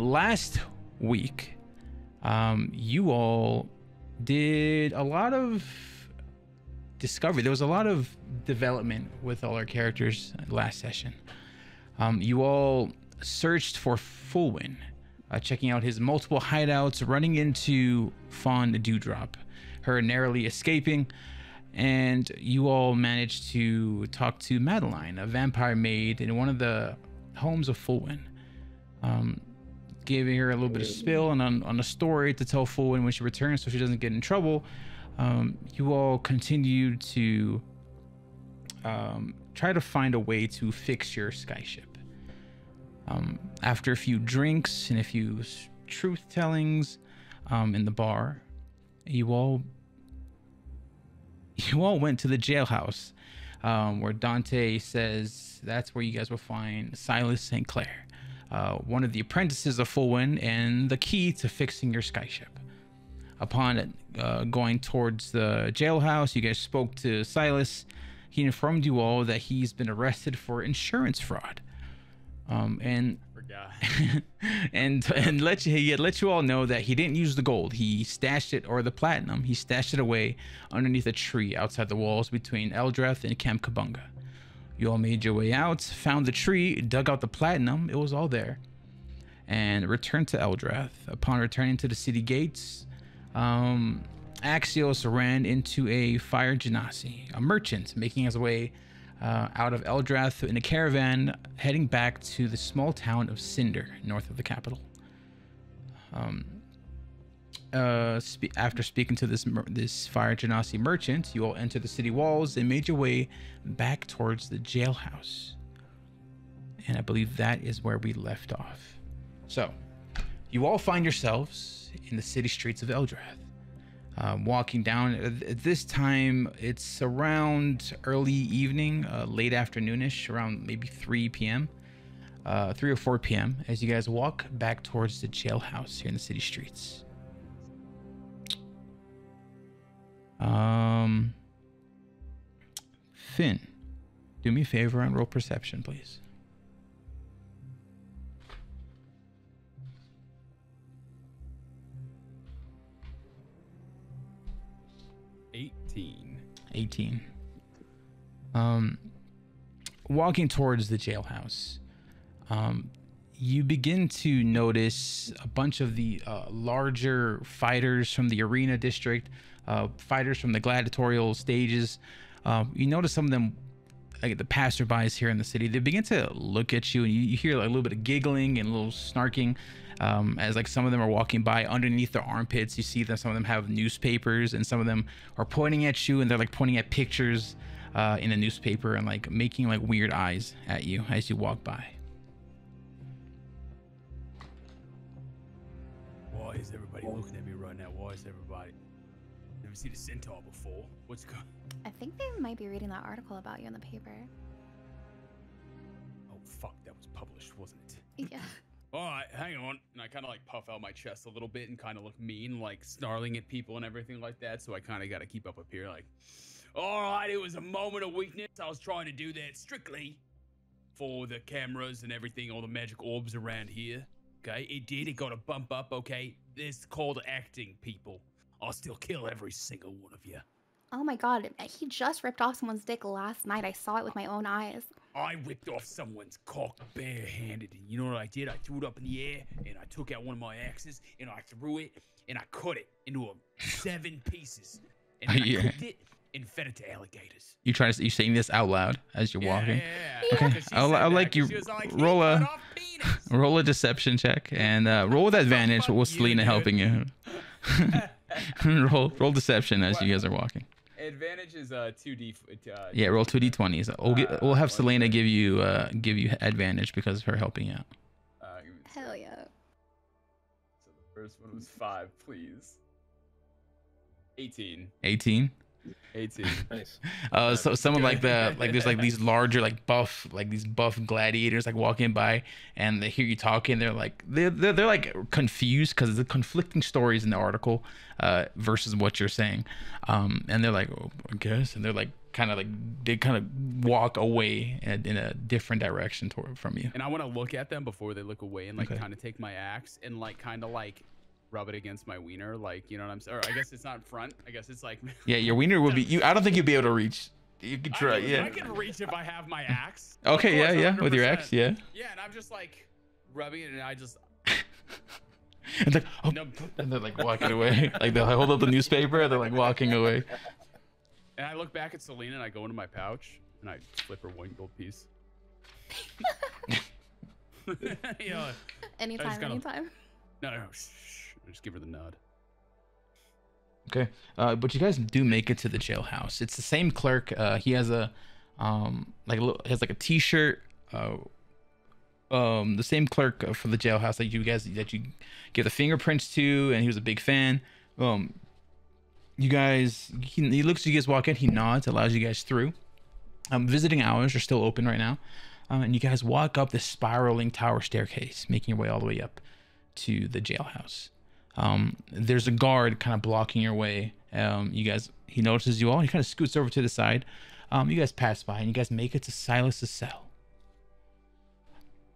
last week, you all did a lot of discovery. There was a lot of development with all our characters last session. You all searched for Fulwin, checking out his multiple hideouts, running into Fawn Dewdrop, her narrowly escaping, and you all managed to talk to Madeline, a vampire maid in one of the homes of Fulwin. Giving her a little bit of spill and on a story to tell Fulwin when she returns so she doesn't get in trouble. You all continued to try to find a way to fix your skyship. After a few drinks and a few truth tellings in the bar, you all went to the jailhouse, where Dante says that's where you guys will find Sylas St.Claire, one of the apprentices of Fulwin and the key to fixing your skyship. Upon going towards the jailhouse, you guys spoke to Sylas. He informed you all that he's been arrested for insurance fraud, and and let you all know that he didn't use the gold. He stashed it, or the platinum. He stashed it away underneath a tree outside the walls between Eldrath and Camp Kabunga. You all made your way out, found the tree, dug out the platinum. It was all there, and returned to Eldrath. Upon returning to the city gates, Axios ran into a fire genasi, a merchant making his way out of Eldrath in a caravan heading back to the small town of Cinder, north of the capital. After speaking to this fire genasi merchant, you all entered the city walls and made your way back towards the jailhouse. And I believe that is where we left off. So, you all find yourselves in the city streets of Eldrath. Walking down at this time, it's around early evening, late afternoonish, around maybe 3 p.m. 3 or 4 p.m. as you guys walk back towards the jailhouse here in the city streets. Finn, do me a favor and roll perception, please. 18. Walking towards the jailhouse, you begin to notice a bunch of the larger fighters from the arena district, fighters from the gladiatorial stages. You notice some of them, like the passerbys here in the city, they begin to look at you, and you hear like a little bit of giggling and a little snarking as like some of them are walking by. Underneath their armpits, you see that some of them have newspapers, and some of them are pointing at you, and they're like pointing at pictures in a newspaper and like making like weird eyes at you as you walk by. Why is everybody looking at me right now? Why is everybody? Never seen a centaur before. What's going? I think they might be reading that article about you in the paper. Oh fuck, that was published, wasn't it? Yeah. All right, hang on. And I kind of like puff out my chest a little bit and kind of look mean, like snarling at people and everything like that. So I kind of got to keep up here, like, all right, it was a moment of weakness. I was trying to do that strictly for the cameras and everything, all the magic orbs around here. Okay, it did. It got a bump up. Okay, this is called acting, people. I'll still kill every single one of you. Oh my god, he just ripped off someone's dick last night. I saw it with my own eyes. I whipped off someone's cock barehanded, and you know what I did? I threw it up in the air, and I took out one of my axes, and I threw it, and I cut it into 7 pieces, and then I cooked it and fed it to alligators. You saying this out loud as you're walking? Yeah. Okay, I'll like you roll a deception check and roll with advantage with Selena helping you. roll deception as you guys are walking. Advantage is 2d. Yeah, roll 2d20s. We'll have Selena give you advantage because of her helping out. Hell yeah. So the first one was 5, please. 18. 18. 18. Nice. So some of like there's like these larger like buff gladiators like walking by, and they hear you talking. They're like confused because of the conflicting stories in the article versus what you're saying, and they're like, oh, I guess, and they're like kind of like they kind of walk away in a different direction from you. And I want to look at them before they look away and like Okay. kind of take my axe and like kind of like rub it against my wiener, like, you know what I'm saying? Or I guess it's not in front. I guess it's like. Yeah, your wiener would be you. I don't think you'd be able to reach. You could try. I can reach if I have my axe. Of Okay, course, yeah, with your 100%. axe, yeah. Yeah, and I'm just like rubbing it, and I just. It's like, oh, No. and they're like walking away. Like they'll hold up the newspaper, they're like walking away. And I look back at Selena, and I go into my pouch, and I flip her 1 gold piece. You know, Anytime, gotta- anytime. no, shh. I just give her the nod. Okay, but you guys do make it to the jailhouse. It's the same clerk. He has a has like a T-shirt. The same clerk for the jailhouse that you give the fingerprints to, and he was a big fan. You guys, he looks at you guys walk in. He nods, allows you guys through. Visiting hours are still open right now, and you guys walk up the spiraling tower staircase, making your way all the way up to the jailhouse. There's a guard kind of blocking your way. He notices you all. He kind of scoots over to the side. You guys pass by, and you guys make it to Sylas's cell.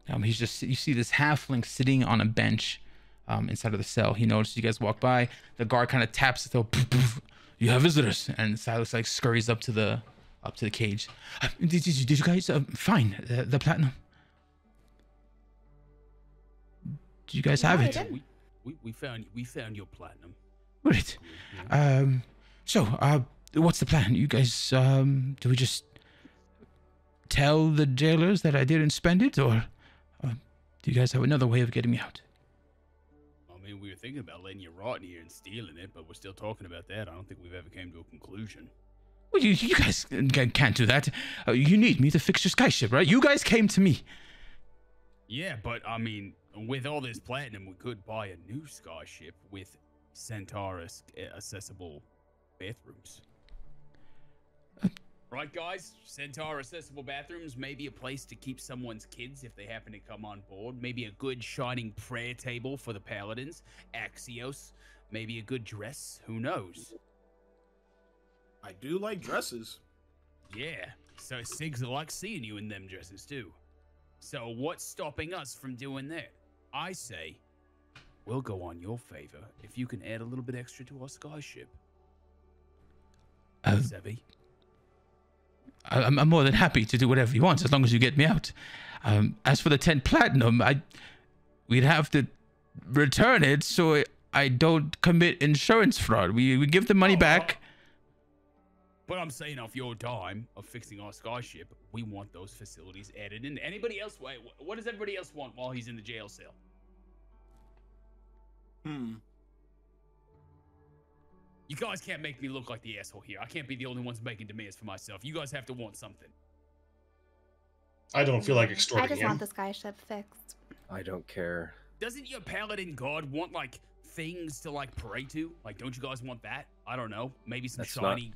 You see this halfling sitting on a bench inside of the cell. He notices you guys walk by. The guard kind of taps the door. You have visitors, and Sylas like scurries up to the cage. Did you guys find the platinum? Did you guys have Yeah, I it? did. We found your platinum. Great. So what's the plan? You guys do we just tell the jailers that I didn't spend it, or do you guys have another way of getting me out? I mean, we were thinking about letting you rot in here and stealing it, but we're still talking about that. I don't think we've ever came to a conclusion. Well, you guys can't do that. You need me to fix your skyship, right? You guys came to me. Yeah, but I mean, with all this platinum, we could buy a new skyship with Centaurus accessible bathrooms. Right, guys? Centaur accessible bathrooms, maybe a place to keep someone's kids if they happen to come on board. Maybe a good shining prayer table for the paladins. Axios. Maybe a good dress. Who knows? I do like dresses. Yeah. So Sigs like seeing you in them dresses too. So what's stopping us from doing that? I say, we'll go on your favor if you can add a little bit extra to our skyship. Sevi? I'm more than happy to do whatever you want as long as you get me out. As for the 10 platinum, we'd have to return it so I don't commit insurance fraud. We give the money back. But I'm saying off your dime of fixing our skyship, we want those facilities added in. Anybody else? Wait, what does everybody else want while he's in the jail cell? You guys can't make me look like the asshole here. I can't be the only ones making demands for myself. You guys have to want something. I don't feel like I extorting just him. want the skyship fixed. I don't care. Doesn't your paladin god want like things to like pray to? Like, don't you guys want that? I don't know. Maybe some That's shiny.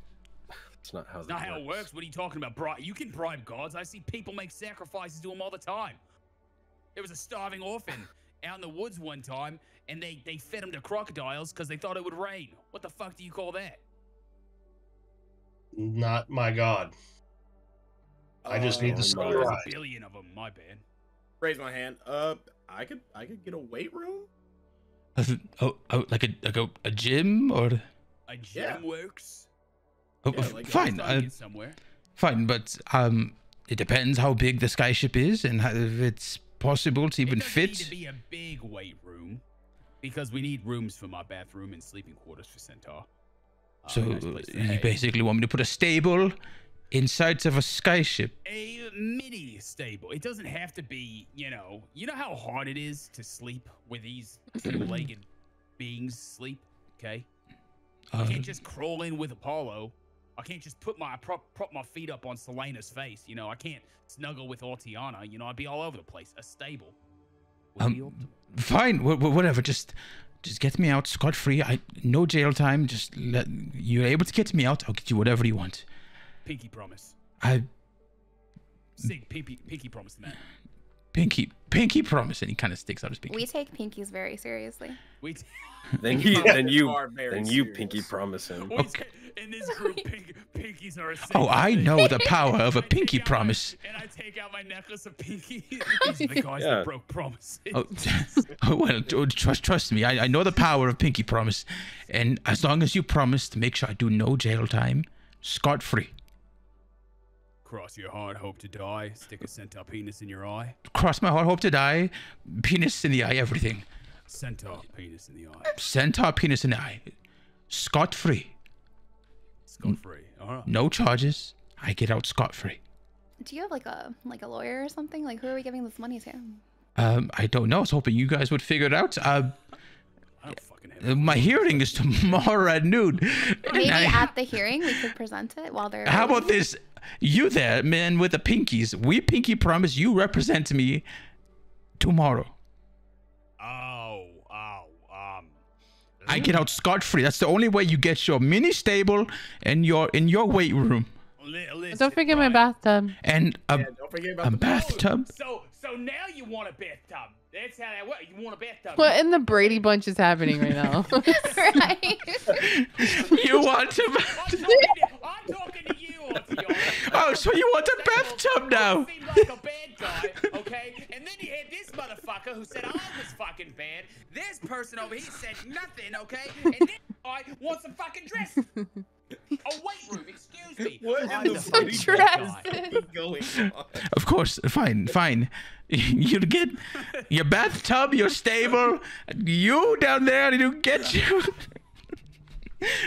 That's not how. It's not how it works. What are you talking about? You can bribe gods. I see people make sacrifices to them all the time. There was a starving orphan out in the woods one time, and they fed him to crocodiles because they thought it would rain. What the fuck do you call that? Not my god. I just need the my sunny God. rise. A billion of them. My bad. Raise my hand. I could get a weight room. Like a gym or? A gym Yeah. works. Oh, Yeah, like, fine. Trying to get somewhere. Fine, but it depends how big the skyship is and if it's possible to even It doesn't fit. need to be a big weight room, because we need rooms for my bathroom and sleeping quarters for Centaur. So Nice place to you hang. basically want me to put a stable inside of a skyship? A mini stable. It doesn't have to be, you know how hard it is to sleep where these two-legged beings sleep, okay? I Uh, can't just crawl in with Apollo. I can't just prop my feet up on Selena's face, I can't snuggle with Ortiana, I'd be all over the place. A stable. would be optimal. Fine, whatever. Just get me out scot free. No jail time. You're able to get me out. I'll get you whatever you want. Pinky promise. I Sig, pinky promise, man. pinky promise, and he kind of sticks out his pinky. We take pinkies very seriously. Then you pinky promise him. Okay. In this group, pinkies are a Oh, I know the power of a pinky promise. And I take out my necklace of pinkies. These are the guys Yeah. that broke promises. Oh, well, trust me. I know the power of pinky promise, and as long as you promise to make sure I do no jail time, scot-free. Cross your heart, hope to die. Stick a centaur penis in your eye. Cross my heart, hope to die. Penis in the eye, everything. Centaur penis in the eye. Centaur penis in the eye. Scot-free. Scot-free. All right. No charges. I get out scot-free. Do you have like a lawyer or something? Like, who are we giving this money to? I don't know. I was hoping you guys would figure it out. I don't fucking have My hearing is tomorrow at noon. Maybe at the hearing we could present it while they're. How about this? You there, man, with the pinkies. We pinky promise you represent me tomorrow. I get out scot-free. That's the only way you get your mini stable and in your weight room. Don't forget my bathtub. And don't forget about the bathtub. So now you want a bathtub. That's how that works. You want a bathtub. What in the Brady Bunch is happening right now? Right. You want to... I'm talking to you, Ortiz. Oh, so you want a bathtub now? Seemed like a bad guy, okay? And then you had this motherfucker who said I was fucking bad. This person over here said nothing, okay? And this guy wants a fucking dress. A weight room, excuse me. What I'm in the the fucking fucking dress? guy. going on? Of course. Fine. You'll get your bathtub, your stable. You down there, you get you.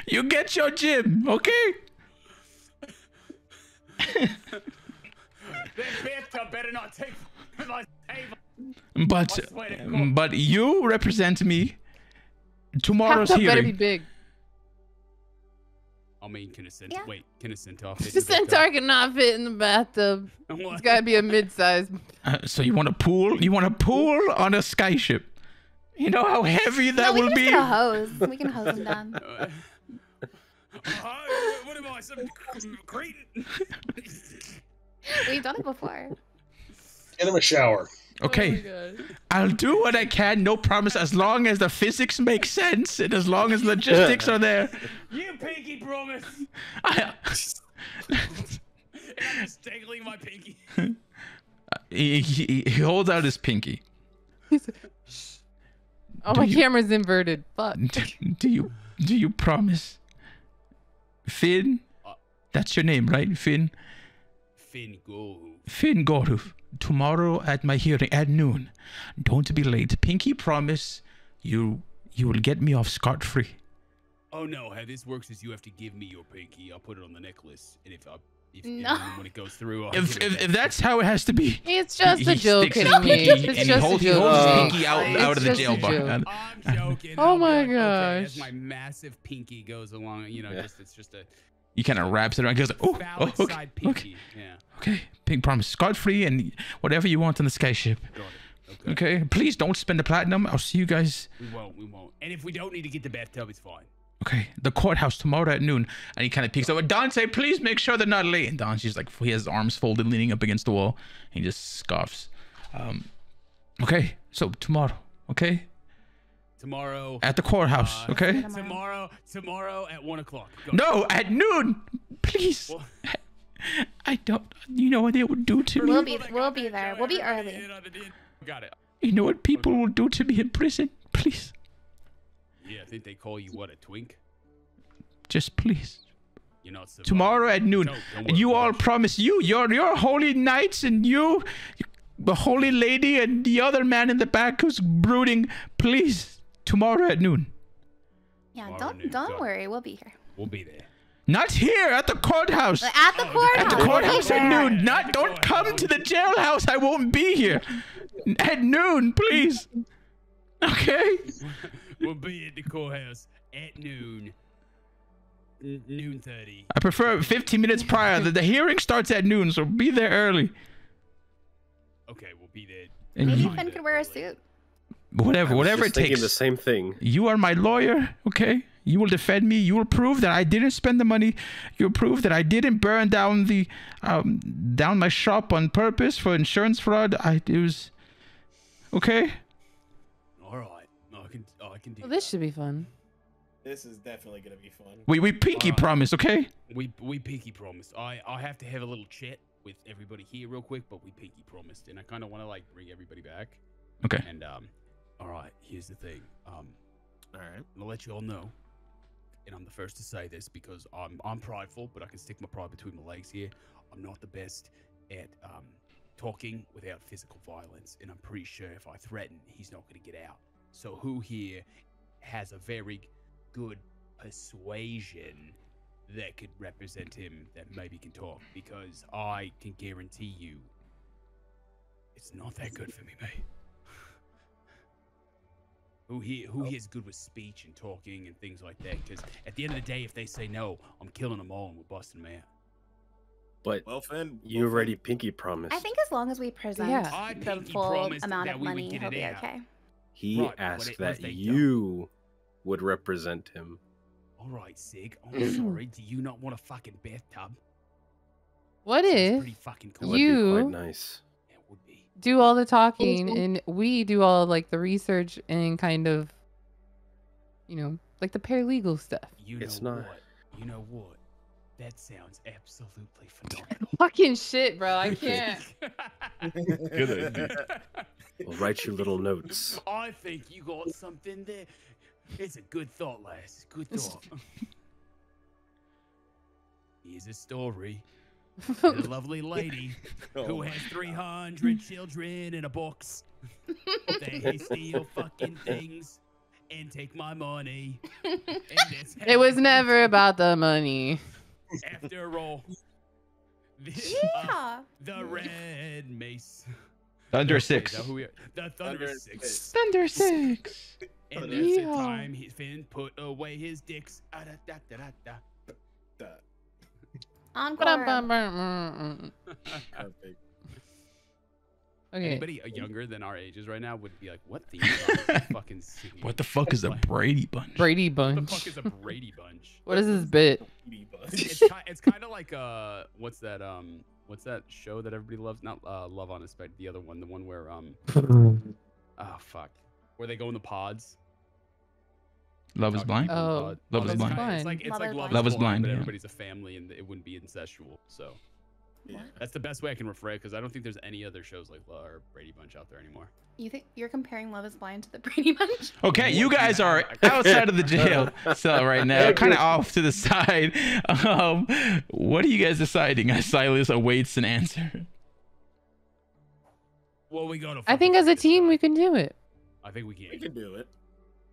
You get your gym, okay? That bathtub better not take my table. But you represent me tomorrow's Bathtub better be hearing. big. I mean, can a centaur? Yeah. Wait, can a centaur fit? The centaur cannot fit in the bathtub. It's gotta be a mid-size. So you want a pool? You want a pool on a skyship? You know how heavy that No, we will can be? just get a hose. We can hose them down. What am I, some cretin? We've done it before. Get him a shower. Okay, Oh my God. I'll do what I can. No promise, as long as the physics make sense and as long as logistics are there. You pinky promise. I- And I'm just dangling my pinky. he holds out his pinky. Oh, Do my you- camera's inverted. Fuck. Do you promise, Finn? That's your name, right, Finn? Finn go. Finn Goruf. Tomorrow at my hearing at noon. Don't be late. Pinky promise you will get me off scot-free. Oh no, how this works is you have to give me your pinky. I'll put it on the necklace, and if No. and then when it goes through, I'll If give it if that's how it has to be. It's just He a joke, sticks his kidding me. pinky It's and just a he holds his joke. pinky out It's of the just jail a bar. joke. I'm joking. Oh I'll be my like, okay, as gosh. my massive pinky goes along, it's just a He kind of wraps it around. He goes, oh, phallic okay, side okay, pinky. Yeah. okay. Pink promise, scot-free and whatever you want on the skyship. Got it. Okay. Okay, please don't spend the platinum. I'll see you guys. We won't. And if we don't need to get the bathtub, it's fine. Okay, the courthouse tomorrow at noon. And he kind of peeks over. Dante, please make sure they're not late. And Dante's like, he has his arms folded, leaning up against the wall. He just scoffs. Okay, so tomorrow, okay? Tomorrow. At the courthouse, okay? Tomorrow at 1 o'clock. Go. No, at noon, please. Well- I don't. You know what they would do to me. We'll be there. We'll be early. Got it. You know what people will do to me in prison. Please, Yeah, I think they call you what, a twink? just please. You're not surviving. Tomorrow at noon. No, don't And worry, you all Raj. promise your holy knights and you, the holy lady and the other man in the back who's brooding. Please, tomorrow at noon. Yeah, Tomorrow noon, don't got it. worry. We'll be here. We'll be there. Not here, at the courthouse. At the courthouse. At the We'll be courthouse at there. noon. Not, don't come to the jailhouse. I won't be here. At noon, please. Okay? We'll be at the courthouse at noon. Noon 30. I prefer 15 minutes prior. The hearing starts at noon, so be there early. Okay, we'll be there. And Maybe you, Finn could wear a suit. whatever I was it just thinking takes. the same thing. You are my lawyer, okay? You will defend me. You will prove that I didn't spend the money. You'll prove that I didn't burn down the down my shop on purpose for insurance fraud. Okay. All right. I can do Well, this that. should be fun. This is definitely gonna be fun. We pinky Alright. promise, okay? We pinky promised. I have to have a little chat with everybody here real quick, but we pinky promised, and I kind of want to like bring everybody back. Okay. And all right. Here's the thing. All right. I'm gonna let you all know, and I'm the first to say this because I'm prideful, but I can stick my pride between my legs here. I'm not the best at talking without physical violence, and I'm pretty sure if I threaten, he's not gonna get out. So who here has a very good persuasion that could represent him that maybe can talk? Because I can guarantee you, it's not that good for me, mate. Who here is good with speech and talking and things like that? Because at the end of the day, if they say no, I'm killing them all and we're busting them out. But Well, Finn, you already pinky promised. I think as long as we present Yeah. I the pinky full promised amount that of we would money, get he'll it be out. okay. He Right, but asked if that they don't- you would represent him. All right, Sig. I'm sorry. Do you not want a fucking bathtub? What Seems if pretty fucking That cool. would be You- quite nice. It would be. do all the talking and we do all like the research and kind of, like the paralegal stuff? You know It's not- what? You know what? That sounds absolutely phenomenal. Fucking shit, bro. I can't. Good idea. We'll write you little notes. I think you got something there. It's a good thought, lass. Good thought. Here's a story. A lovely lady who has 300 children in a box. They steal fucking things and take my money. And that's It was how- never about the money. After all, Yeah. the red mace. Thunderous Okay, Six. now who we are? The Thunderous Thunderous Six. Six. Thunderous Six. And that's the Yeehaw. time Finn put away his dicks. Ah, da, da, da, da, da. Encore. Perfect. Okay. Anybody younger than our ages right now would be like, "What the fucking singing? What the fuck is a Brady Bunch? Brady What the Bunch. fuck is a Brady Bunch?" What is this bit? It's kind of like what's that show that everybody loves? Not Love on a Spec, the other one, the one where oh fuck, where they go in the pods. Love is Talk to Blind. people in Oh, pods. Love is It's Blind. kinda- It's like Love Love is is Blind, but yeah. everybody's a family and it wouldn't be incestual. So Yeah. that's the best way I can refer it because I don't think there's any other shows like Brady Bunch out there anymore. You think you're comparing Love is Blind to the Brady Bunch? Okay, you guys are outside of the jail cell right now, kind of off to the side. What are you guys deciding as Silas awaits an answer? Well, we gotta. I think as a fucking team decide. we can do it. I think we We can. can do it.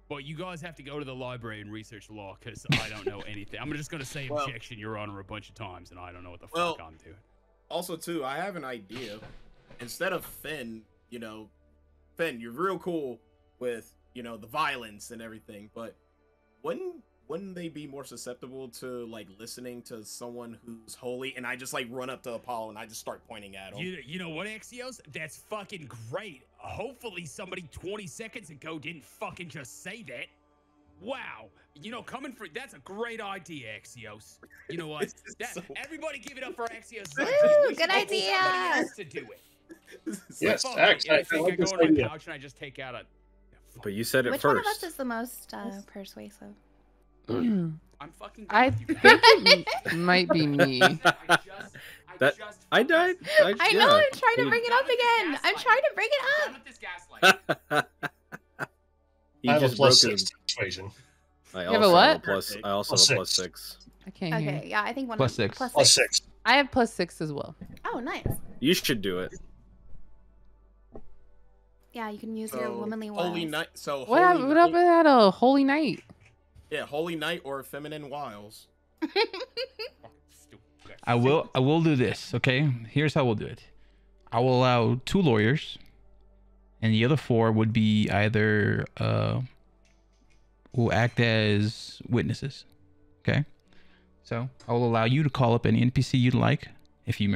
But you guys have to go to the library and research law because I don't know anything. I'm just gonna say Well- objection, Your Honor, a bunch of times, and I don't know what the Well- fuck I'm doing. Also, too, I have an idea. Instead of Finn, Finn, you're real cool with, the violence and everything, but wouldn't they be more susceptible to, like, listening to someone who's holy, and I just, like, run up to Apollo and I just start pointing at him? You know what, Axios? That's fucking great. Hopefully somebody 20 seconds ago didn't fucking just say that. Wow. That's a great idea, Axios. You know what? This is so- Everybody give it up for Axios. Woo, We should good get idea. Somebody else to do it. Yes, Fuck Ax, it. And I I think I like go this to my idea. pouch and I just take out a... But you said it Which one of us first. is the most persuasive? I'm fucking... I done with you guys. think it might be me. I died. I know, I'm trying to bring it up again. I'm trying to bring it Done up. with this gaslight. He I have a just plus broke 6 his. to persuasion. I You have a also what? have a plus. I also Plus have a plus 6. 6. I can't hear. Okay, yeah, I think one Plus of 6. Plus 6. I have +6 as well. Oh, nice. You should do it. Yeah, you can use your So, womanly Holy wiles. night. So What holy up? What up night, with that? A holy night. yeah, holy night or feminine wiles. I will do this, okay? Here's how we'll do it. I will allow 2 lawyers, and the other 4 would be either will act as witnesses. Okay? So I will allow you to call up any NPC you'd like, if you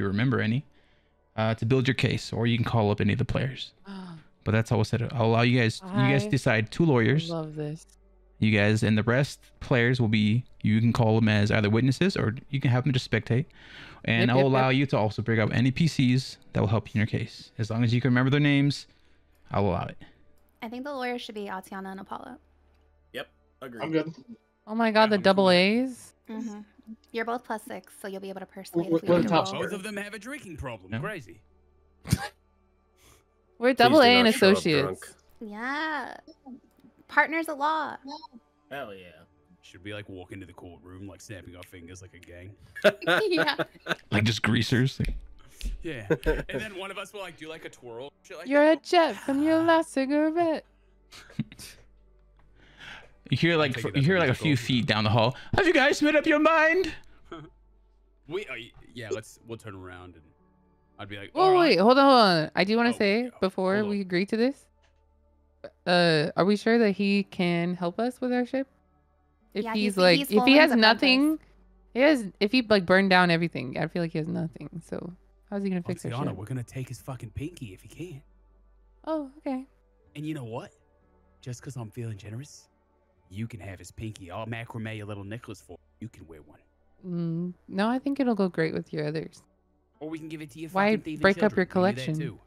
remember any, to build your case, or you can call up any of the players. But that's how we'll set it. I'll allow you guys I decide 2 I lawyers. love this. You guys and the rest players will be, you can call them as either witnesses or you can have them just spectate. And Yep, I will yep, allow yep. you to also bring up any PCs that will help you in your case. As long as you can remember their names, I'll allow it. I think the lawyers should be Atiana and Apollo. Yep, agreed. I'm good. Oh my god, Yeah, the I'm double cool. A's. Mm-hmm. You're both +6, so you'll be able to persuade We're if we need the to top roll. Both of them have a drinking problem. Yeah. Crazy. We're Please double do A and not show up associates. drunk. Yeah. Partners at law. Hell yeah. Should we like walk into the courtroom like snapping our fingers like a gang? Yeah. Like just greasers. Like, Yeah. And then one of us will like do like a twirl. Shit like You're that. a jet from your last cigarette. you hear like take it you as hear a like a musical. few feet down the hall. Have you guys made up your mind? Yeah, we'll turn around and I'd be like, Oh all right. wait, hold on. I do want to Oh, say yeah. before Hold we on. agree to this. Are we sure that he can help us with our ship? If Yeah, he's he's like, if he Folan's has apprentice. nothing, if he like burned down everything, I feel like he has nothing. So how's he gonna fix our Tiana, ship? we're gonna take his fucking pinky if he can. Oh, okay. And you know what? Just because I'm feeling generous, you can have his pinky. I'll macrame a little necklace for you. You can wear one. No, I think it'll go great with your others. Or we can give it to your Why fucking thieving break up children. your We can do that collection? too. Do you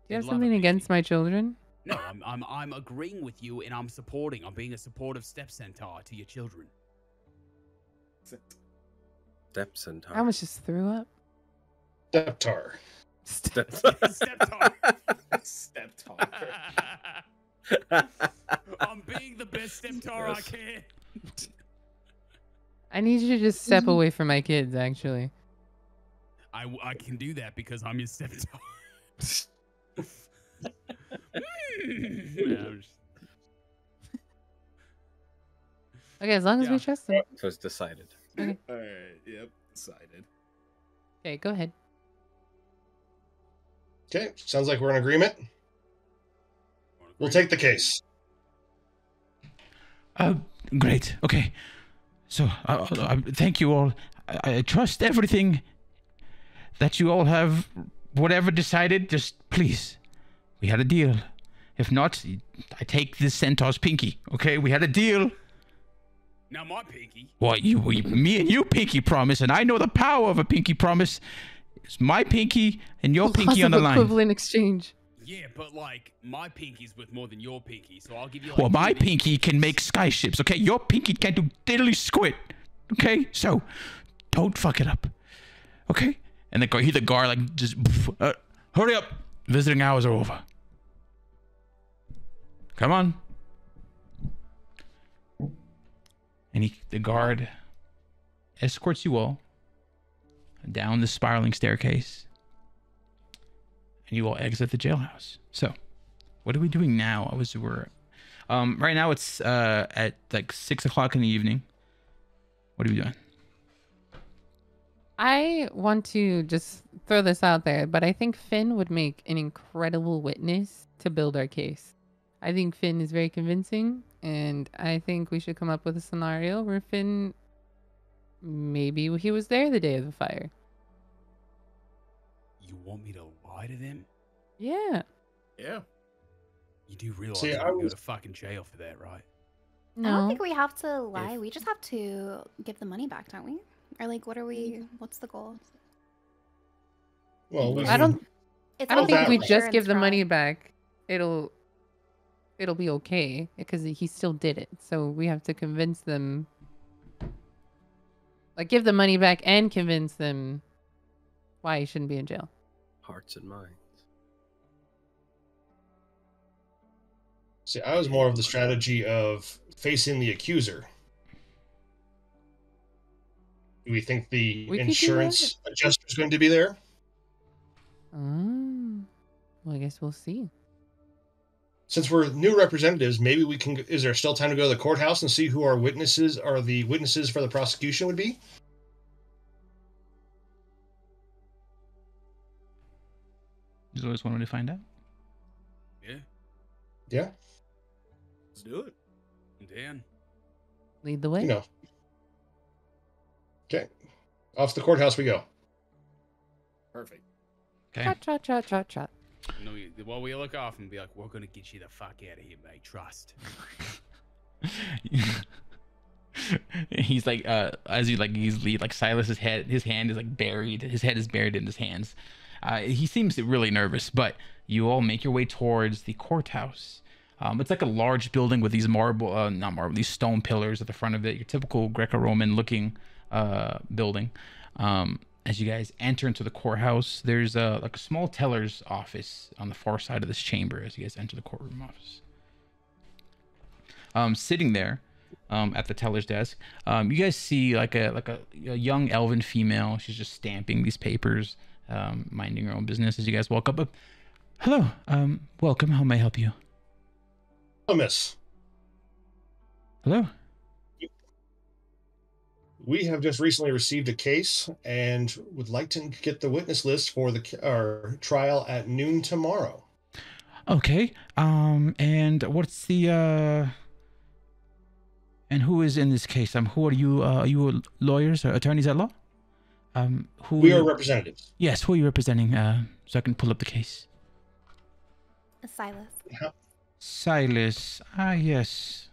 They'd have love a something pinky. against my children? No, I'm agreeing with you, and I'm supporting. I'm being a supportive step centaur to your children. Steps and I almost just threw up. Steptar. Steps. Steptar. Step I'm being the best steptar I can. I need you to just step away from my kids, actually. I can do that because I'm your steptar. Okay, as long as we Yeah. trust them. So it's decided. Alright, yep, decided. Okay, go ahead. Okay, sounds like we're in agreement. We'll take the case. Great. Okay. So, thank you all. I trust everything that you all have. Whatever decided, just please. We had a deal. If not, I take this centaur's pinky. Okay, we had a deal. Now my pinky. What me and you pinky promise, and I know the power of a pinky promise. It's my pinky and your pinky Loss on the of line. equivalent exchange. Yeah, but like my pinky's worth more than your pinky, so I'll give you. Like, Well, my 2 of these. pinky can make skyships. Okay, your pinky can't do diddly squid. Okay, so don't fuck it up. Okay, and the guard like just hurry up. Visiting hours are over. Come on. And the guard escorts you all down the spiraling staircase. And you all exit the jailhouse. So, what are we doing now? Right now it's at like 6 o'clock in the evening. What are we doing? I want to just throw this out there, but I think Finn would make an incredible witness to build our case. I think Finn is very convincing, and I think we should come up with a scenario where Finn, maybe he was there the day of the fire. You want me to lie to them? Yeah. Yeah. You do realize See, I I would go was- to fucking jail for that, right? I don't No. think we have to lie. If- We just have to give the money back, don't we? Or like, what are we? What's the goal? Well, we I don't. It's I don't all think that if we about just give insurance the money fraud. back, it'll be okay because he still did it. So we have to convince them, like give the money back and convince them why he shouldn't be in jail. Hearts and minds. See, I was more of the strategy of facing the accuser. Do we think the We could do insurance adjuster is going to be there? Oh, well, I guess we'll see. Since we're new representatives, maybe we can. Is there still time to go to the courthouse and see who our witnesses are? The witnesses for the prosecution would be. You always wanted to find out. Yeah. Yeah, Let's do it. Dan. Lead the way. you know. Okay, off to the courthouse we go. Perfect. Okay. Trot, trot, trot, trot, trot. No, well, we look off and be like, we're gonna get you the fuck out of here, mate. Trust. He's like he's Silas's head, his hand is like buried, his head is buried in his hands He seems really nervous, but you all make your way towards the courthouse. It's like a large building with these these stone pillars at the front of it. Your typical Greco-Roman looking building. As you guys enter into the courthouse, there's like a small teller's office on the far side of this chamber as you guys enter the courtroom office. Sitting there at the teller's desk, you guys see like a young elven female. She's just stamping these papers, minding her own business as you guys walk up. Hello, welcome. How may I help you? Oh, miss. Hello. We have just recently received a case and would like to get the witness list for our trial at noon tomorrow. Okay. And what's the and who is in this case? Who are you? Are you lawyers or attorneys at law? We are representatives. Yes. Who are you representing? So I can pull up the case. Silas. Sylas. Ah, yes.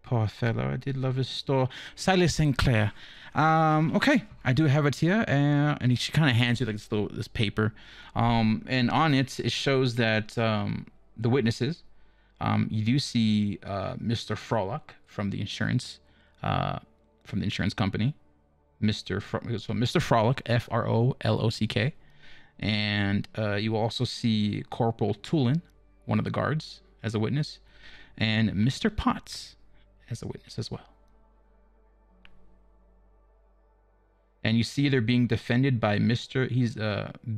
Poor fellow. I did love his store. Sylas St.Claire. Okay. I do have it here. And she kind of hands you like this paper. And on it, it shows that the witnesses, you do see Mr. Frolic from the insurance company. Mr. Frolic, Frolock. And you also see Corporal Tulin, one of the guards, as a witness, and Mr. Potts as a witness as well. And you see they're being defended by he's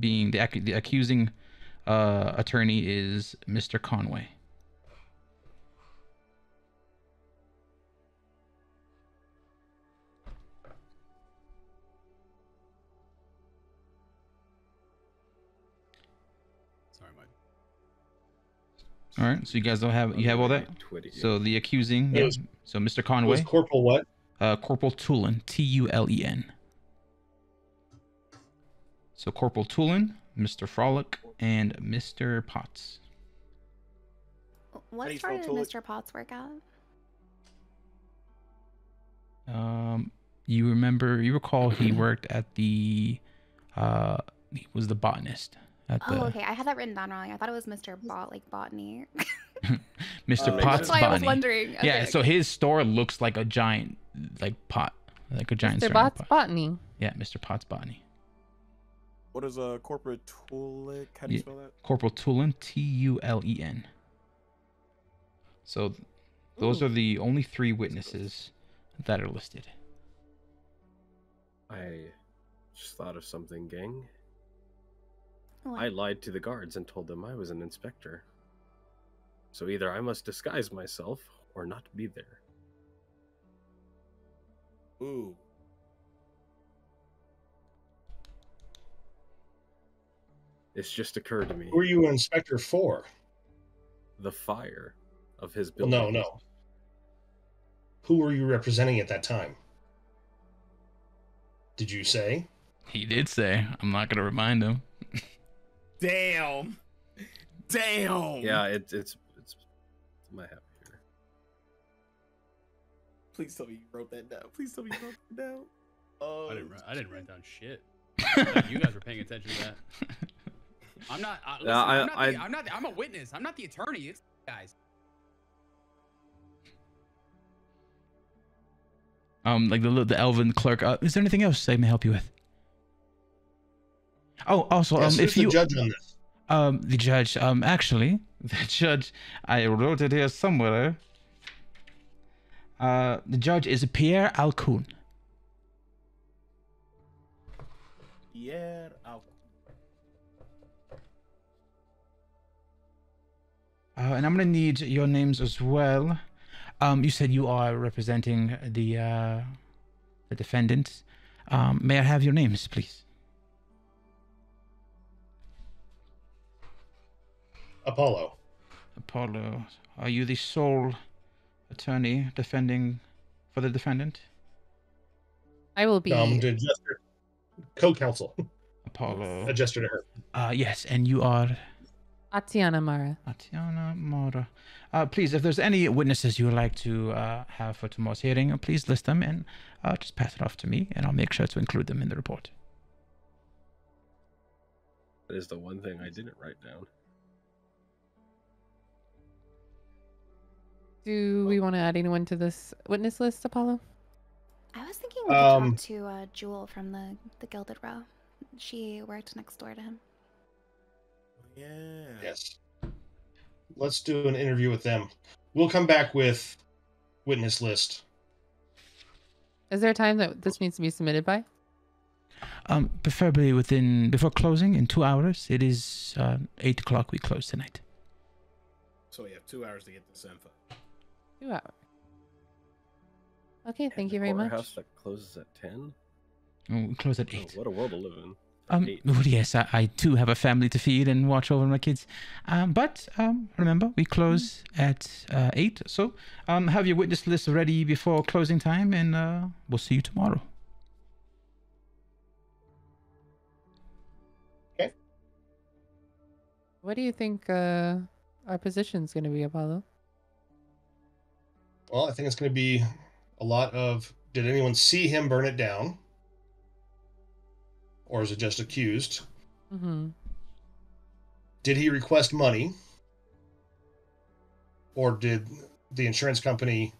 being the accusing attorney is Mr. Conway. All right, so you guys don't have all that. So the accusing, yeah. So Mr. Conway. Was Corporal what? Corporal Tulin, Tulen. So Corporal Tulin, Mr. Frolic, and Mr. Potts. What part did Mr. Potts work at? You recall he worked at he was the botanist. Okay. I had that written down wrong. I thought it was Mr. Botany. Mr. Potts That's why Botany. I was wondering. Okay, Yeah, so his store looks like a giant, pot, like a giant. Mr. Potts Botany. Yeah, Mr. Potts Botany. What is a corporate Tulen? How do you spell that? Corporal Tulin, Tulen. So those are the only 3 witnesses that are listed. I just thought of something, gang. What? I lied to the guards and told them I was an inspector. So either I must disguise myself or not be there. Ooh. It's just occurred to me. Who are you an inspector for? The fire of his Well, building. no. Who were you representing at that time? Did you say? He did say. I'm not gonna remind him. Damn. Yeah, it's my happy here. Please tell me you wrote that down. I didn't write down shit. You guys were paying attention to that. I'm not. Listen, I'm a witness. I'm not the attorney. It's guys. Like the elven clerk. Is there anything else I may help you with? Oh, also, Yes, if who's you the judge on this? the judge, actually, the judge, I wrote it here somewhere. The judge is Pierre Alcoon. Pierre Alcoon. And I'm gonna need your names as well. You said you are representing the defendants. May I have your names, please? Apollo. Apollo, are you the sole attorney defending for the defendant? I will be. The jester, co-counsel. Apollo. A jester to her. Yes, and you are Atiana Mara. Atiana Mora. Please, if there's any witnesses you would like to have for tomorrow's hearing, please list them and just pass it off to me, and I'll make sure to include them in the report. That is the one thing I didn't write down. Do we want to add anyone to this witness list, Apollo? I was thinking we could talk to Jewel from the Gilded Row. She worked next door to him. Yeah. Yes. Let's do an interview with them. We'll come back with witness list. Is there a time that this needs to be submitted by? Preferably before closing in 2 hours. It is 8 o'clock. We close tonight. So we have 2 hours to get this info. 2 hours. Okay, thank you very much. House that closes at 10. Oh, we close at 8. Oh, what a world to live in. Well, yes, I too have a family to feed and watch over my kids. But remember, we close at 8. So have your witness list ready before closing time, and we'll see you tomorrow. Okay. What do you think our position's going to be, Apollo? Well, I think it's going to be a lot of, did anyone see him burn it down? Or is it just accused? Mm-hmm. Did he request money? Or did the insurance company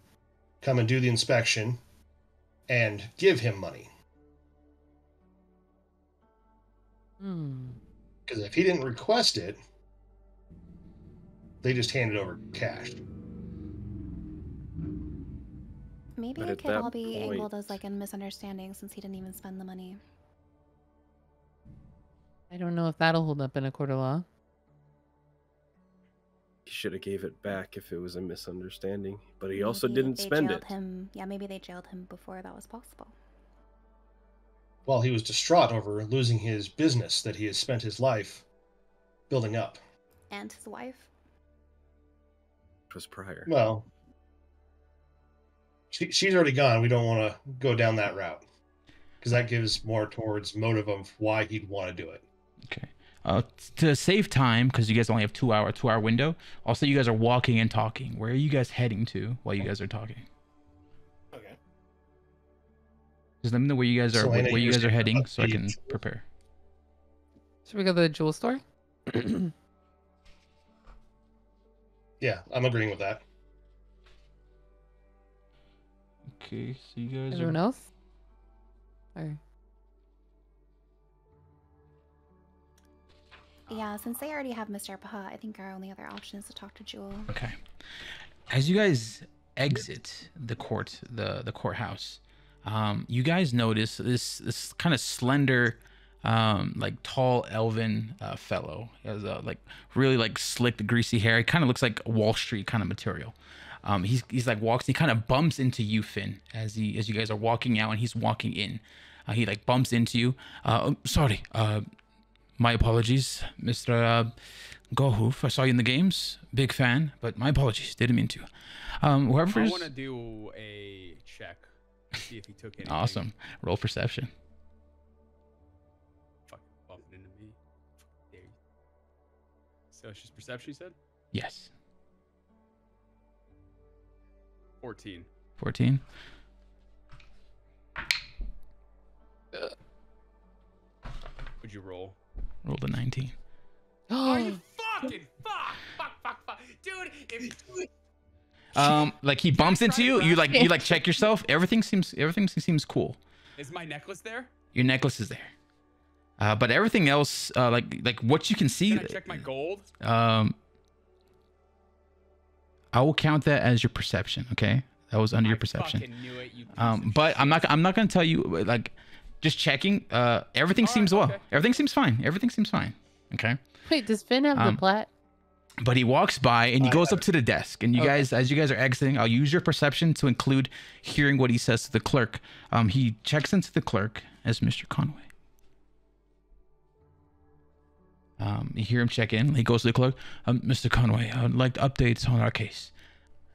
come and do the inspection and give him money? Because if he didn't request it, they just handed over cash. Maybe But it at could that all be angled point- as like a misunderstanding since he didn't even spend the money. I don't know if that'll hold up in a court of law. He should have gave it back if it was a misunderstanding, but he Maybe also didn't they spend jailed it. him. Yeah, maybe they jailed him before that was possible. Well, he was distraught over losing his business that he has spent his life building up. And his wife. It was prior. Well, she's already gone. We don't want to go down that route because that gives more towards motive of why he'd want to do it. Okay. To save time, because you guys only have 2 hour window. Also, you guys are walking and talking. Where are you guys heading to while you guys are talking? Okay. Just let me know where you guys are. Selena, Where you you're guys are saying heading, about so I the can jewel? prepare. Should we go to the jewel store? Yeah, I'm agreeing with that. Okay, so you guys Everyone else? Or... Yeah, since they already have Mr. Paha, I think our only other option is to talk to Jewel. Okay. As you guys exit the courthouse, you guys notice this kind of slender, like tall elven fellow. He has like really like slicked, greasy hair. He kind of looks like Wall Street kind of material. He's like walks. He kind of bumps into you, Finn, as you guys are walking out, and he's walking in. He like bumps into you. Sorry. My apologies, Mr. Gohoof. I saw you in the games. Big fan, but my apologies. Didn't mean to. I Whoever's want to do a check. See if he took anything. awesome. Roll perception. Fucking bumping into me. Dare you. So it's just perception, you said? Yes. 14. 14. Would you roll? Roll the 19. Oh, you fucking fuck, dude! Like he bumps into you. You like check yourself. Everything seems cool. Is my necklace there? Your necklace is there. But everything else, like what you can see. Can I check my gold? I will count that as your perception. Okay, that was under your perception. Fucking knew it, you piece of But I'm shit. not gonna tell you like just checking. Everything seems well. okay. Everything seems fine. Everything seems fine. Okay. Wait, does Finn have the plat? But he walks by and he goes up to the desk, and you guys, as you guys are exiting, I'll use your perception to include hearing what he says to the clerk. He checks into the clerk as Mr. Conway. You hear him check in. He goes to the clerk. Mr. Conway, I would like updates on our case.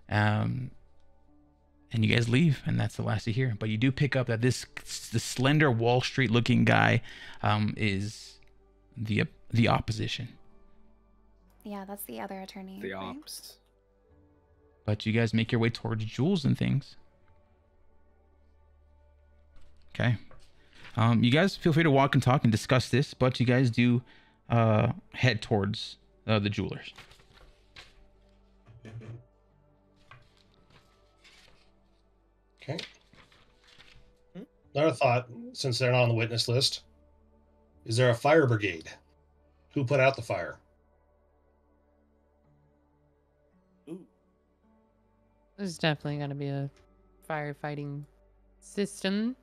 And you guys leave, and that's the last you hear. But you do pick up that this slender Wall Street looking guy is the opposition. Yeah, that's the other attorney. The right? ops. But you guys make your way towards Jules and things. Okay. You guys feel free to walk and talk and discuss this, but you guys do head towards the jewelers. Okay. Another thought, since they're not on the witness list, is there a fire brigade? Who put out the fire? There's definitely going to be a firefighting station.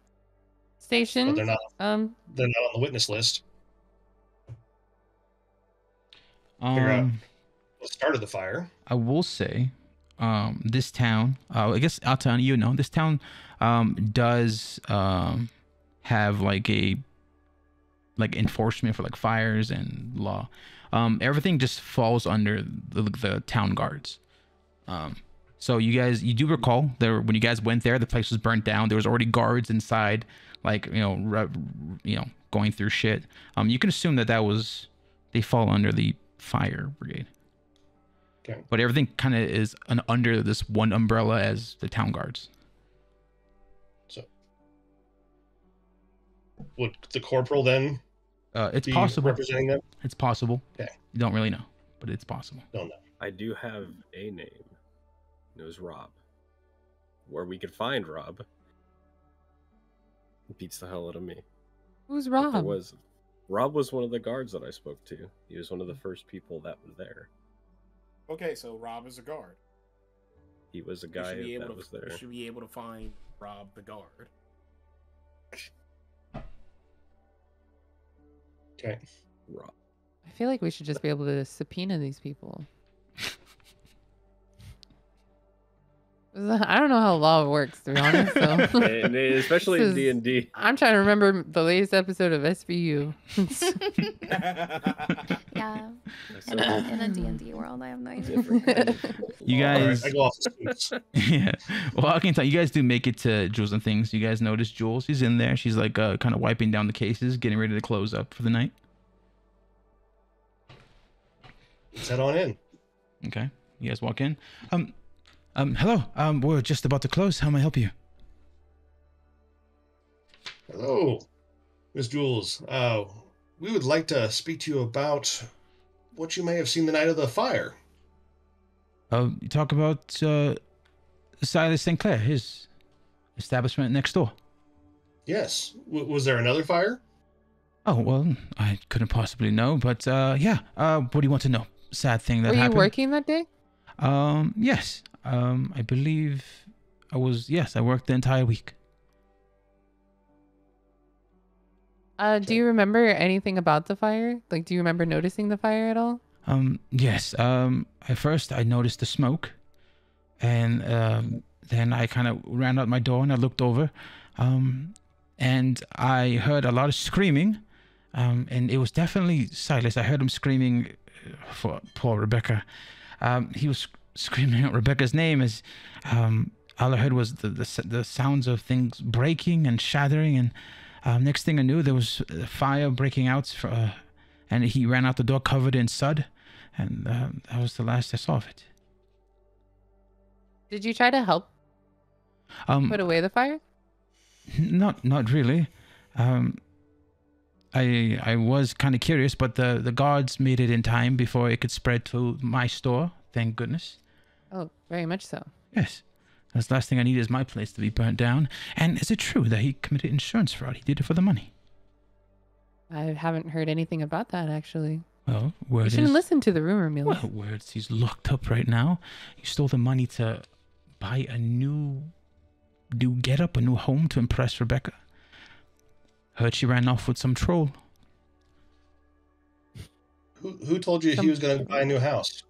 But they're not on the witness list. Figure out what started the fire. I will say, this town, I guess I'll tell you, this town does have like enforcement for like fires and law. Everything just falls under the town guards. So you do recall there when you guys went there, the place was burnt down. There was already guards inside, like going through shit. You can assume that they fall under the fire brigade. Okay. But everything kind of is under this one umbrella as the town guards. So, would the corporal then? It's be possible. Representing them. It's possible. Okay. You don't really know, but it's possible. Don't know. I do have a name. It was Rob. Where we could find Rob. It beats the hell out of me. Who's But Rob? Rob was one of the guards that I spoke to. He was one of the first people that was there. Okay, so Rob is a guard. He was a guy that was there. We should be able to find Rob the guard. Okay. Rob. I feel like we should just be able to subpoena these people. I don't know how law works, to be honest. So. And especially in D&D. I'm trying to remember the latest episode of SVU. Yeah. In a D&D world, I have no idea. You guys, right, I go off the scoops. yeah. Well, I can tell you guys do make it to Jules and things. You guys notice Jules? She's in there. She's like kind of wiping down the cases, getting ready to close up for the night. Let's head on in. Okay. You guys walk in. Hello. We're just about to close. How may I help you? Hello, Miss Jules. We would like to speak to you about what you may have seen the night of the fire. You talk about Sylas St.Claire, his establishment next door. Yes. Was there another fire? Oh, well, I couldn't possibly know, but yeah. What do you want to know? Sad thing that Were you happened. working that day? Yes. I believe I was. Yes, I worked the entire week. Do you remember anything about the fire? Like, do you remember noticing the fire at all? Yes. At first I noticed the smoke, and then I kind of ran out my door and I looked over, and I heard a lot of screaming, and it was definitely Sylas. I heard him screaming for poor Rebecca. He was screaming out Rebecca's name as all I heard was the sounds of things breaking and shattering, and next thing I knew there was fire breaking out, and he ran out the door covered in sud, and that was the last I saw of it. Did you try to help put away the fire? Not really. I was kind of curious, but the guards made it in time before it could spread to my store. Thank goodness. Oh, very much so. Yes. That's the last thing I need is my place to be burnt down. And is it true that he committed insurance fraud? He did it for the money. I haven't heard anything about that, actually. Well, You word shouldn't is... listen to the rumor mill. Well, words. He's locked up right now. He stole the money to buy a new get-up, a new home to impress Rebecca. Heard she ran off with some troll. Who told you he was going to buy a new house?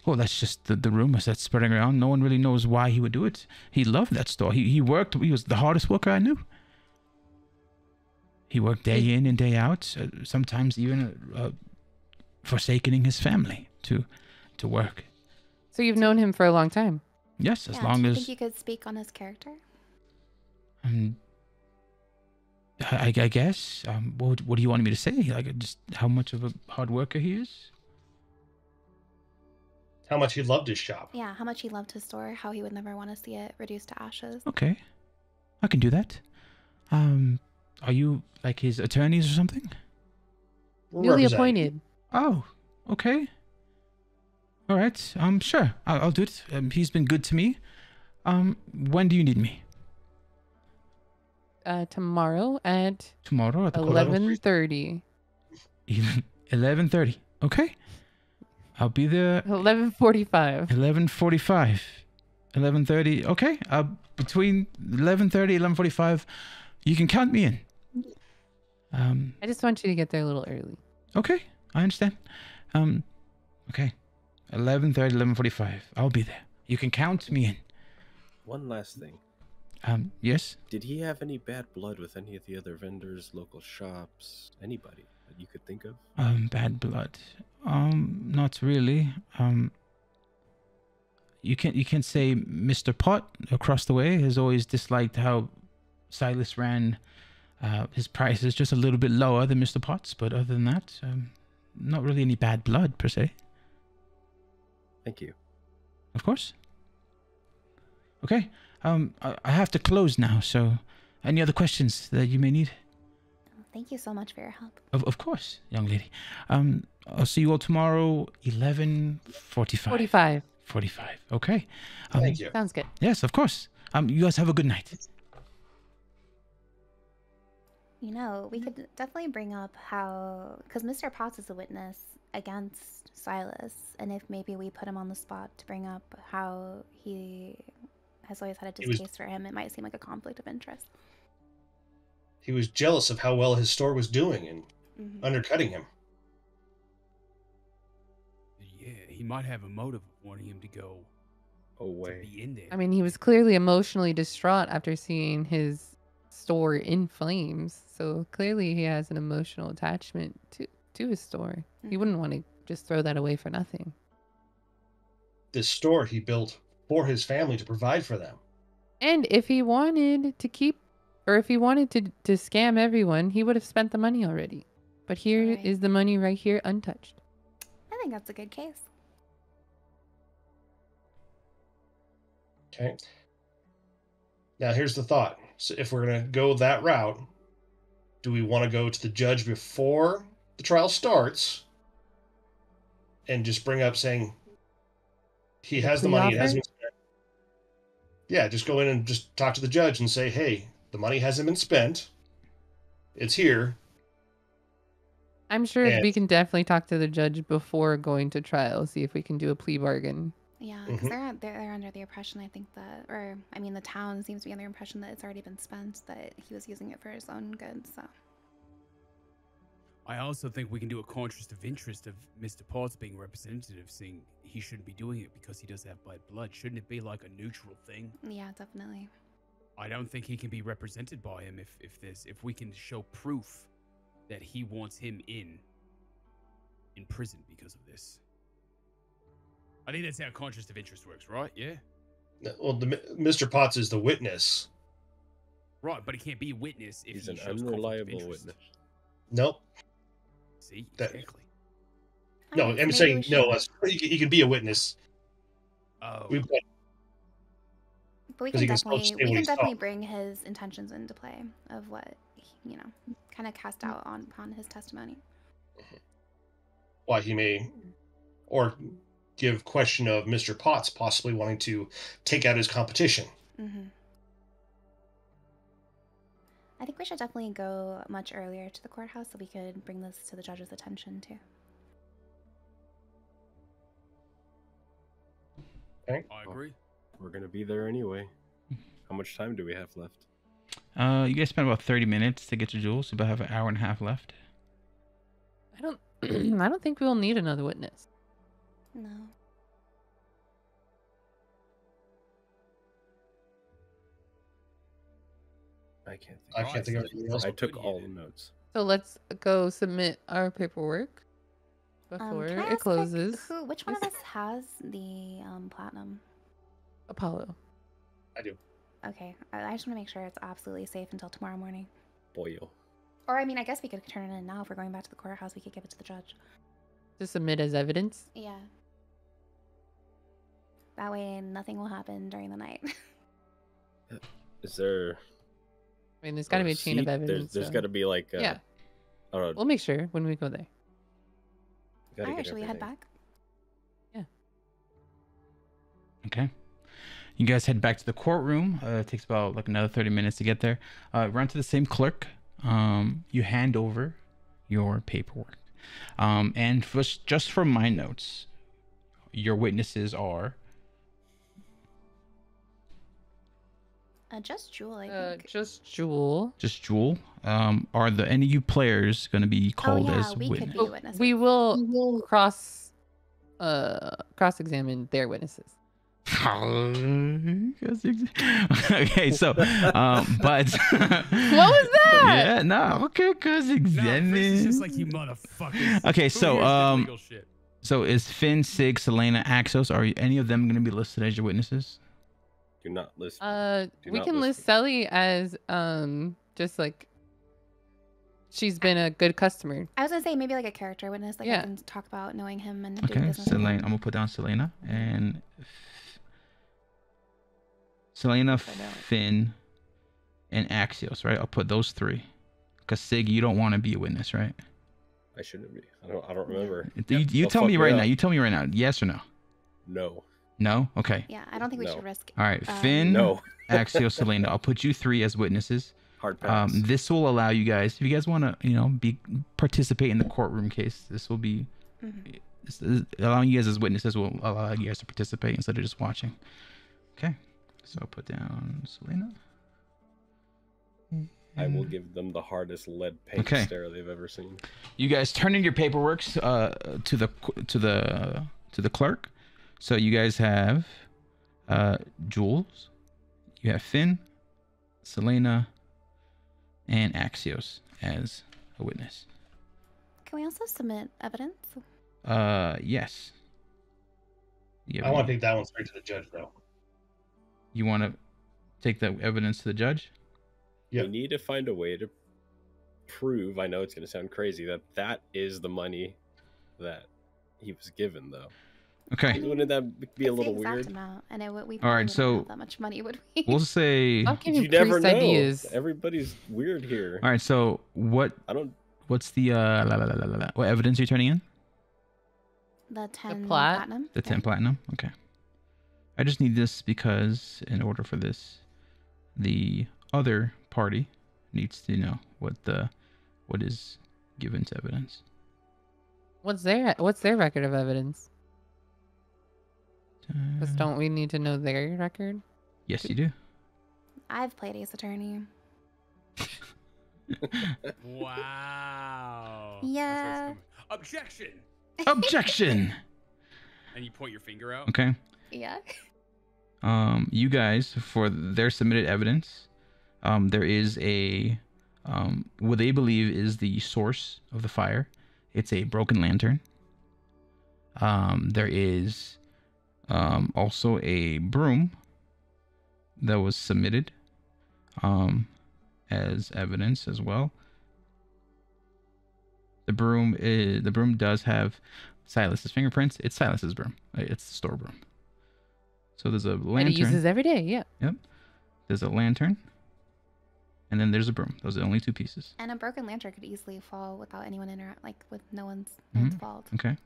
Well, that's just the rumors that's spreading around. No one really knows why he would do it. He loved that store. He worked. He was the hardest worker I knew. He worked day in and day out, sometimes even forsaking his family to work. So you've known him for a long time? Yes, as Yeah, long do you as... think you could speak on his character? I guess. What do you want me to say? Like, just how much of a hard worker he is? How much he loved his shop. Yeah, how much he loved his store, how he would never want to see it reduced to ashes. Okay, I can do that. Are you like his attorneys or something? Newly representing. appointed. Oh, okay. All right. Sure. I'll do it. He's been good to me. When do you need me? Tomorrow at Tomorrow at the 11:30. 11:30. Okay. I'll be there 11:45. 11:45. 11:30. Okay. Between 11:30 and 11:45, you can count me in. I just want you to get there a little early. Okay. I understand. Okay. 11:30, 11:45. I'll be there. You can count me in. One last thing. Yes. Did he have any bad blood with any of the other vendors, local shops, anybody that you could think of? Bad blood. Not really. You can say Mr. Pot across the way has always disliked how Sylas ran his prices just a little bit lower than Mr. Pot's, but other than that, not really any bad blood per se. Thank you. Of course. Okay. I have to close now, so any other questions that you may need? Thank you so much for your help. Of course, young lady. I'll see you all tomorrow, 11:45. 45. Okay. Thank you. Sounds good. Yes, of course. You guys have a good night. You know, we could definitely bring up how, because Mr. Potts is a witness against Sylas, and if maybe we put him on the spot to bring up how he has always had a distaste for him, it might seem like a conflict of interest. He was jealous of how well his store was doing and undercutting him. Yeah, he might have a motive of wanting him to go away. To be in there. I mean, he was clearly emotionally distraught after seeing his store in flames. So clearly he has an emotional attachment to his store. He wouldn't want to just throw that away for nothing. This store he built for his family to provide for them. And if he wanted to keep, or if he wanted to scam everyone, he would have spent the money already. But here is the money right here, untouched. I think that's a good case. Okay. Now here's the thought. So if we're going to go that route, do we want to go to the judge before the trial starts and just bring up saying he has the money, it hasn't been spent? Yeah, just go in and just talk to the judge and say, hey, the money hasn't been spent. It's here. I'm sure we can definitely talk to the judge before going to trial, see if we can do a plea bargain. Yeah, because they're under the impression, I think that, or I mean, the town seems to be under the impression that it's already been spent, that he was using it for his own good. So I also think we can do a contrast of interest of Mr. Potts being representative, saying he shouldn't be doing it because he does have bad blood. Shouldn't it be like a neutral thing? Yeah, definitely. I don't think he can be represented by him if we can show proof that he wants him in prison because of this. I think that's how contrast of interest works, right? Yeah. Well, Mr. Potts is the witness. Right, but he can't be a witness if he's he an shows unreliable witness. Nope. See, exactly. No, I'm saying no. He can be a witness. Oh. But we can definitely bring his intentions into play of what, you know, kind of cast out upon his testimony. Why he may, or give question of Mr. Potts possibly wanting to take out his competition. I think we should definitely go much earlier to the courthouse so we could bring this to the judge's attention too. Okay. I agree. We're going to be there anyway. How much time do we have left? You guys spent about 30 minutes to get your jewels. You about have an hour and a half left. I don't think we'll need another witness. No. I can't think of anything else. I took all the notes. So let's go submit our paperwork before Can I it ask, closes. Which one of us has the platinum? Apollo. I do. Okay, I just want to make sure it's absolutely safe until tomorrow morning. Boyo. Or, I mean, I guess we could turn it in now. If we're going back to the courthouse, we could give it to the judge. To submit as evidence? Yeah. That way, nothing will happen during the night. Is there... I mean, there's got to be a chain of evidence. There's got to be like... yeah. I don't know. We'll make sure when we go there. Gotta Alright, get should we head everything. back? Okay. You guys head back to the courtroom. It takes about like another 30 minutes to get there. Run to the same clerk. You hand over your paperwork. And just from my notes, your witnesses are Just Jewel, I think. Just Jewel. just Jewel. Are any of you players going to be called yeah, as we could witness? be witnesses. We will cross-examine their witnesses. Okay, so but What was that? yeah, no, okay, cause No, Chris is examine. just like you motherfuckers. Okay, Who so, hears this legal shit? So is Finn, Sig, Selena, Axos? Are any of them going to be listed as your witnesses? Do not listen. We can list Sally as just like she's been a good customer. I was gonna say maybe like a character witness, like Yeah. I can talk about knowing him and doing Okay, business with Selena. him. I'm gonna put down Selena and Selena, Finn, and Axios. Right? I'll put those three. Cause Sig, you don't want to be a witness, right? I shouldn't be. I don't remember. You They'll tell fuck me me right up. now. You tell me right now. Yes or no? No. No. Okay. Yeah, I don't think we No. should risk. All right. Finn, No. Axios, Selena. I'll put you three as witnesses. Hard pass. This will allow you guys, if you guys want to, participate in the courtroom case. This will be allowing you guys as witnesses will allow you guys to participate instead of just watching. Okay, so I'll put down Selena. I will give them the hardest lead paint Okay. stare they've ever seen. You guys turn in your paperwork to the clerk. So you guys have Jules, you have Finn, Selena, and Axios as a witness. Can we also submit evidence? Yes. I want to take that one straight to the judge, though. You want to take the evidence to the judge? Yep. We need to find a way to prove, I know it's going to sound crazy, that is the money that he was given, though. Okay. Wouldn't that be a It's little the exact weird? amount, and we All right, wouldn't so have that much money, would we? we'll say. I'll give you You never Priest know. ideas. Everybody's weird here. All right. So I don't. what's the what evidence are you turning in? The 10 plat? platinum. The 10 platinum. Okay. I just need this because in order for this, the other party needs to know what is given to evidence. What's their record of evidence? Because don't we need to know their record? Yes, you do. I've played Ace Attorney. Wow. Yeah. Objection. Objection. And you point your finger out. Okay. Yeah. You guys, for their submitted evidence, there is a what they believe is the source of the fire. It's a broken lantern. There is also a broom that was submitted as evidence as well. The broom does have Sylas's fingerprints. It's Sylas's broom. It's the store broom. So there's a That lantern. he uses every day, yeah. Yep. There's a lantern. And then there's a broom. Those are the only two pieces. And a broken lantern could easily fall without anyone with no one's fault. Okay.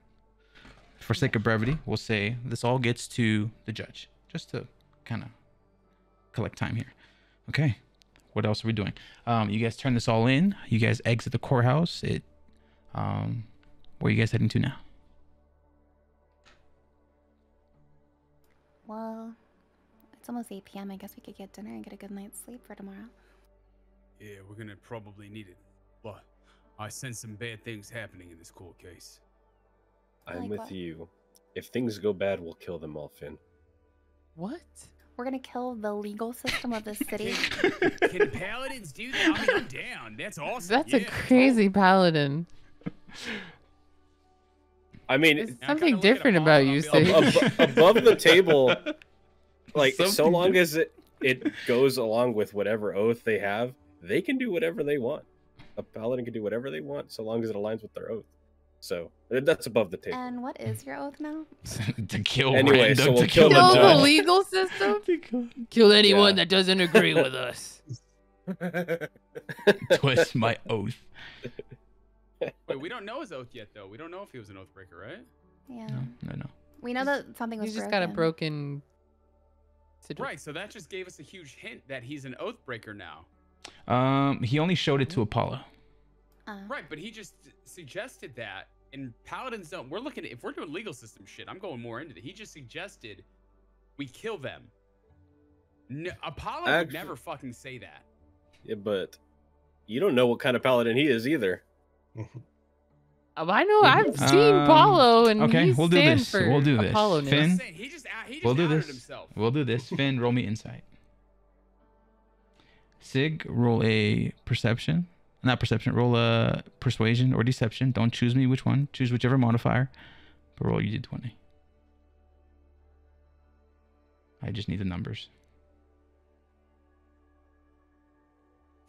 For sake of brevity, we'll say this all gets to the judge, just to kind of collect time here. Okay. What else are we doing? You guys turn this all in. You guys exit the courthouse. Where are you guys heading to now? Well, it's almost 8 p.m. I guess we could get dinner and get a good night's sleep for tomorrow. Yeah, we're gonna probably need it. But I sense some bad things happening in this court case. I'm Like with what? you. If things go bad, we'll kill them all, Finn. What? We're gonna kill the legal system of this city. Can paladins do that? I mean, I'm down. That's awesome. That's a Yeah, crazy paladin. I mean, There's I kinda something look at different them all about and you, I'll be like, Sid. above the table, like so Something long as it goes along with whatever oath they have, they can do whatever they want. A paladin can do whatever they want so long as it aligns with their oath. So that's above the table. And what is your oath now? To kill Anyway, random, so we'll to kill kill the the Kill the judge. legal system? Kill anyone Yeah. that doesn't agree with us. Twist my oath. Wait, we don't know his oath yet, though. We don't know if he was an oathbreaker, right? Yeah. No. We know that something was He's just broken. got a broken. Right, so that just gave us a huge hint that he's an oathbreaker now. He only showed it to Apollo. Right, but he just suggested that, and paladins don't. We're looking at, if we're doing legal system shit, I'm going more into it. He just suggested we kill them. No, Apollo would never fucking say that. Yeah, but you don't know what kind of paladin he is either. Oh, I know. I've seen Paulo, and okay, he's we'll do this. We'll do this. Finn, He just we'll do this. Himself. We'll do this. Finn, roll me insight. Sig, roll a perception. Not perception. Roll a persuasion or deception. Don't choose me which one. Choose whichever modifier. But roll you d20. I just need the numbers.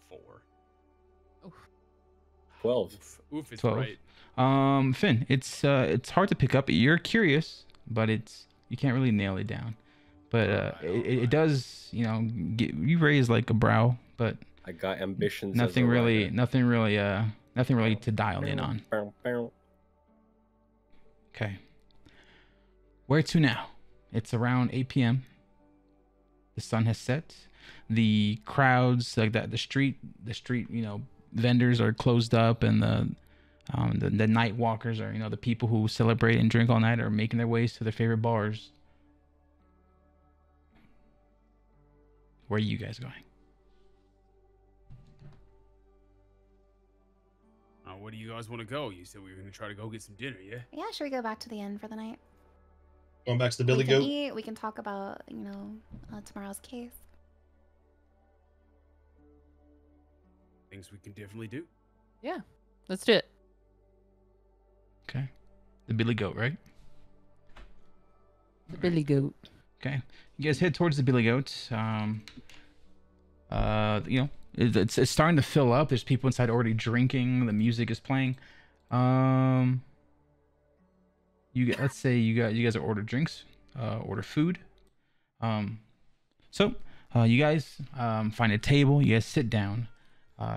4. 12. Oof, it's 12. right. Finn, it's hard to pick up. You're curious, but you can't really nail it down. But it does, you raise like a brow, but I got ambitions. nothing really to dial in on. Okay. Where to now? It's around 8 p.m. The sun has set. The crowds, like that, the street, vendors are closed up, and the night walkers are, the people who celebrate and drink all night are making their ways to their favorite bars. Where are you guys going? Where do you guys want to go? You said we were going to try to go get some dinner, yeah? Yeah, should we go back to the inn for the night? Going back to the Billy We can Goat. eat. We can talk about, tomorrow's case. Things we can definitely do. Yeah, let's do it. Okay. The Billy Goat, right? The Billy Goat. Okay. You guys head towards the Billy Goat. It's starting to fill up. There's people inside already drinking. The music is playing. Let's say you guys are order drinks, order food. So you guys find a table. You guys sit down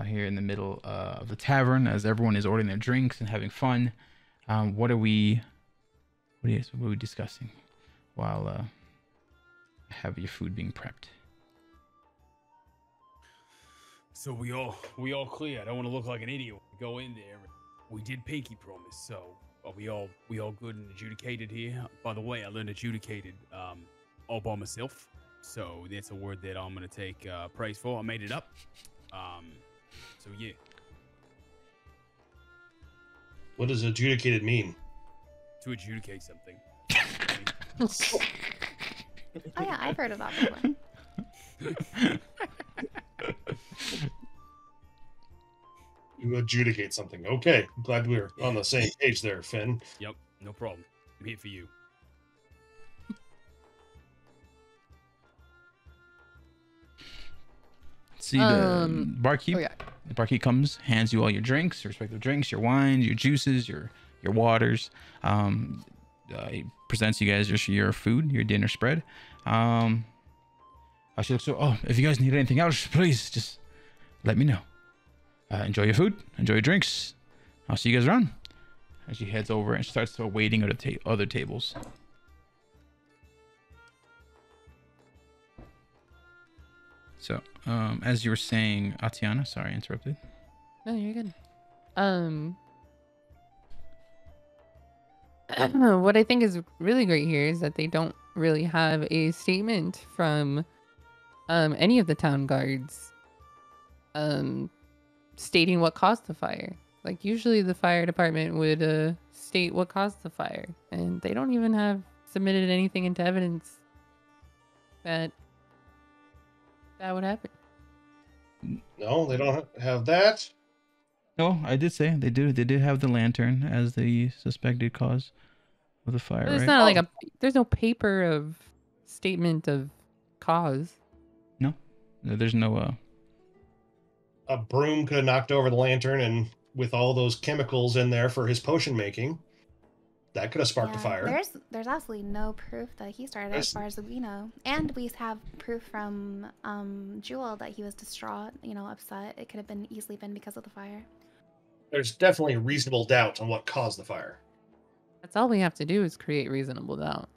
here in the middle of the tavern as everyone is ordering their drinks and having fun. What are we discussing while have your food being prepped? So we all clear. I don't want to look like an idiot. We go in there. We did pinky promise. So are we all good and adjudicated here? By the way, I learned adjudicated all by myself. So that's a word that I'm gonna take praise for. I made it up. So yeah. What does adjudicated mean? To adjudicate something. Oh yeah, I've heard of that before. You adjudicate something. Okay, I'm glad we're on the same page there, Finn. Yep, no problem. I'm here for you. See the barkeep. Oh yeah. The barkeep comes, hands you all your drinks, your respective drinks, your wines, your juices, your waters. He presents you guys your food, your dinner spread. She looks, if you guys need anything else, please just let me know. Enjoy your food, enjoy your drinks. I'll see you guys around. As she heads over and starts waiting at the other tables. So, as you were saying, Atiana, sorry, I interrupted. No, you're good. What I think is really great here is that they don't really have a statement from any of the town guards stating what caused the fire. Like usually the fire department would state what caused the fire, and they don't even have submitted anything into evidence that would happen. No, they don't have that. No, I did say they do. They did have the lantern as the suspected cause of the fire. But it's right? not like there's no paper of statement of cause. No, there's no. A broom could have knocked over the lantern, and with all those chemicals in there for his potion making, that could have sparked a fire. There's absolutely no proof that he started, as far as we know. And we have proof from Jewel that he was distraught, upset. It could have easily been because of the fire. There's definitely reasonable doubt on what caused the fire. That's all we have to do is create reasonable doubt.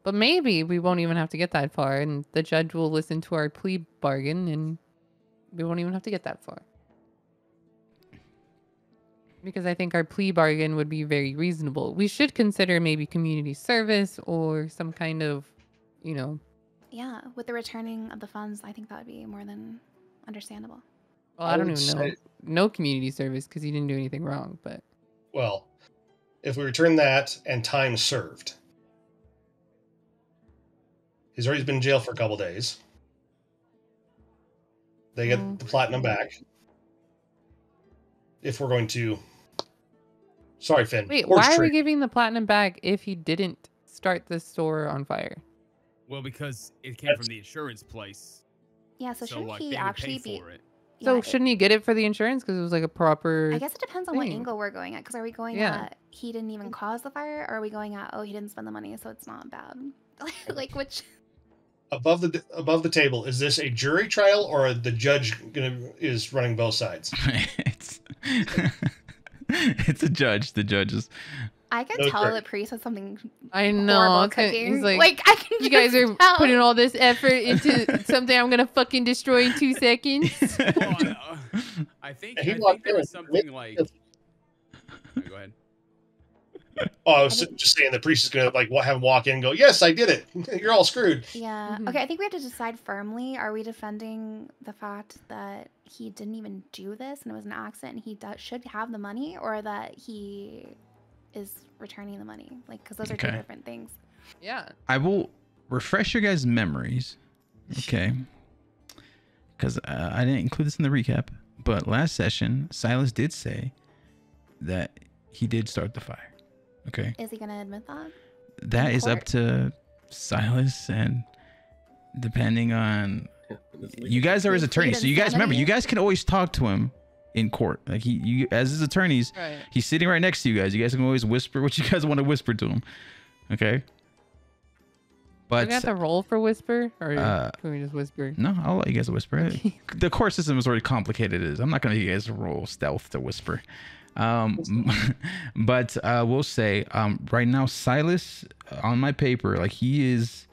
But maybe we won't even have to get that far, and the judge will listen to our plea bargain, and we won't even have to get that far. Because I think our plea bargain would be very reasonable. We should consider maybe community service or some kind of, you know... Yeah, with the returning of the funds, I think that would be more than understandable. Well, I don't even know. No community service because he didn't do anything wrong, but... Well, if we return that and time served. He's already been in jail for a couple days. They get the platinum back. If we're going to... Sorry, Finn. Wait, why are we giving the platinum back if he didn't start the store on fire? Well, because it came from the insurance place. Yeah, so shouldn't like, he they would actually pay be... for it. So shouldn't he get it for the insurance? Because it was like a proper... I guess it depends on what angle we're going at. Because are we going at he didn't even cause the fire? Or are we going at, oh, he didn't spend the money, so it's not bad? Like, which... Above the table, is this a jury trial or the judge is running both sides? It's a judge. The judge is... I can tell the priest has something I know. horrible cooking. He's like I can you guys are tell. putting all this effort into something I'm gonna fucking destroy in 2 seconds. I think there was something like... Go ahead. Oh, I was just saying the priest is going to have him walk in and go, yes, I did it. You're all screwed. Yeah. Okay, I think we have to decide firmly. Are we defending the fact that he didn't even do this and it was an accident and he should have the money, or that he is returning the money? Like, because those are two different things. Yeah. I will refresh your guys' memories. Okay. Because I didn't include this in the recap, but last session, Sylas did say that he did start the fire. Okay. Is he going to admit that? That is up to Sylas, and depending on... You guys are his attorneys, so you guys remember, you guys can always talk to him in court. Like, you as his attorneys, he's sitting right next to you guys. You guys can always whisper what you guys want to whisper to him. Okay? But do we have to roll for whisper, or can we just whisper? No, I'll let you guys whisper. Okay. The court system is already complicated. I'm not going to get you guys to roll stealth to whisper. But we'll say right now Sylas on my paper, like he's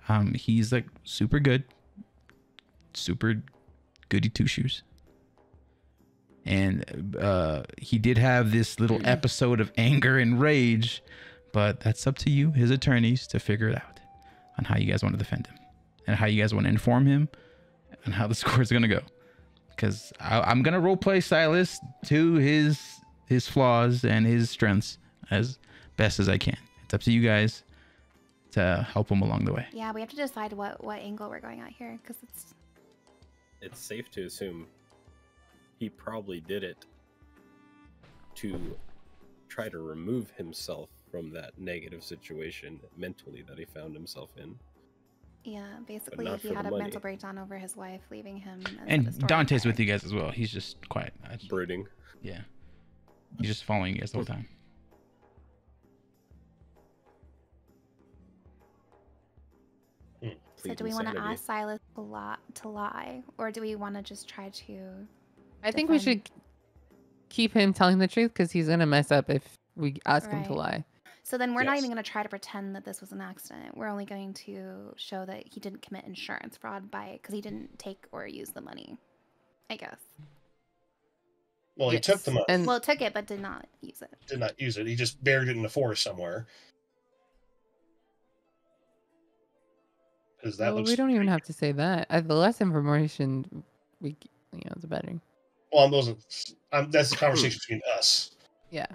like super good, super goody two shoes, and he did have this little episode of anger and rage, but that's up to you, his attorneys, to figure it out on how you guys want to defend him and how you guys want to inform him and how the score is gonna go, because I'm gonna role play Sylas to his flaws and his strengths as best as I can. It's up to you guys to help him along the way. Yeah, we have to decide what angle we're going at here, because it's safe to assume he probably did it to try to remove himself from that negative situation mentally that he found himself in. Yeah, basically he had a mental breakdown over his wife leaving him. And Dante's with you guys as well. He's just quiet. Brooding. Yeah. He's just following you guys the whole time. So do we want to ask Sylas to lie, or do we want to just try to... I think we should keep him telling the truth, because he's going to mess up if we ask him to lie. So then we're not even going to try to pretend that this was an accident. We're only going to show that he didn't commit insurance fraud because he didn't take or use the money, I guess. Well, he took the money. Well, took it, but did not use it. Did not use it. He just buried it in the forest somewhere. Because that looks... we don't even have to say that. The less information the better. Well, that's the conversation between us. Yeah.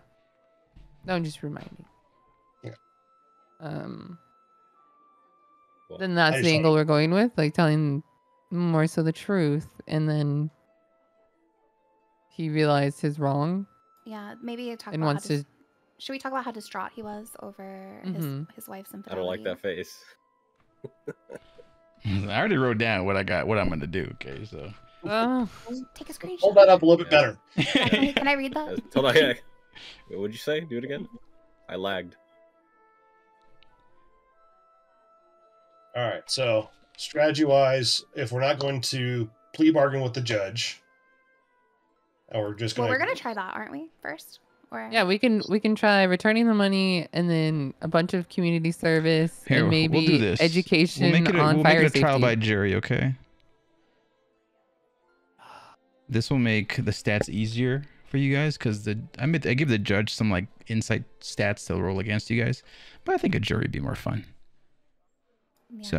Don't just remind me. Yeah. Then that's the angle we're going with, like telling more so the truth, and then he realized his wrong. Yeah, maybe talk and about wants to... Should we talk about how distraught he was over his wife's infidelity? I don't like that face. I already wrote down what I'm gonna do. Okay, so take a screenshot. Hold that up a little bit better. Yeah, can I read that? Hold on. Yeah. What'd you say? Do it again. I lagged. All right. So strategy-wise, if we're not going to plea bargain with the judge, Or we're just Well, gonna. we're gonna try that, aren't we? First, or Yeah, we can try returning the money and then a bunch of community service Here, and maybe we'll do this. education we'll on fire make it a safety. trial by jury, okay? This will make the stats easier for you guys because I give the judge some like insight stats to roll against you guys, but I think a jury would be more fun. yeah. So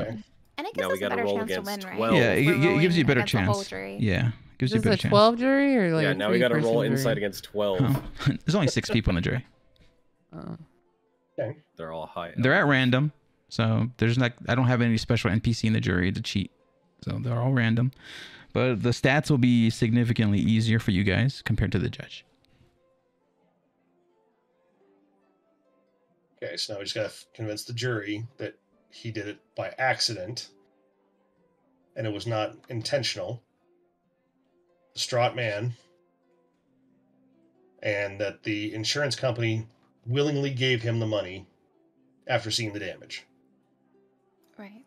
And it Now gives we us a gotta better roll chance to against win, right? 12. yeah, If we're it gives you a rolling better against the whole chance. jury. Yeah, gives you a Is better this a chance. 12 jury or like yeah, a now we got to roll 3-person insight jury? against 12. Oh, there's only 6 people in the jury. Oh. Okay. They're all high. They're at random, so there's like I don't have any special NPC in the jury to cheat, so they're all random. But the stats will be significantly easier for you guys compared to the judge. Okay, so now we just gotta convince the jury that he did it by accident, and it was not intentional. Distraught man, and that the insurance company willingly gave him the money after seeing the damage. Right.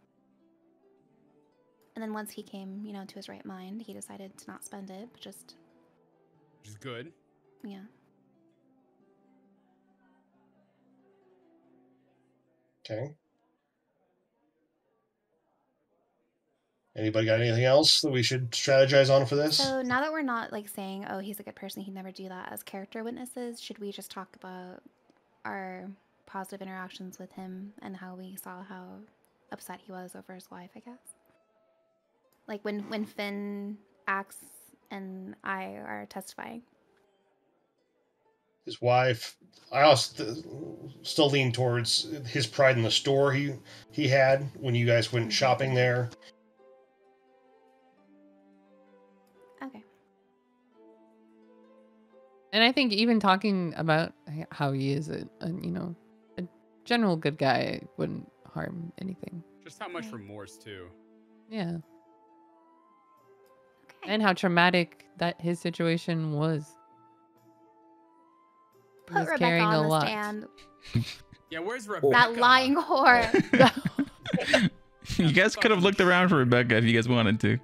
And then once he came, to his right mind, he decided to not spend it, but just, Which is good. yeah. Okay. Anybody got anything else that we should strategize on for this? So now that we're not like saying, oh, he's a good person, he'd never do that as character witnesses, should we just talk about our positive interactions with him and how we saw how upset he was over his wife, I guess? Like when Finn, Axe, and I are testifying. His wife. I also still lean towards his pride in the store he had when you guys went shopping there. Okay. And I think even talking about how he is a general good guy wouldn't harm anything. Just how much Right. remorse too. Yeah. Okay. And how traumatic that his situation was. He Put was Rebecca carrying on a the lot. stand. Yeah, where's Rebecca? That lying whore. You guys could have looked around for Rebecca if you guys wanted to.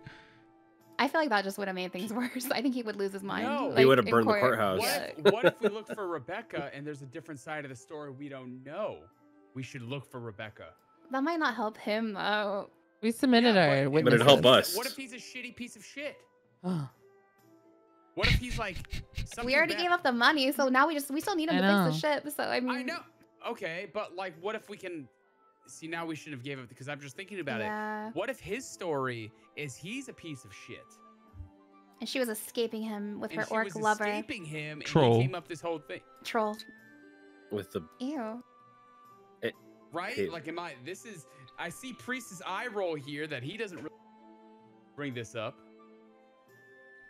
I feel like that just would have made things worse. I think he would lose his mind. No. He Like, would have in burned the court. courthouse. Yeah. What if we look for Rebecca and there's a different side of the story we don't know? We should look for Rebecca. That might not help him though. We submitted Yeah, our but witnesses. it'd help us. What if he's a shitty piece of shit? Oh, What if he's like something We already bad? gave up the money, so now we still need him I to know. fix the ship. So I mean, I know. Okay, but like, what if we can see? Now we shouldn't have gave up because I'm just thinking about Yeah. it. What if his story is he's a piece of shit And she was escaping him with and her she orc was lover. escaping him, and Troll. he came up this whole thing, Troll. With the Ew. right? Hey. Like, I see Priest's eye roll here that he doesn't really bring this up.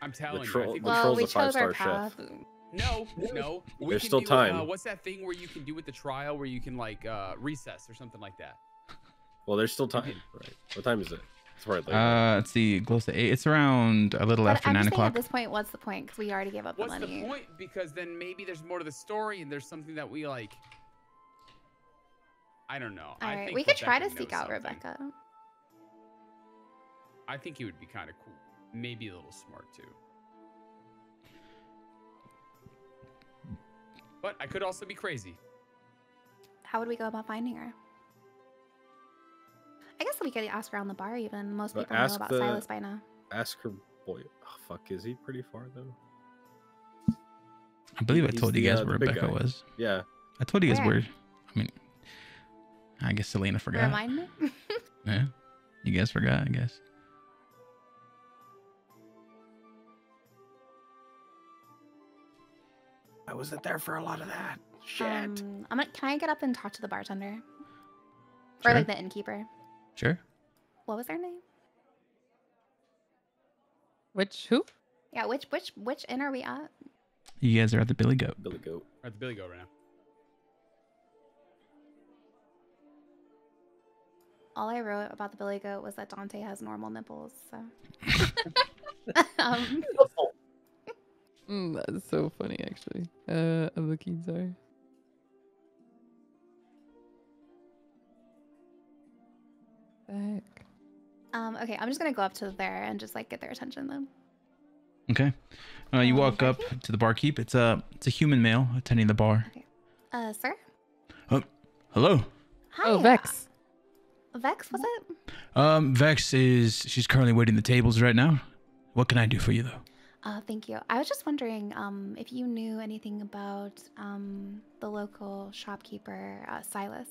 I'm telling you. I troll- think the Well, troll's we a chose our 5-star chef. path. No. We There's can still do, time. What's that thing where you can do with the trial where you can like recess or something like that? Well, there's still time. Right. What time is it? It's probably late. Let's see, close to 8. It's around a little But after I'm 9 just saying at o'clock. this point, what's the point? Because we already gave up the What's money. the point? Because then maybe there's more to the story and there's something that we like. I don't know. All I right, think we could try to Rebecca seek knows out something. Rebecca. I think he would be kind of cool. Maybe a little smart too. But I could also be crazy. How would we go about finding her? I guess we could ask around the bar. Even most But people know ask about the- Sylas by now. Ask her boy. Oh, fuck, is he pretty far though? I believe I he's told you the, guys the where big Rebecca guy. was. Yeah. I told you guys Where? where. I mean, I guess Selena forgot. Remind me. Yeah, you guys forgot, I guess. I wasn't there for a lot of that. Shit. Can I get up and talk to the bartender? Sure. Or like the innkeeper? Sure. What was their name? who? Yeah, which inn are we at? You guys are at the Billy Goat. Billy Goat. Or the Billy Goat right now. All I wrote about the Billy Goat was that Dante has normal nipples. So. um, That's so funny, actually. I'm looking, sorry. The heck? okay, I'm just gonna go up to there and just like get their attention then. Okay. You walk up to the barkeep. It's a human male attending the bar. Okay. Sir? Hello. Hi. Oh, Vex. Vex, was it? Vex she's currently waiting the tables right now. What can I do for you though? Thank you. I was just wondering if you knew anything about the local shopkeeper, Sylas.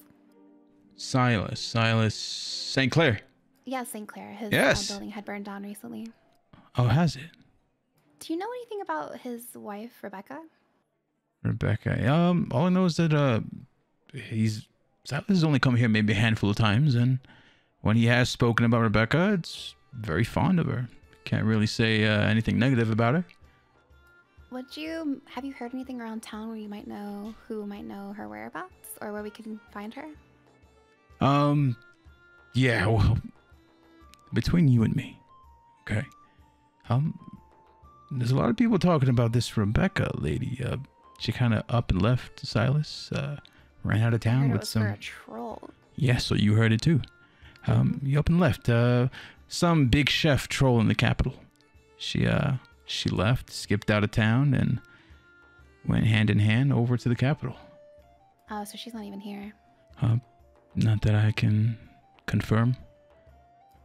Sylas St.Claire. Yeah, St. Claire. His building had burned down recently. Oh, has it? Do you know anything about his wife, Rebecca? Rebecca. All I know is that Sylas has only come here maybe a handful of times, and when he has spoken about Rebecca, it's very fond of her. Can't really say anything negative about her. Have you heard anything around town where you might know who might know her whereabouts or where we can find her? Yeah, well, between you and me, okay. There's a lot of people talking about this Rebecca lady. She kind of up and left Sylas, ran out of town with some. For a troll. Yeah, so you heard it too. You up and left. Some big chef troll in the capital. She left, skipped out of town, and went hand in hand over to the capital. Oh, so she's not even here. Not that I can confirm.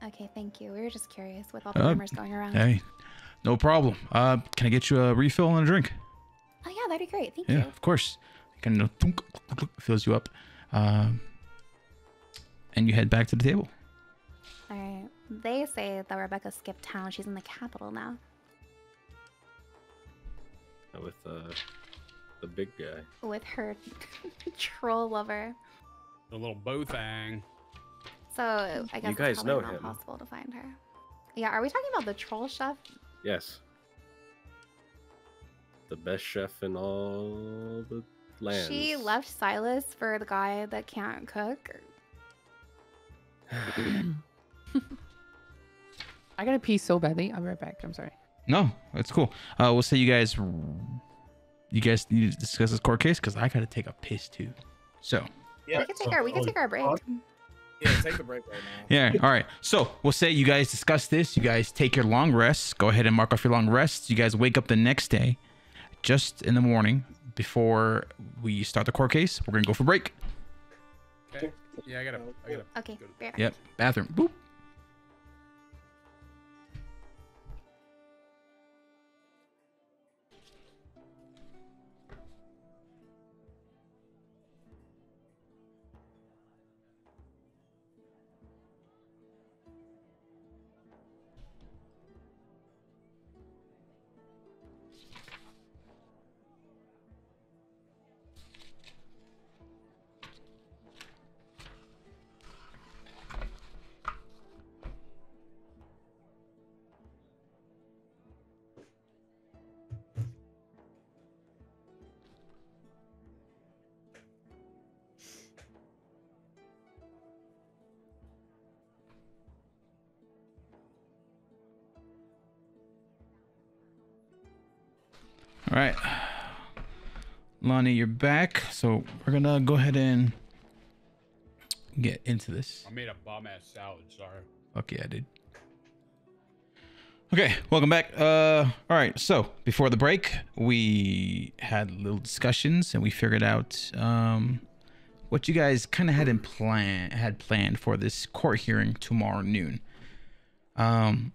Okay, thank you. We were just curious with all the rumors going around. Hey, no problem. Can I get you a refill and a drink? Oh yeah, that'd be great. Thank you. Yeah, of course. Kind of fills you up, and you head back to the table. All right. They say that Rebecca skipped town. She's in the capital now. With the big guy. With her troll lover. The little bow thing. So I guess You guys it's know probably not him. possible to find her. Yeah, are we talking about the troll chef? Yes. The best chef in all the lands. She left Sylas for the guy that can't cook. I gotta pee so badly. I'll be right back. I'm sorry. No, it's cool. We'll say you guys need to discuss this court case because I gotta take a piss too. So. Yeah, We can take our break. Yeah, take a break right now. Yeah. All right. So we'll say you guys discuss this. You guys take your long rests. Go ahead and mark off your long rests. You guys wake up the next day, just in the morning before we start the court case. We're gonna go for break. Okay. Yeah, I gotta. Okay, go to- be right back. Yep. Bathroom. Boop. All right, Lonnie, you're back. So we're gonna go ahead and get into this. I made a bomb ass salad. Sorry. Fuck yeah, dude. Okay, welcome back. All right. So before the break, we had little discussions and we figured out what you guys kind of had planned for this court hearing tomorrow noon.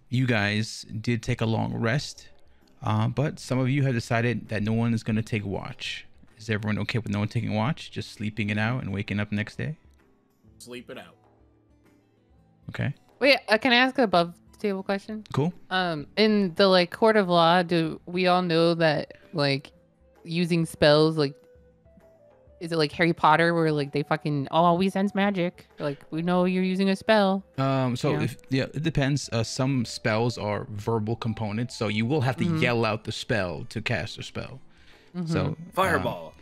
You guys did take a long rest. But some of you have decided that no one is going to take watch. Is everyone okay with no one taking watch? Just sleeping it out and waking up next day? Sleep it out. Okay. Wait, can I ask a above the table question? Cool. In the court of law, do we all know that using spells is it like Harry Potter where they fucking we sense magic? We know you're using a spell. It depends. Some spells are verbal components, so you will have to yell out the spell to cast a spell. So Fireball.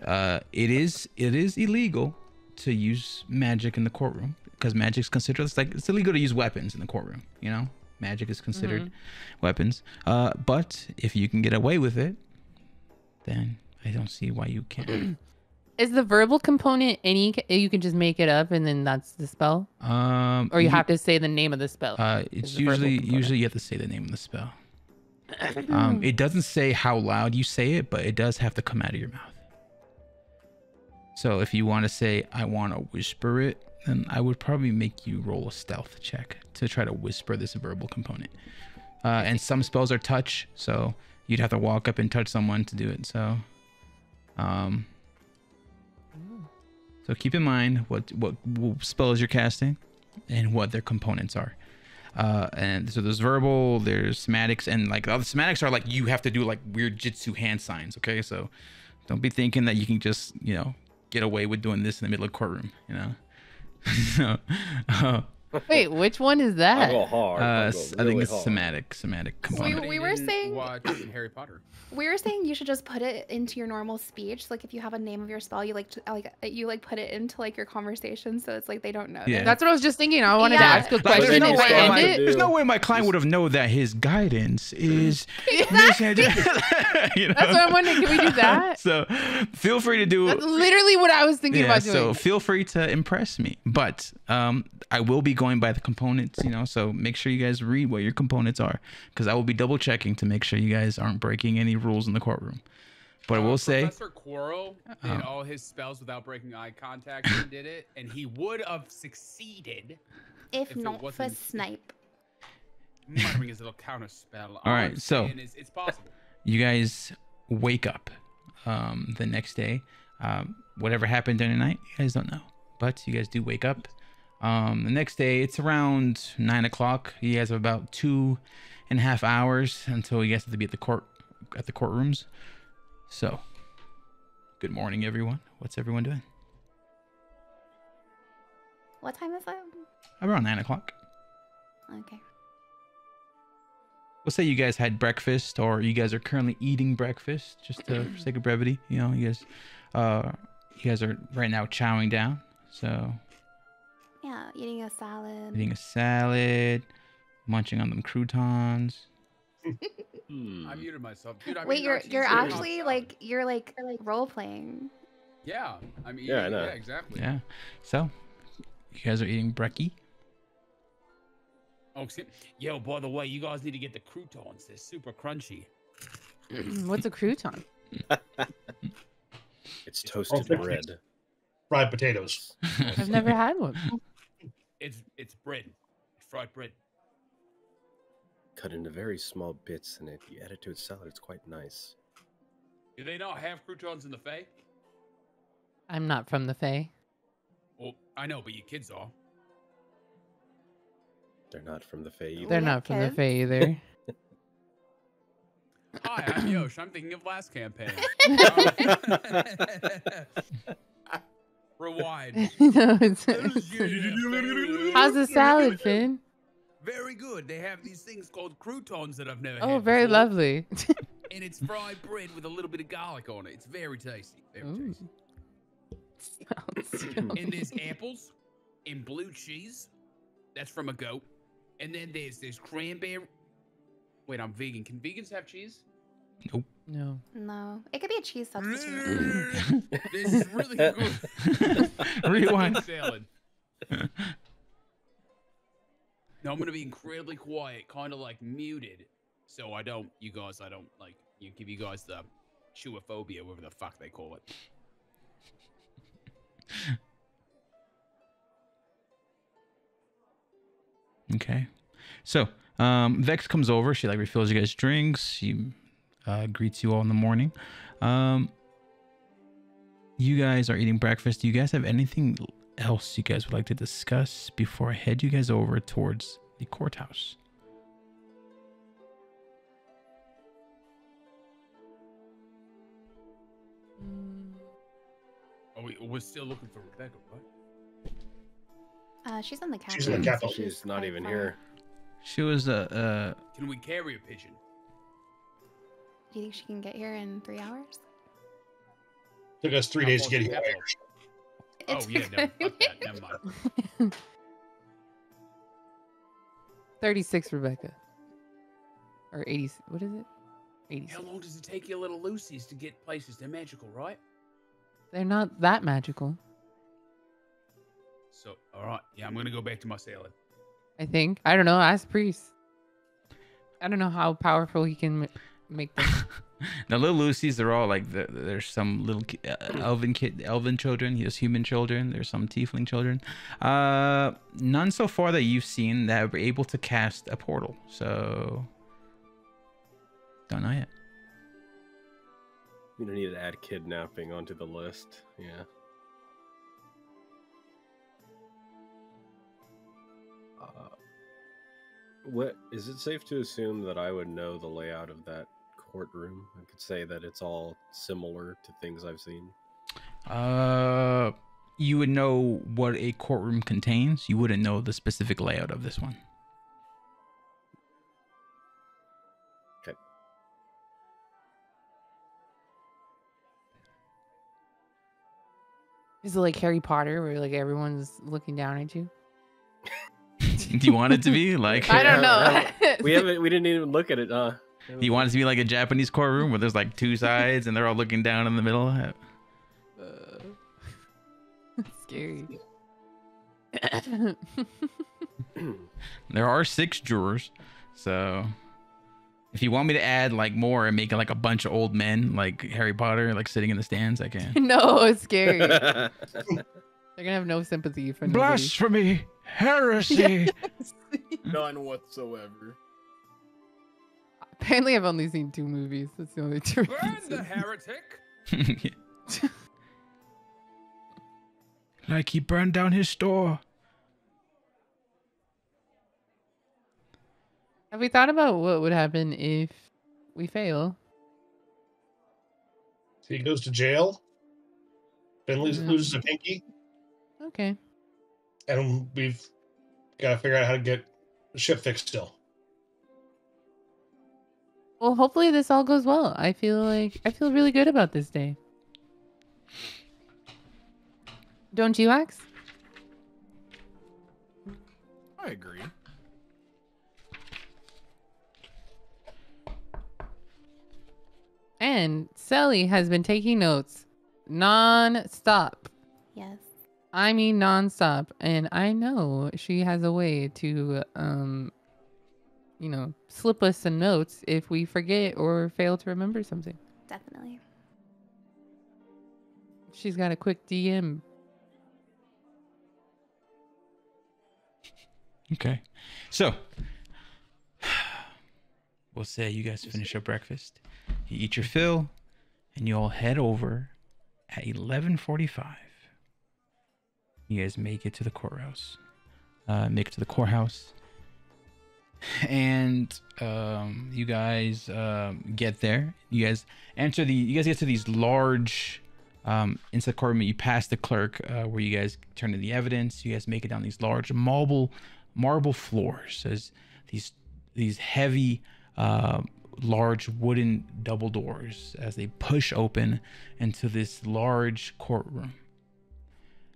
It is illegal to use magic in the courtroom because magic's considered it's illegal to use weapons in the courtroom. You know, magic is considered weapons. But if you can get away with it, then I don't see why you can't. Is the verbal component you can just make it up and then that's the spell? Or you have to say the name of the spell? It's usually you have to say the name of the spell. It doesn't say how loud you say it, but it does have to come out of your mouth. So if you want to say, I want to whisper it, then I would probably make you roll a stealth check to try to whisper this verbal component. And some spells are touch, so you'd have to walk up and touch someone to do it. So, so keep in mind what spells you're casting and what their components are. And so there's verbal, there's somatics, and like all the somatics are like you have to do like weird jitsu hand signs. Okay, so don't be thinking that you can just get away with doing this in the middle of courtroom. So, Wait, which one is that? I'll go hard. I I'll go think really it's hard. somatic component. We were didn't saying- watch Harry Potter. We were saying you should just put it into your normal speech. Like if you have a name of your spell, you put it into like your conversation, so it's like they don't know. Yeah. That's what I was just thinking. I wanted Yeah. to ask a Like, question there's no and way end I it. could There's no way my client would have known that his guidance is That's what I'm wondering. Can we do that? So feel free to do. That's literally what I was thinking about doing. So feel free to impress me, but I will be going by the components, so make sure you guys read what your components are, because I will be double checking to make sure you guys aren't breaking any rules in the courtroom. But I will say, Professor Quirrell did all his spells without breaking eye contact and did it, and he would have succeeded If it not for wasn't- Snipe. muttering his little counter spell. All right, so- it's possible. you guys wake up the next day. Whatever happened during the night, you guys don't know, but you guys do wake up. The next day, it's around 9 o'clock. You guys have about 2.5 hours until you guys have to be at the courtrooms. So, good morning, everyone. What's everyone doing? What time is it? Around 9 o'clock. Okay. We'll say you guys had breakfast, or you guys are currently eating breakfast, just for sake of brevity. You guys are right now chowing down. So, Yeah, eating a salad. eating a salad, munching on them croutons. I muted myself. Dude, I'm Wait, eating our you're cheesesteak actually outside. you're role playing. Yeah, I'm eating. Yeah, I know. Yeah, exactly. Yeah. So, you guys are eating brekkie. Oh, yo, by the way, you guys need to get the croutons. They're super crunchy. What's a crouton? It's toasted Okay. bread. Fried potatoes. I've never had one. It's bread, fried bread. Cut into very small bits, and if you add it to its salad, it's quite nice. Do they not have croutons in the Fae? I'm not from the Fae. Well, I know, but you kids are. They're not from the Fae either. They're We not have from the kids. Fae either. Hi, I'm Yosh. I'm thinking of last campaign. Rewind. No, it's- How's the salad, Finn? Very good. They have these things called croutons that I've never had Oh, very before, lovely. And it's fried bread with a little bit of garlic on it. It's very tasty. Very Ooh. tasty. Sounds And yummy. there's apples and blue cheese. That's from a goat. And then there's cranberry. Wait, I'm vegan. Can vegans have cheese? No. No, it could be a cheese substitute. This is really good. Rewind. Salad. No, I'm gonna be incredibly quiet, kind of like muted, so I don't like give you guys the chewophobia, whatever the fuck they call it. Okay. So, Vex comes over. She refills you guys drinks. She greets you all in the morning. You guys are eating breakfast. Do you guys have anything else you guys would like to discuss before I head you guys over towards the courthouse? Oh, we're still looking for Rebecca, right? She's in the captain. She's in the captain. She's not quite even far. here. She was Can we carry a pigeon? Do you think she can get here in 3 hours? Took us 3 How days far to get do you here. have to- Oh yeah, no, fuck that. Never mind. 36, Rebecca. Or 80. What is it? 86. How long does it take your little Lucy's to get places? They're magical, right? They're not that magical, So, all right, yeah, I'm gonna go back to my salad. I think. I don't know. Ask Priest. I don't know how powerful he can make them. The little Lucy's, they're all like there's some little elven children. There's human children. There's some tiefling children. None so far that you've seen that were able to cast a portal. So don't know yet. We don't need to add kidnapping onto the list. Yeah. What is it safe to assume that I would know the layout of that courtroom? I could say that it's all similar to things I've seen. You would know what a courtroom contains. You wouldn't know the specific layout of this one. Okay. Is it like Harry Potter, where like everyone's looking down at you? Do you want it to be like? I don't know. We didn't even look at it. Do you want it to be like a Japanese courtroom where there's like two sides and they're all looking down in the middle? Scary. There are 6 jurors, so if you want me to add like more and make it like a bunch of old men like Harry Potter, like sitting in the stands, I can. No, it's scary. They're gonna have no sympathy for nobody. Blasphemy, heresy. Yes. None whatsoever. Apparently, I've only seen 2 movies. That's the only 2 Burn reasons. the heretic! Like he burned down his store. Have we thought about what would happen if we fail? So he goes to jail. Ben loses a pinky, Okay. and we've got to figure out how to get the ship fixed still. Well, hopefully this all goes well. I feel really good about this day. Don't you, Axe? I agree. And Sally has been taking notes non-stop. Yes. I mean non-stop. And I know she has a way to, slip us some notes if we forget or fail to remember something. Definitely. She's got a quick DM. Okay, so we'll say you guys finish your breakfast, you eat your fill, and you all head over at 11:45. You guys make it to the courthouse. And you guys get there. You guys get to these large inside courtroom. You pass the clerk where you guys turn in the evidence. You guys make it down these large marble floors. There's these heavy large wooden double doors as they push open into this large courtroom.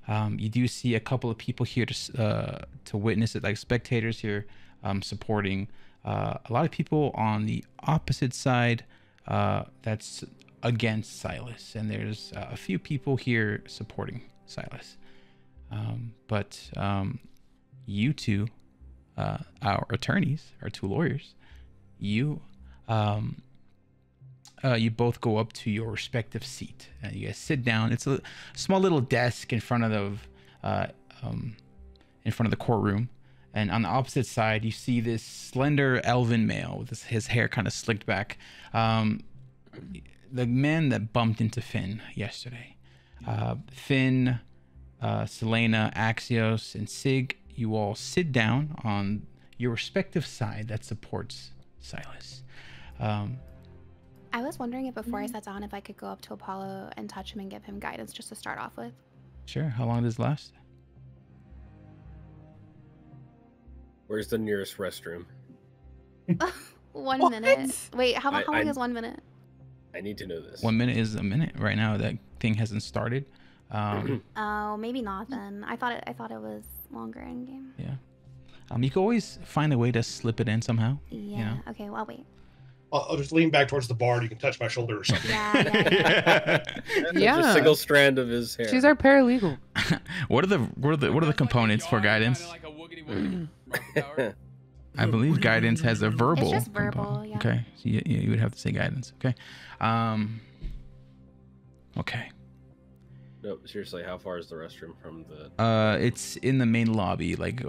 You do see a couple of people here to witness it, like spectators here supporting. A lot of people on the opposite side that's against Sylas, and there's a few people here supporting Sylas. But you two, our attorneys, our 2 lawyers, you both go up to your respective seat, and you guys sit down. It's a small little desk in front of the courtroom, and on the opposite side, you see this slender elven male with his hair kind of slicked back. The man that bumped into Finn yesterday. Finn, Selena, Axios, and Sig, you all sit down on your respective side that supports Sylas. I was wondering if before I sat down if I could go up to Apollo and touch him and give him guidance just to start off with. Sure. How long does this last? Where's the nearest restroom? 1 minute. Wait, how long is 1 minute? I need to know this. 1 minute is a minute. Right now, that thing hasn't started. Oh, maybe not then. I thought it was longer in game. Yeah. You can always find a way to slip it in somehow. Yeah. You know? Okay. Well, I'll wait. I'll just lean back towards the bar and you can touch my shoulder or something. Yeah. Yeah. A single strand of his hair. She's our paralegal. What are the components for guidance? Like a woogity woogity rocket power. I believe guidance has a verbal. It's just verbal, component. yeah. Okay, so you would have to say guidance. Okay. Okay. No, seriously, how far is the restroom from the... It's in the main lobby, like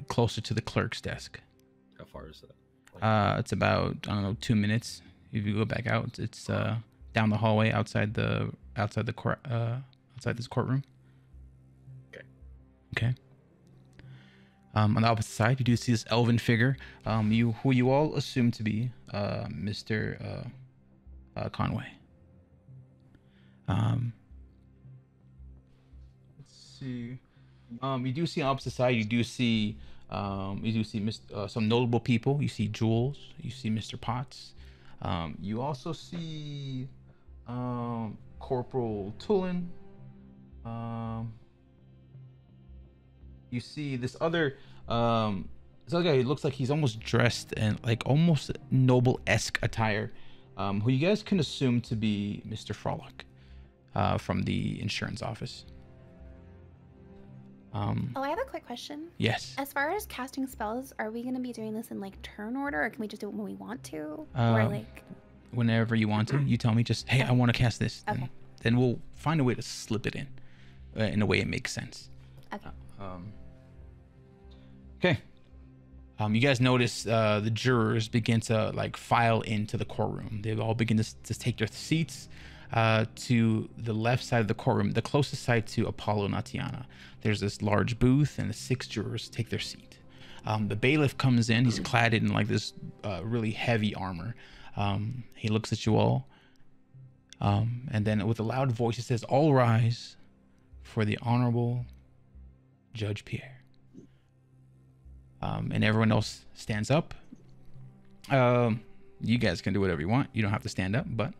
closer to the clerk's desk. How far is that? It's about, I don't know, 2 minutes. If you go back out, it's down the hallway outside this courtroom. Okay. On the opposite side, you do see this elven figure, who you all assume to be Mr. Conway. Let's see. You do see on the opposite side. You do see some notable people. You see Jules. You see Mr. Potts. You also see Corporal Tulin. You see this other guy who looks like he's almost dressed in like almost noble-esque attire, who you guys can assume to be Mr. Frolic from the insurance office. Oh, I have a quick question. Yes. As far as casting spells, are we going to be doing this in like turn order, or can we just do it when we want to? Or like whenever you want to, you tell me just, hey, I want to cast this. Okay. Then we'll find a way to slip it in a way it makes sense. Okay. Okay. You guys notice the jurors begin to like file into the courtroom. They all begin to take their seats to the left side of the courtroom, the closest side to Apollo and Tatiana. There's this large booth, and the 6 jurors take their seat. The bailiff comes in. He's clad in like this really heavy armor. He looks at you all, and then with a loud voice, he says, "All rise for the Honorable Judge Pierre." And everyone else stands up. You guys can do whatever you want. You don't have to stand up, but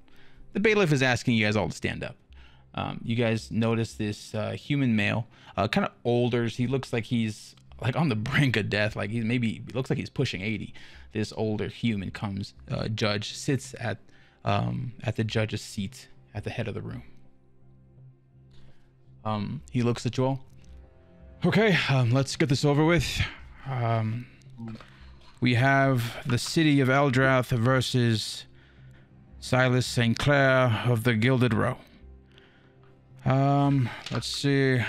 the bailiff is asking you guys all to stand up. You guys notice this human male, kind of older. He looks like he's like on the brink of death. Like he looks like he's pushing 80. This older human comes, judge sits at the judge's seat at the head of the room. He looks at you all. Okay, let's get this over with. We have the city of Eldrath versus Sylas St.Claire of the Gilded Row. Let's see.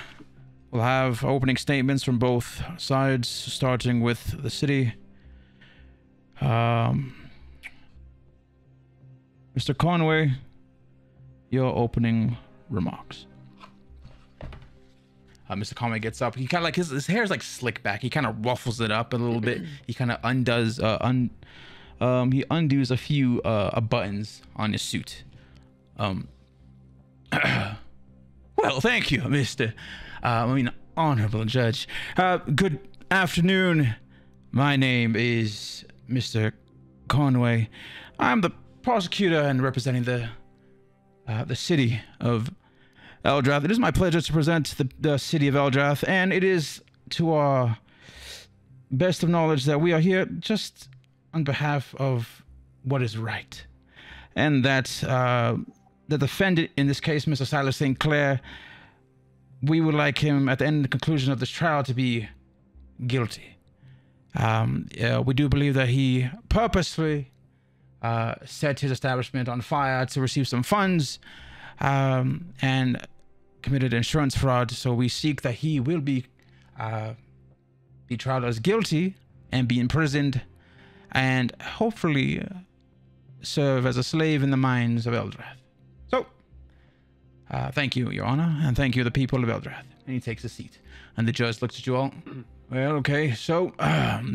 We'll have opening statements from both sides, starting with the city. Mr. Conway, your opening remarks. Mr. Conway gets up. He kind of like his hair is like slicked back. He kind of ruffles it up a little bit. He kind of undoes he undoes a few buttons on his suit. Well, thank you, Mr. Honorable Judge. Good afternoon. My name is Mr. Conway. I'm the prosecutor and representing the city of Eldrath. It is my pleasure to present the city of Eldrath, and it is to our best of knowledge that we are here just on behalf of what is right, and that the defendant in this case, Mr. Sylas St.Claire, we would like him at the end of the conclusion of this trial to be guilty. We do believe that he purposefully set his establishment on fire to receive some funds and committed insurance fraud. So we seek that he will be tried as guilty and be imprisoned and hopefully serve as a slave in the mines of Eldrath. So, thank you, Your Honor, and thank you, the people of Eldrath. And he takes a seat. And the judge looks at you all. Well, okay, so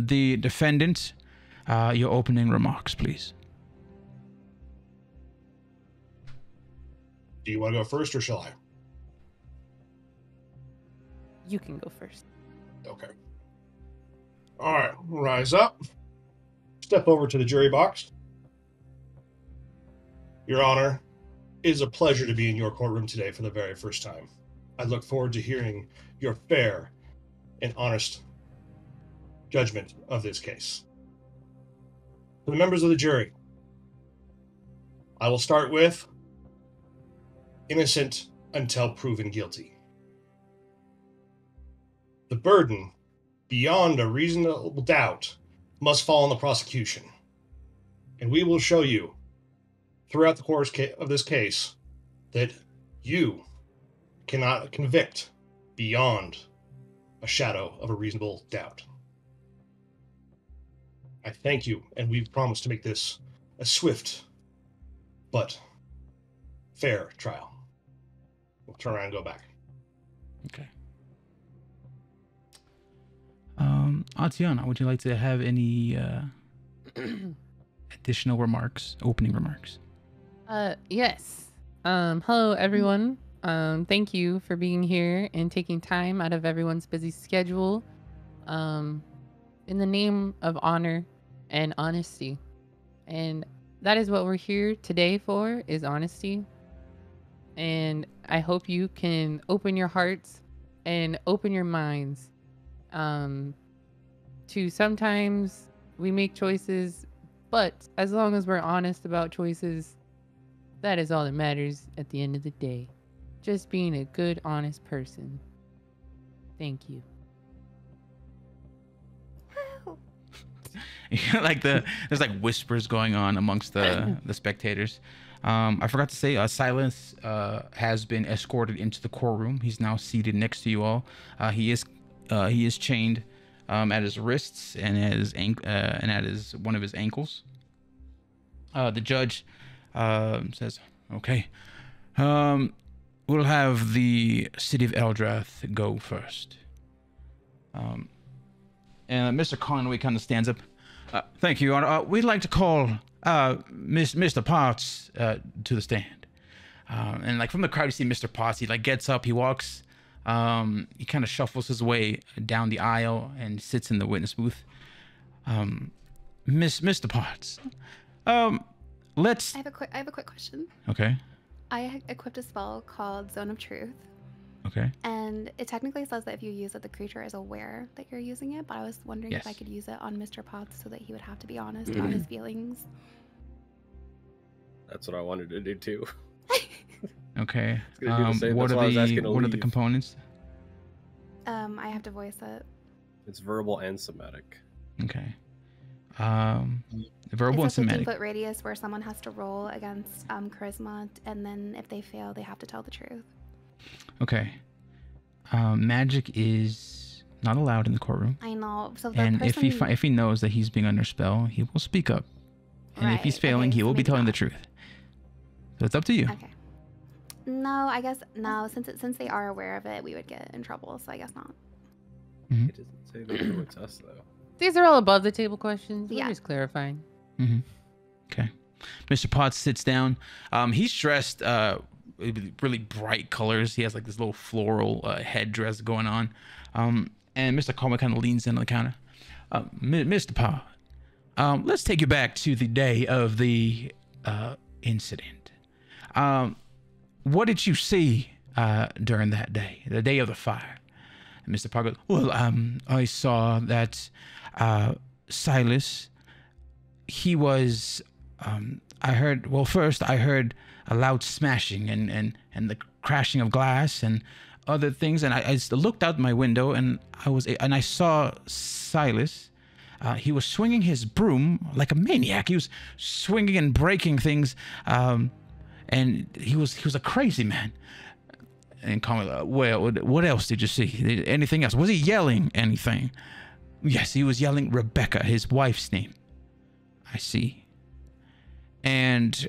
the defendant, your opening remarks, please. Do you want to go first, or shall I? You can go first. Okay. All right, rise up. Step over to the jury box. Your Honor, it is a pleasure to be in your courtroom today for the very first time. I look forward to hearing your fair and honest judgment of this case. For the members of the jury, I will start with innocent until proven guilty. The burden, beyond a reasonable doubt, must fall on the prosecution. And we will show you throughout the course of this case that you cannot convict beyond a shadow of a reasonable doubt. I thank you, and we've promised to make this a swift but fair trial. We'll turn around and go back. Okay. Atiana, would you like to have any additional remarks, opening remarks? Yes. Hello, everyone. Thank you for being here and taking time out of everyone's busy schedule. In the name of honor and honesty. And that is what we're here today for, is honesty. And I hope you can open your hearts and open your minds to sometimes we make choices, but as long as we're honest about choices, that is all that matters at the end of the day. Just being a good, honest person. Thank you. Like there's like whispers going on amongst the spectators. I forgot to say, Sylas has been escorted into the courtroom. He's now seated next to you all. He is chained at his wrists and at his one of his ankles. The judge says, "Okay, we'll have the city of Eldrath go first." And Mr. Conway kind of stands up. Thank you, Your Honor. We'd like to call Mr. Potts to the stand. And like from the crowd, you see Mr. Potts. He like gets up, he walks, he kind of shuffles his way down the aisle and sits in the witness booth. Mr. Potts, let's. I have a quick question. Okay. I equipped a spell called Zone of Truth. Okay. And it technically says that if you use it, the creature is aware that you're using it. But I was wondering if I could use it on Mr. Potts so that he would have to be honest about his feelings. That's what I wanted to do too. Okay. What are the components? I have to voice it. It's verbal and somatic. Okay. Verbal and it's a somatic. 15-foot radius where someone has to roll against charisma, and then if they fail, they have to tell the truth. Okay. Magic is not allowed in the courtroom. I know. So and if he knows that he's being under spell, he will speak up. And if he's failing, he will be telling the truth. So it's up to you. Okay. No, I guess no. Since they are aware of it, we would get in trouble. So I guess not. Mm-hmm. It doesn't say that towards us though. These are all above the table questions. We're Yeah. just clarifying. Mm-hmm. Okay. Mr. Potts sits down. He's dressed really bright colors. He has like this little floral headdress going on. And Mr. Conway kind of leans in on the counter. Mr. Potts, let's take you back to the day of the incident. What did you see during that day, the day of the fire? And Mr. Potts goes, well, I saw that Sylas, he was, first I heard a loud smashing and the crashing of glass and other things, and I looked out my window and I saw Sylas. He was swinging his broom like a maniac. He was swinging and breaking things, and he was a crazy man. And Conway, well, what else did you see? Anything else? Was he yelling anything? Yes, he was yelling Rebecca, his wife's name. I see. And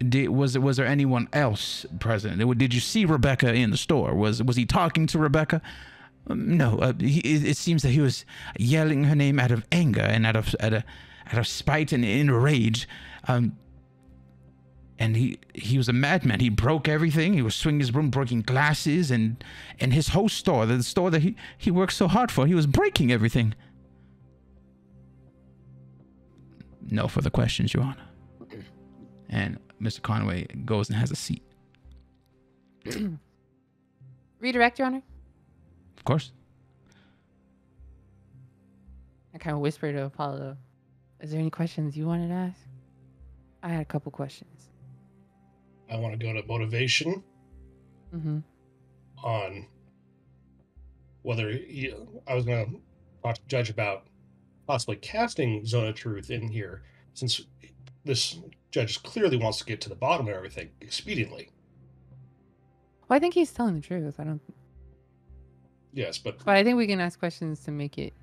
was there anyone else present? Did you see Rebecca in the store? Was he talking to Rebecca? No. It seems that he was yelling her name out of anger and out of spite and in rage. And he was a madman. He broke everything. He was swinging his broom, breaking glasses, and his whole store, the store that he worked so hard for, he was breaking everything. No further questions, Your Honor. And Mr. Conway goes and has a seat. Redirect, Your Honor. Of course. I kind of whispered to Apollo, is there any questions you wanted to ask? I had a couple questions. I want to go to motivation Mm-hmm. on whether I was going to talk to the judge about possibly casting Zone of Truth in here, since this judge clearly wants to get to the bottom of everything expediently. Well, I think he's telling the truth. I don't. Yes, but But I think we can ask questions to make it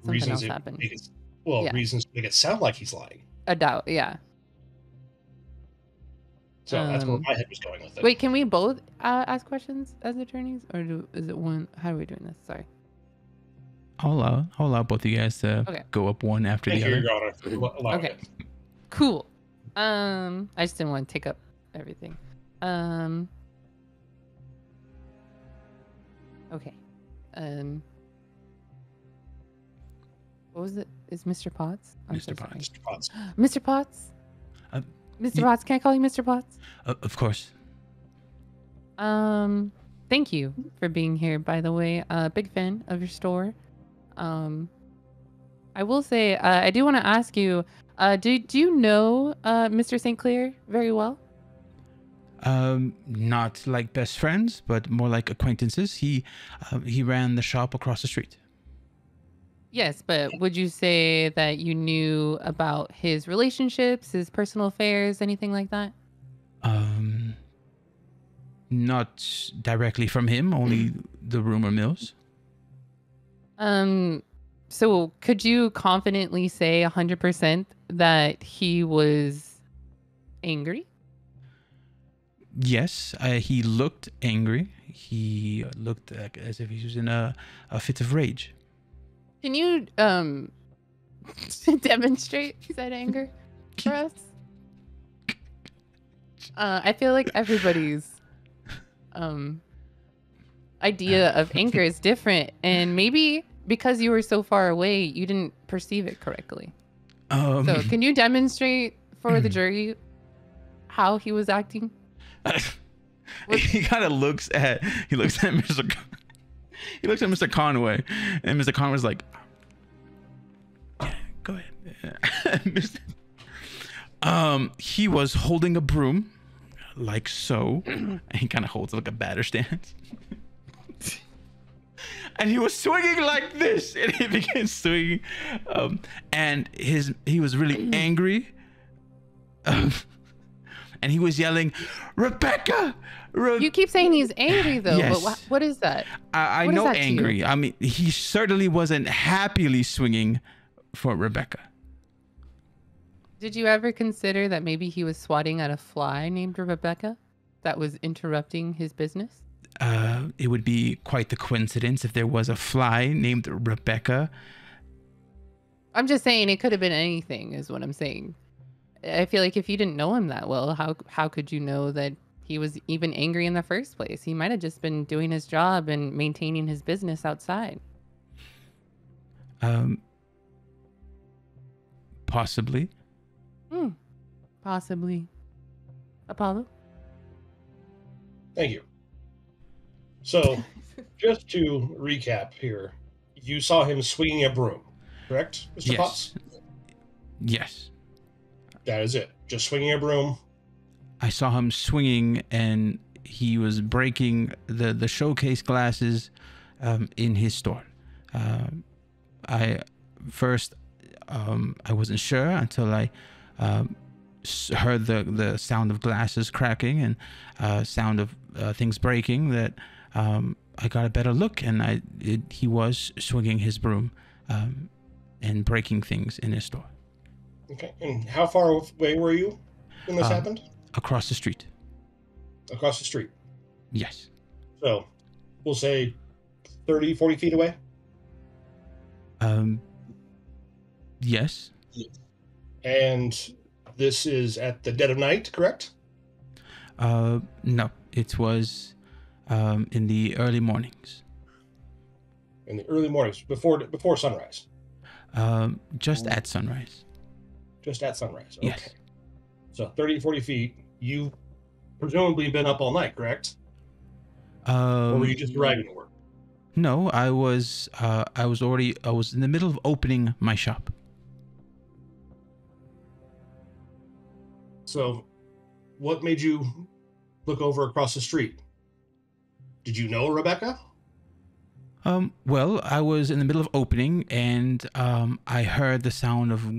something reasons else it happen. make it, well, Yeah. reasons to make it sound like he's lying. A doubt, yeah. So that's where Um, my head was going with it. Wait, can we both ask questions as attorneys, or is it one? How are we doing this? Sorry. I'll allow both of you guys to Okay. go up one after Thank the you, other. Your Honor. Allow Okay. it. Cool. I just didn't want to take up everything. Okay. What was it? Is Mr. Potts? I'm so Mr. sorry. Potts. Mr. Potts. Mr. Potts? Uh, Mr. y- Potts, can I call you Mr. Potts? Of course. Thank you for being here, by the way. Big fan of your store. I will say, I do want to ask you, do you know Mr. St.Claire very well? Not like best friends, but more like acquaintances. He ran the shop across the street. Yes, but would you say that you knew about his relationships, his personal affairs, anything like that? Not directly from him, only the rumor mills. So could you confidently say 100% that he was angry? Yes, he looked angry. He looked as if he was in a fit of rage. Can you demonstrate said anger for us? I feel like everybody's idea of anger is different, and maybe because you were so far away, you didn't perceive it correctly. So can you demonstrate for the jury how he was acting? He kind of looks at Mr. He looks at Mr. Conway, and Mr. Conway's like, "Yeah, go ahead." He was holding a broom, like so, and he kind of holds like a batter stance. And he was swinging like this, and he began swinging, and he was really angry, and he was yelling, "Rebecca!" You keep saying he's angry though, Yes. but what is that? I What is know that to you? angry. I mean, he certainly wasn't happily swinging for Rebecca. Did you ever consider that maybe he was swatting at a fly named Rebecca that was interrupting his business? It would be quite the coincidence if there was a fly named Rebecca. I'm just saying it could have been anything, is what I'm saying. I feel like if you didn't know him that well, how could you know that he was even angry in the first place? He might have just been doing his job and maintaining his business outside. Possibly. Possibly. Apollo? Thank you. So, just to recap here, you saw him swinging a broom, correct, Mr. Yes. Potts? Yes. That is it. Just swinging a broom. I saw him swinging, and he was breaking the showcase glasses in his store. I wasn't sure until I heard the sound of glasses cracking and sound of things breaking, that I got a better look, and he was swinging his broom and breaking things in his store. Okay. And how far away were you when this happened? Across the street. Across the street. Yes. So, we'll say 30, 40 feet away? Yes. And this is at the dead of night, correct? No, it was in the early mornings. In the early mornings, before sunrise. Just at sunrise. Just at sunrise. Okay. Yes. So 30, 40 feet. You've presumably been up all night, correct? Or were you just arriving to work? No, I was in the middle of opening my shop. So, what made you look over across the street? Did you know Rebecca? Well, I was in the middle of opening, and I heard the sound of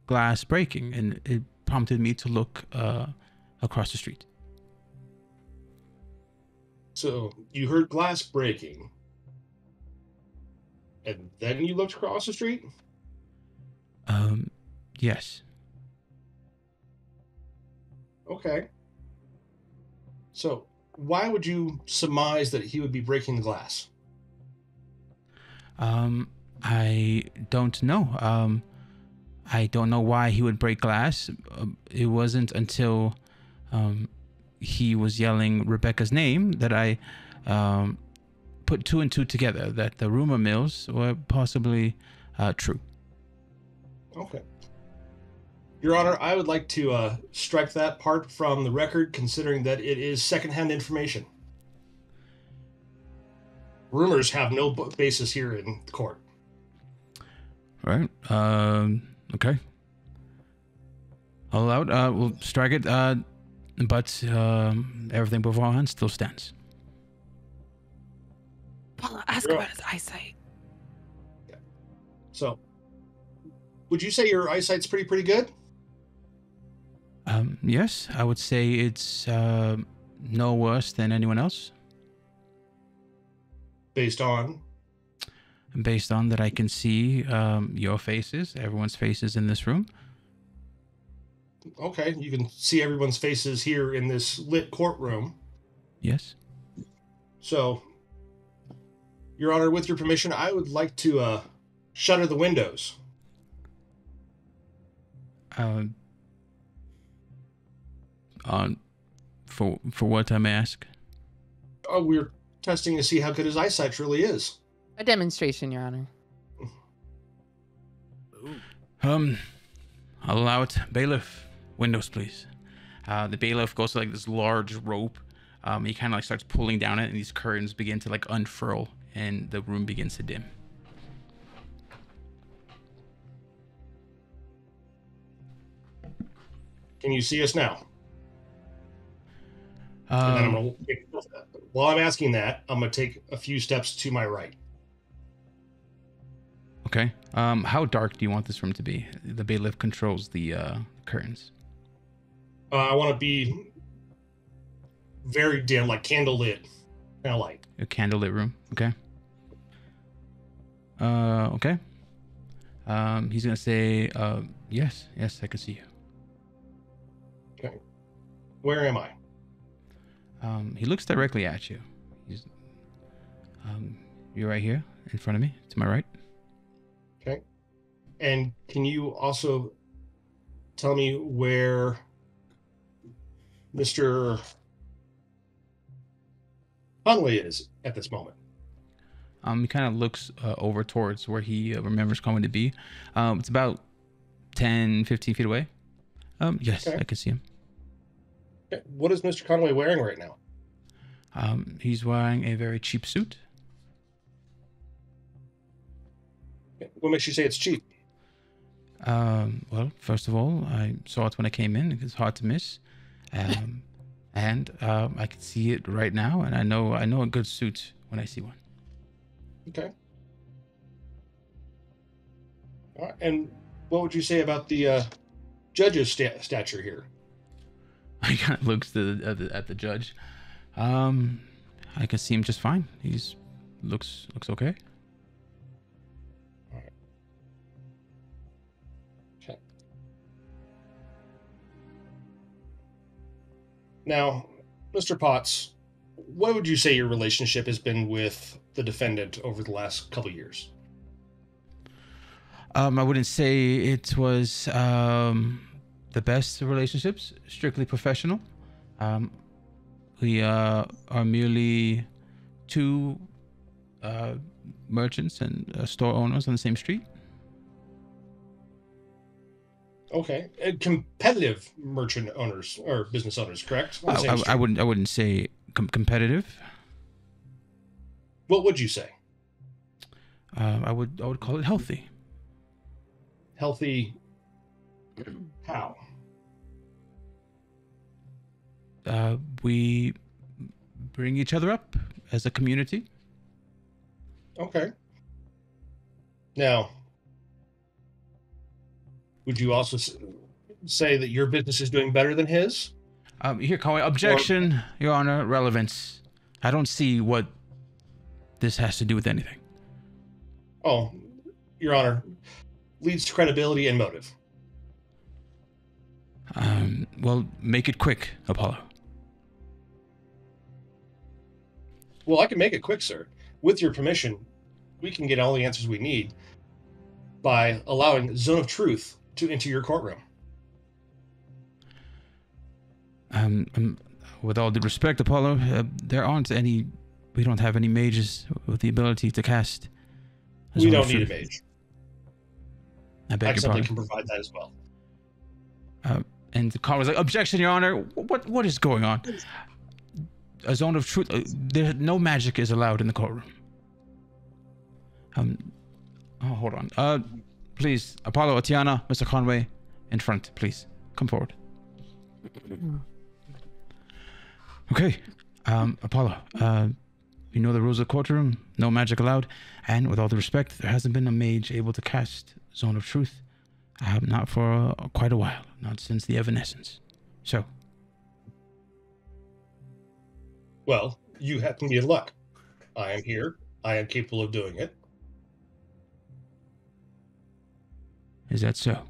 glass breaking, and it prompted me to look across the street. So you heard glass breaking, and then you looked across the street? Yes. Okay. So why would you surmise that he would be breaking the glass? I don't know. I don't know why he would break glass. It wasn't until he was yelling Rebecca's name that I put two and two together, that the rumor mills were possibly true. Okay. Your Honor, I would like to strike that part from the record, considering that it is secondhand information. Rumors have no basis here in the court. Right. Okay. All out. We'll strike it. But everything beforehand still stands. Paula, ask about his eyesight. Yeah. So, would you say your eyesight's pretty good? Yes, I would say it's no worse than anyone else. Based on that I can see your faces, everyone's faces in this room. Okay, you can see everyone's faces here in this lit courtroom. Yes. So, Your Honor, with your permission, I would like to shutter the windows. For what, I may ask? Oh, we're testing to see how good his eyesight really is. A demonstration, Your Honor. Ooh. I'll allow it. Bailiff, windows, please. The bailiff goes to like this large rope. He kind of like starts pulling down it, and these curtains begin to like unfurl, and the room begins to dim. Can you see us now? And then I'm gonna, while I'm asking that, I'm going to take a few steps to my right. Okay. How dark do you want this room to be? The bailiff controls the curtains. I want to be very dim, like candlelit kind of light. A candlelit room. Okay. Okay. He's gonna say, yes, I can see you. Okay. Where am I? He looks directly at you. He's, you're right here in front of me, to my right. Okay. And can you also tell me where Mr. Hunley is at this moment? He kind of looks over towards where he remembers coming to be. It's about 10, 15 feet away. Yes, okay. I can see him. Okay. What is Mr. Conway wearing right now? He's wearing a very cheap suit. Okay. What makes you say it's cheap? Well, first of all, I saw it when I came in. It's hard to miss. And I can see it right now, and I know a good suit when I see one. Okay. All right. And what would you say about the judge's stature here? He kind of looks at the judge. I can see him just fine. He's looks okay. All right. Okay. Now, Mr. Potts, what would you say your relationship has been with the defendant over the last couple of years? I wouldn't say it was the best of relationships, strictly professional. We are merely two merchants and store owners on the same street. Okay, competitive merchant owners or business owners, correct? I wouldn't say competitive. What would you say? I would call it healthy. Healthy. How? We bring each other up as a community. Okay. Now, would you also say that your business is doing better than his? Here, Conway. Objection, Your Honor. Relevance. I don't see what this has to do with anything. Oh, Your Honor, leads to credibility and motive. Well, make it quick, Apollo. Well, I can make it quick, sir. With your permission, we can get all the answers we need by allowing Zone of Truth to enter your courtroom. With all due respect, Apollo, there aren't any. We don't have any mages with the ability to cast. We don't need a mage. I beg I your simply pardon. can provide that as well. And the car was like, "Objection, Your Honor. What is going on? A zone of truth. No magic is allowed in the courtroom." Oh, hold on. Please, Apollo, Atiana, Mr. Conway, in front, please. Come forward. Okay. Apollo, you know the rules of the courtroom. No magic allowed. And with all due respect, there hasn't been a mage able to cast Zone of Truth. Not for quite a while. Not since the Evanescence. So. Well, you happen to be in luck. I am here. I am capable of doing it. Is that so?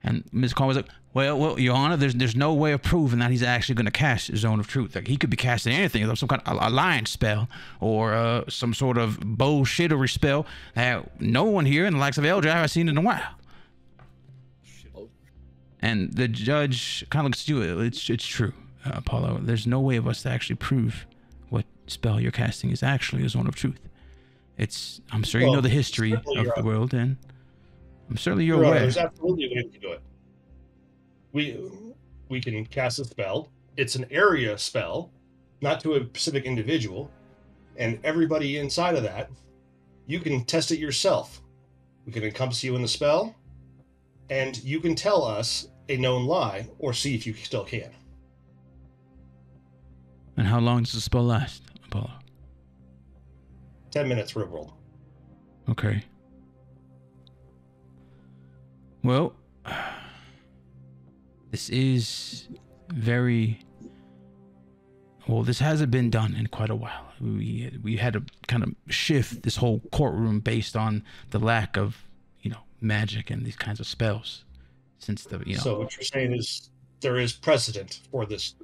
And Ms. Conway was like, well, Your Honor, there's no way of proving that he's actually going to cast Zone of Truth. Like, he could be casting anything, some kind of alliance spell or some sort of bullshittery spell that no one here in the likes of Eldra has seen in a while. And the judge kind of looks at you. It's true, Apollo. There's no way of us to actually prove what spell you're casting is actually a Zone of Truth. I'm sure you know the history of the world, and I'm certainly you're aware. There's absolutely a way to do it. We can cast a spell. It's an area spell, not to a specific individual, and everybody inside of that, you can test it yourself. We can encompass you in the spell, and you can tell us a known lie or see if you still can. And how long does the spell last, Apollo? 10 minutes, real world. Okay. Well, this is very... Well, this hasn't been done in quite a while. We had to kind of shift this whole courtroom based on the lack of, magic and these kinds of spells. Since the, So what you're saying is there is precedent for this.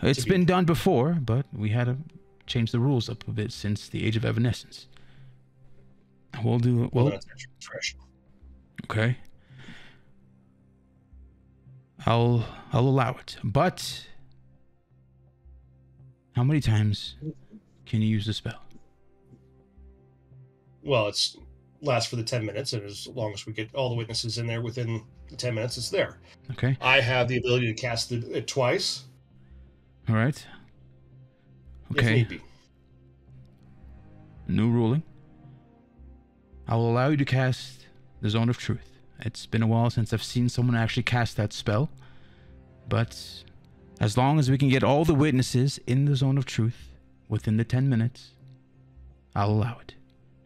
It's been done before, but we had to change the rules up a bit since the Age of Evanescence. We'll do it. Well, that's fresh. Okay. I'll allow it. But how many times can you use the spell? Well, it's lasts for the 10 minutes, and as long as we get all the witnesses in there within the 10 minutes, it's there. Okay. I have the ability to cast it twice. All right. Okay. If need be. New ruling. I will allow you to cast the Zone of Truth. It's been a while since I've seen someone actually cast that spell, but as long as we can get all the witnesses in the Zone of Truth within the 10 minutes, I'll allow it.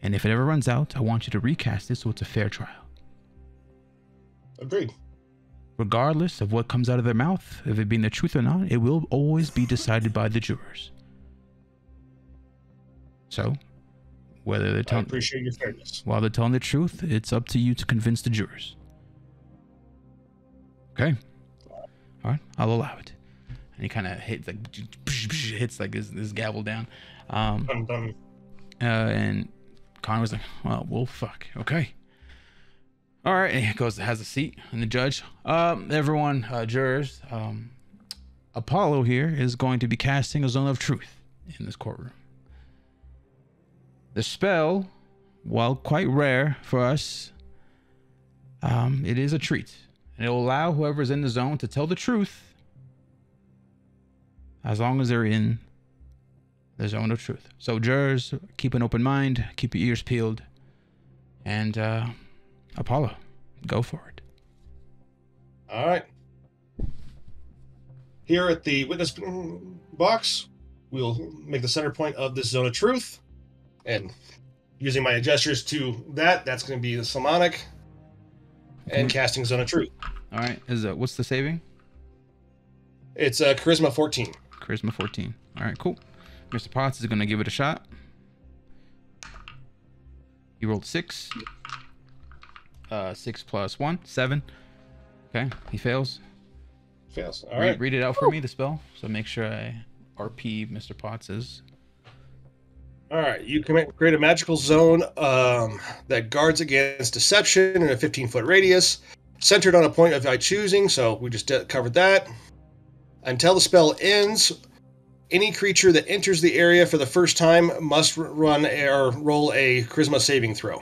And if it ever runs out, I want you to recast it so it's a fair trial. Agreed. Regardless of what comes out of their mouth, if it being the truth or not, it will always be decided by the jurors. So, whether they're telling... I appreciate your fairness. While they're telling the truth, it's up to you to convince the jurors. Okay? All right, I'll allow it. And he kind of hits his gavel down. And Connor was like, well, fuck. Okay. All right. And he goes, has a seat. And the judge, everyone, jurors, Apollo here is going to be casting a Zone of Truth in this courtroom. The spell, while quite rare for us, it is a treat. And it will allow whoever's in the zone to tell the truth as long as they're in the Zone of Truth. So jurors, keep an open mind, keep your ears peeled, and Apollo, go for it. All right. Here at the witness box, we'll make the center point of this Zone of Truth. And using my gestures to that's going to be the Slamonic and casting Zone of Truth. All right. What's the saving? It's Charisma 14. Charisma 14. All right, cool. Mr. Potts is going to give it a shot. He rolled 6. 6 plus 1, 7. Okay, he fails. Fails. All right. Read it out for me, the spell. So make sure I RP Mr. Potts's. All right. You can create a magical zone that guards against deception in a 15-foot radius, centered on a point of my choosing. So we just covered that. Until the spell ends, any creature that enters the area for the first time must run or roll a Charisma saving throw.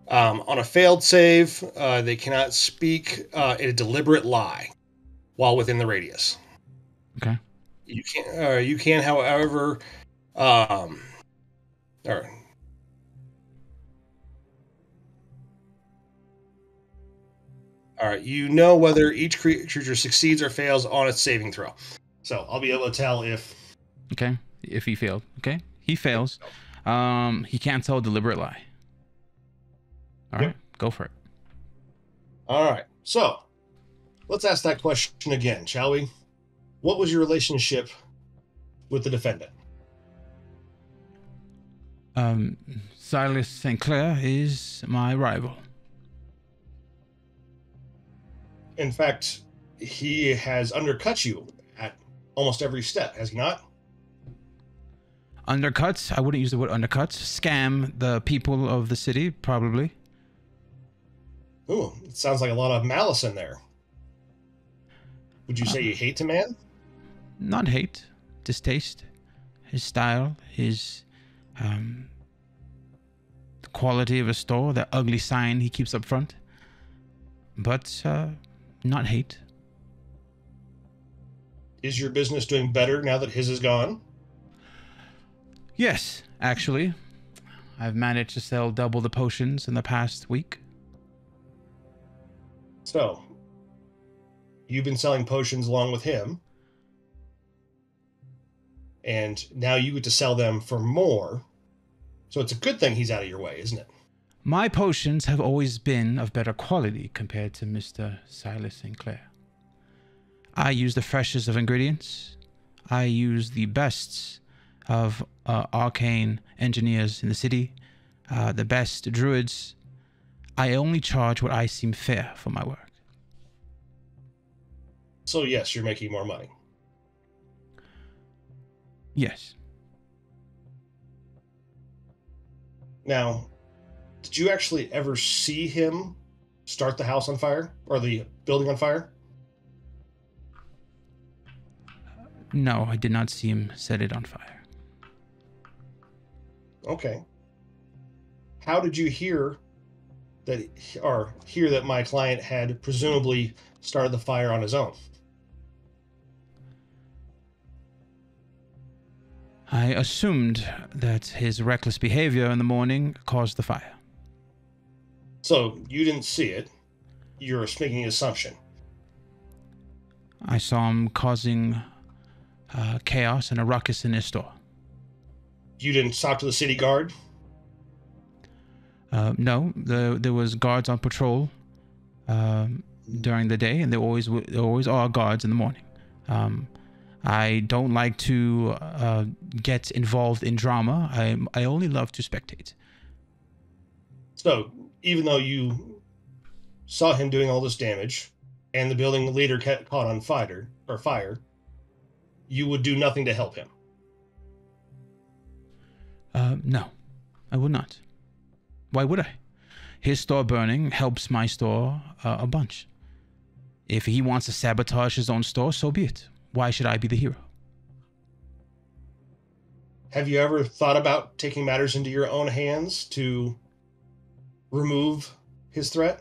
On a failed save, they cannot speak a deliberate lie while within the radius. Okay. You can, however, all right. You know whether each creature succeeds or fails on its saving throw. So I'll be able to tell if. Okay. If he failed. Okay. He fails. He can't tell a deliberate lie. All right. Go for it. All right. So let's ask that question again, shall we? What was your relationship with the defendant? Sylas St.Claire is my rival. In fact, he has undercut you at almost every step, has he not? Undercuts? I wouldn't use the word undercuts. Scam the people of the city, probably. Ooh, it sounds like a lot of malice in there. Would you say you hate the man? Not hate, distaste. His style, his the quality of his store, the ugly sign he keeps up front. But not hate. Is your business doing better now that his is gone? Yes, actually. I've managed to sell double the potions in the past week. So, you've been selling potions along with him, and now you get to sell them for more. So it's a good thing he's out of your way, isn't it? My potions have always been of better quality compared to Mr. Sylas St.Claire. I use the freshest of ingredients. I use the best of arcane engineers in the city, the best druids. I only charge what I seem fair for my work. So yes, you're making more money. Yes. Now, did you actually ever see him start the house on fire or the building on fire? No, I did not see him set it on fire. Okay. How did you hear that my client had presumably started the fire on his own? I assumed that his reckless behavior in the morning caused the fire. So you didn't see it. You're making an assumption. I saw him causing chaos and a ruckus in his store. You didn't talk to the city guard? No, there was guards on patrol during the day, and there always are guards in the morning. I don't like to get involved in drama. I only love to spectate. So, even though you saw him doing all this damage, and the building leader caught on fire, you would do nothing to help him? No, I would not. Why would I? His store burning helps my store a bunch. If he wants to sabotage his own store, so be it. Why should I be the hero? Have you ever thought about taking matters into your own hands to remove his threat?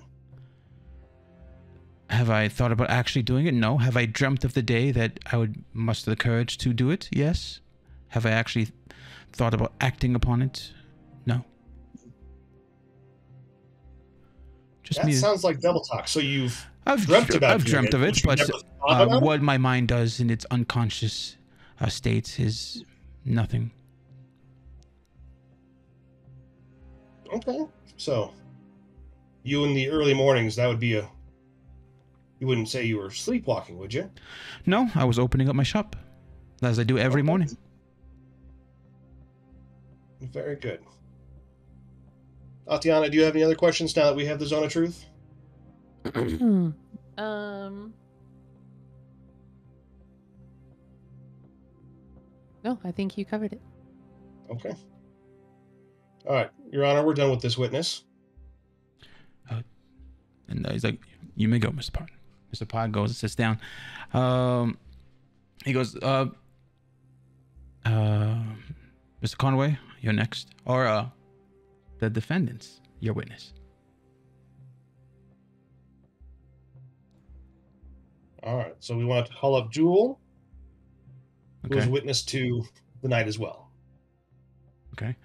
Have I thought about actually doing it? No. Have I dreamt of the day that I would muster the courage to do it? Yes. Have I actually thought about acting upon it? No. That sounds like double talk. So I've dreamt of it, but what my mind does in its unconscious state is nothing. Okay. So, you in the early mornings, that would be a... You wouldn't say you were sleepwalking, would you? No, I was opening up my shop, as I do every Okay. morning. Very good. Tatiana, do you have any other questions now that we have the Zone of Truth? No, I think you covered it. Okay. All right, Your Honor, we're done with this witness. And he's like, "You may go, Mr. Pod." Mr. Pod goes and sits down. He goes, "Mr. Conway, you're next. Or the defendants, your witness." All right, so we want to call up Jewel, who was Okay. witness to the night as well. Okay.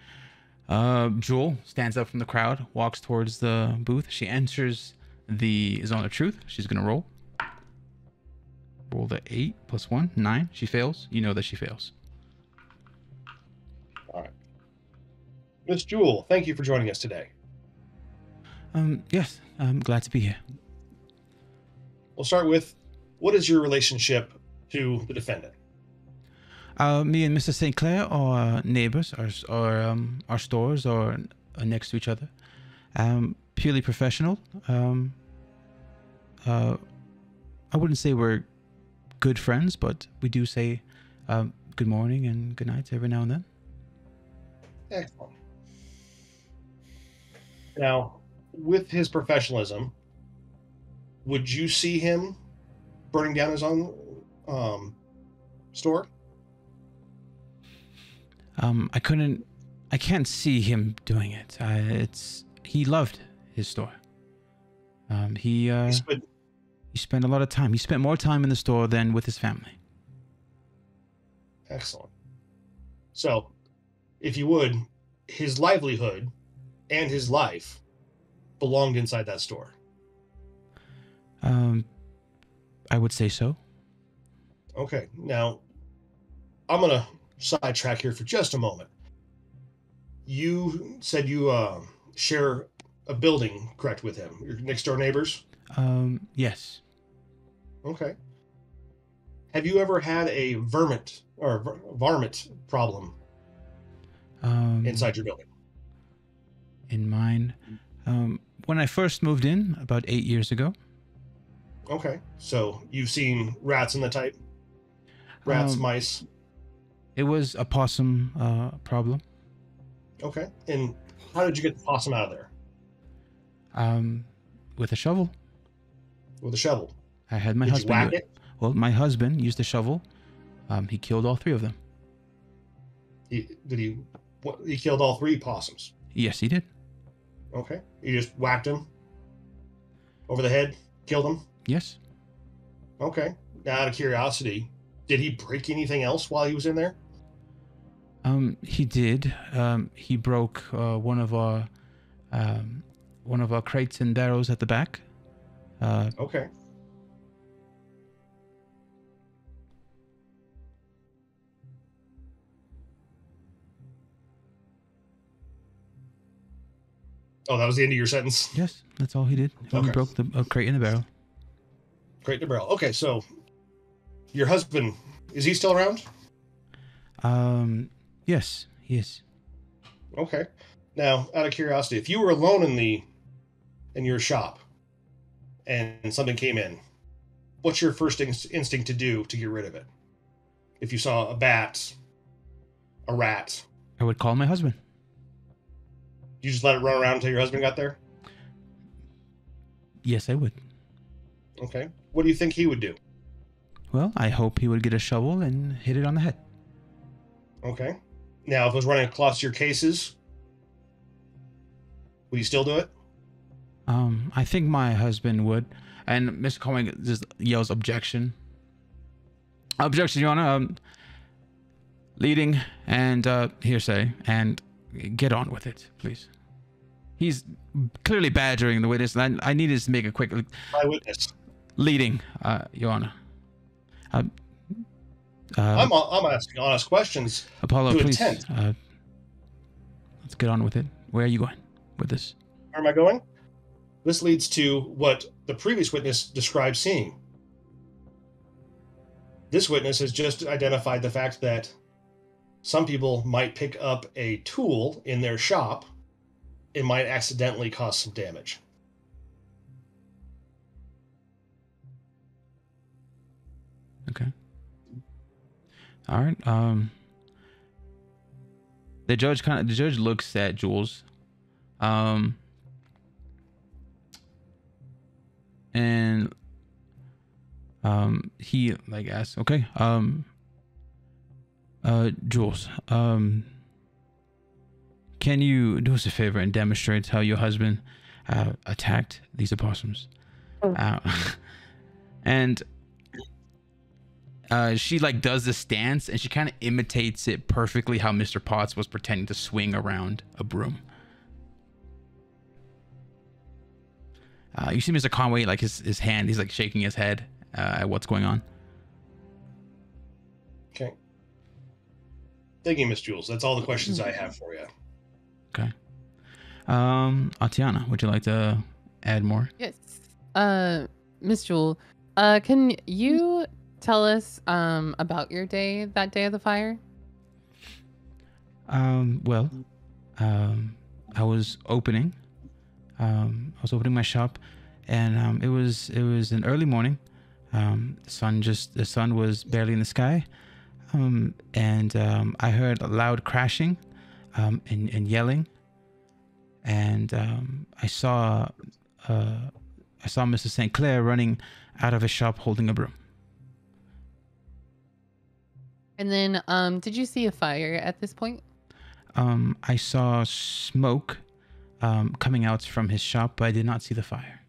Jewel stands up from the crowd, walks towards the booth. She enters the Zone of Truth. She's gonna roll. Roll the 8 plus 1, 9. She fails. You know that she fails. All right. Miss Jewel, thank you for joining us today. Yes, I'm glad to be here. We'll start with, what is your relationship to the defendant? Me and Mr. St.Claire are neighbors. Our stores are next to each other. Purely professional. I wouldn't say we're good friends, but we do say good morning and good night every now and then. Excellent. Now, with his professionalism, would you see him burning down his own store? I can't see him doing it. He loved his store. He spent a lot of time. He spent more time in the store than with his family. Excellent. So, if you would, his livelihood and his life belonged inside that store. I would say so. Okay, now I'm gonna sidetrack here for just a moment. You said you share a building, correct, with him? Your next door neighbors? Yes. Okay. Have you ever had a varmint problem inside your building? In mine, when I first moved in about 8 years ago. Okay, so you've seen rats and the type? Rats, mice? It was a possum problem. Okay, and how did you get the possum out of there? With a shovel. With a shovel? I had my Did husband. you whack it? Well, my husband used a shovel. He killed all 3 of them. He killed all 3 possums? Yes, he did. Okay, you just whacked him over the head, killed him? Yes. Okay, now out of curiosity, did he break anything else while he was in there? He did. He broke one of our crates and barrels at the back. Okay. Oh, that was the end of your sentence? Yes, that's all he did. He Okay. broke the crate and the barrel. Crate and barrel. Okay, so your husband, is he still around? Yes, he is. Okay. Now, out of curiosity, if you were alone in your shop and something came in, what's your first instinct to do to get rid of it? If you saw a bat, a rat, I would call my husband. you just let it run around until your husband got there? Yes, I would. Okay. What do you think he would do? Well, I hope he would get a shovel and hit it on the head. Okay. Now, if it was running across your cases, would you still do it? I think my husband would. And Mr. Conway just yells objection. Objection, Your Honor. Leading and hearsay, and get on with it, please. He's clearly badgering the witness, and I needed to make a quick Eyewitness. leading, Your Honor. I'm asking honest questions. Apollo, to please. intent. Let's get on with it. Where are you going? with this? Where am I going? This leads to what the previous witness described seeing. This witness has just identified the fact that some people might pick up a tool in their shop. It might accidentally cause some damage. Okay. All right. The judge looks at Jules, and he like asks, okay, Jules, can you do us a favor and demonstrate how your husband attacked these opossums? And she like does the stance, and she kind of imitates it perfectly how Mr. Potts was pretending to swing around a broom. You see Mr. Conway, like his hand, he's like shaking his head at what's going on. Okay. Thank you, Miss Jules. That's all the questions I have for you. Okay. Atiana, would you like to add more? Yes. Miss Jewel, can you tell us about your day, that day of the fire? Well, I was opening my shop, and it was an early morning. The sun was barely in the sky, and I heard a loud crashing, and yelling, and I saw Mr. St.Claire running out of his shop holding a broom. And then, did you see a fire at this point? I saw smoke coming out from his shop, but I did not see the fire.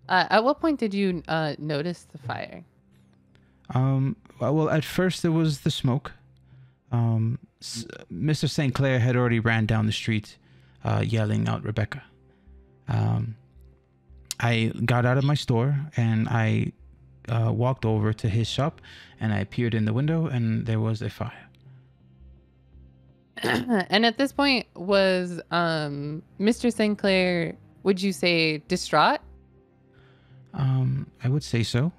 At what point did you notice the fire? Well, at first there was the smoke. Mr. St.Claire had already ran down the street, yelling out Rebecca. I got out of my store and I walked over to his shop, and I peered in the window, and there was a fire. And at this point, was Mr. St.Claire, would you say, distraught? I would say so.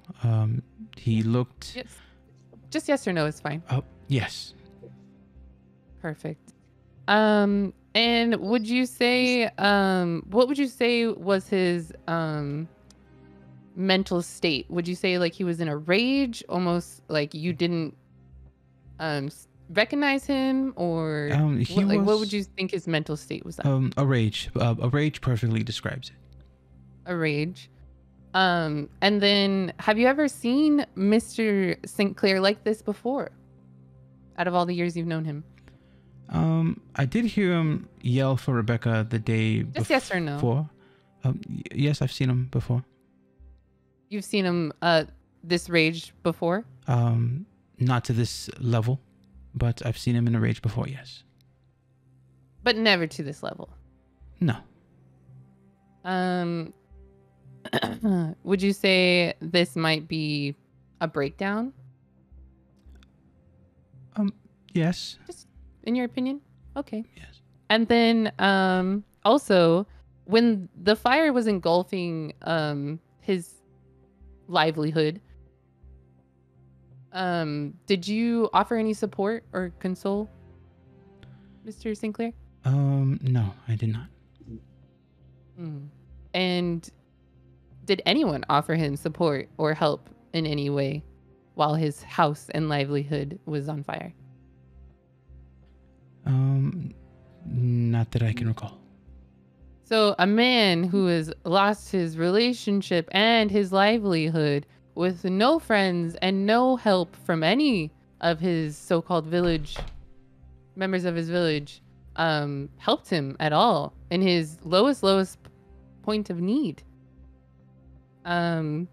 He looked... Yes. Just yes or no is fine. Oh, yes. Perfect. And would you say, what would you say was his mental state? Would you say like he was in a rage, almost like you didn't recognize him, or what would you think his mental state was at? A rage. A rage perfectly describes it. A rage. And then have you ever seen Mr. St.Claire like this before? Out of all the years you've known him? I did hear him yell for Rebecca the day before. Just yes or no? Yes, I've seen him before. You've seen him this rage before? Not to this level, but I've seen him in a rage before, yes. But never to this level? No. Would you say this might be a breakdown? Yes. Just in your opinion? Okay. Yes. And then also, when the fire was engulfing his livelihood, did you offer any support or console Mr. St.Claire? No, I did not. And did anyone offer him support or help in any way while his house and livelihood was on fire? Not that I can recall. So a man who has lost his relationship and his livelihood with no friends and no help from any of his so-called village members of his village helped him at all in his lowest point of need. Doesn't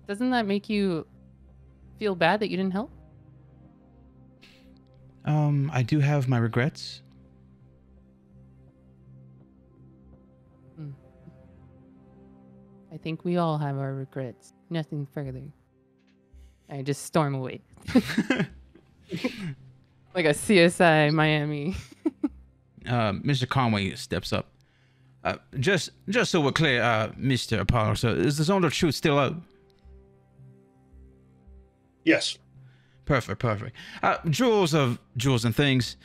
that make you feel bad that you didn't help? I do have my regrets. I think we all have our regrets. Nothing further. I just storm away. Like a CSI Miami. Mr. Conway steps up. Just so we're clear, Mr. Apollo, so is the Zone of Truth still up? Yes. Perfect. Jewels and things.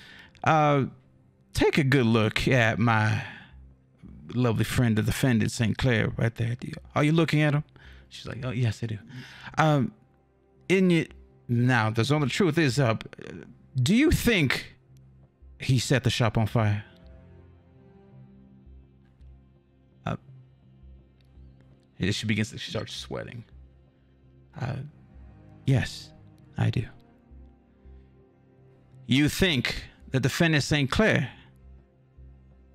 Take a good look at my lovely friend, the defendant, St.Claire, right there. Are you looking at him? She's like, oh, yes, I do. Now, the Zone of Truth is up. Do you think he set the shop on fire? She starts sweating. Yes, I do. You think the defendant St.Claire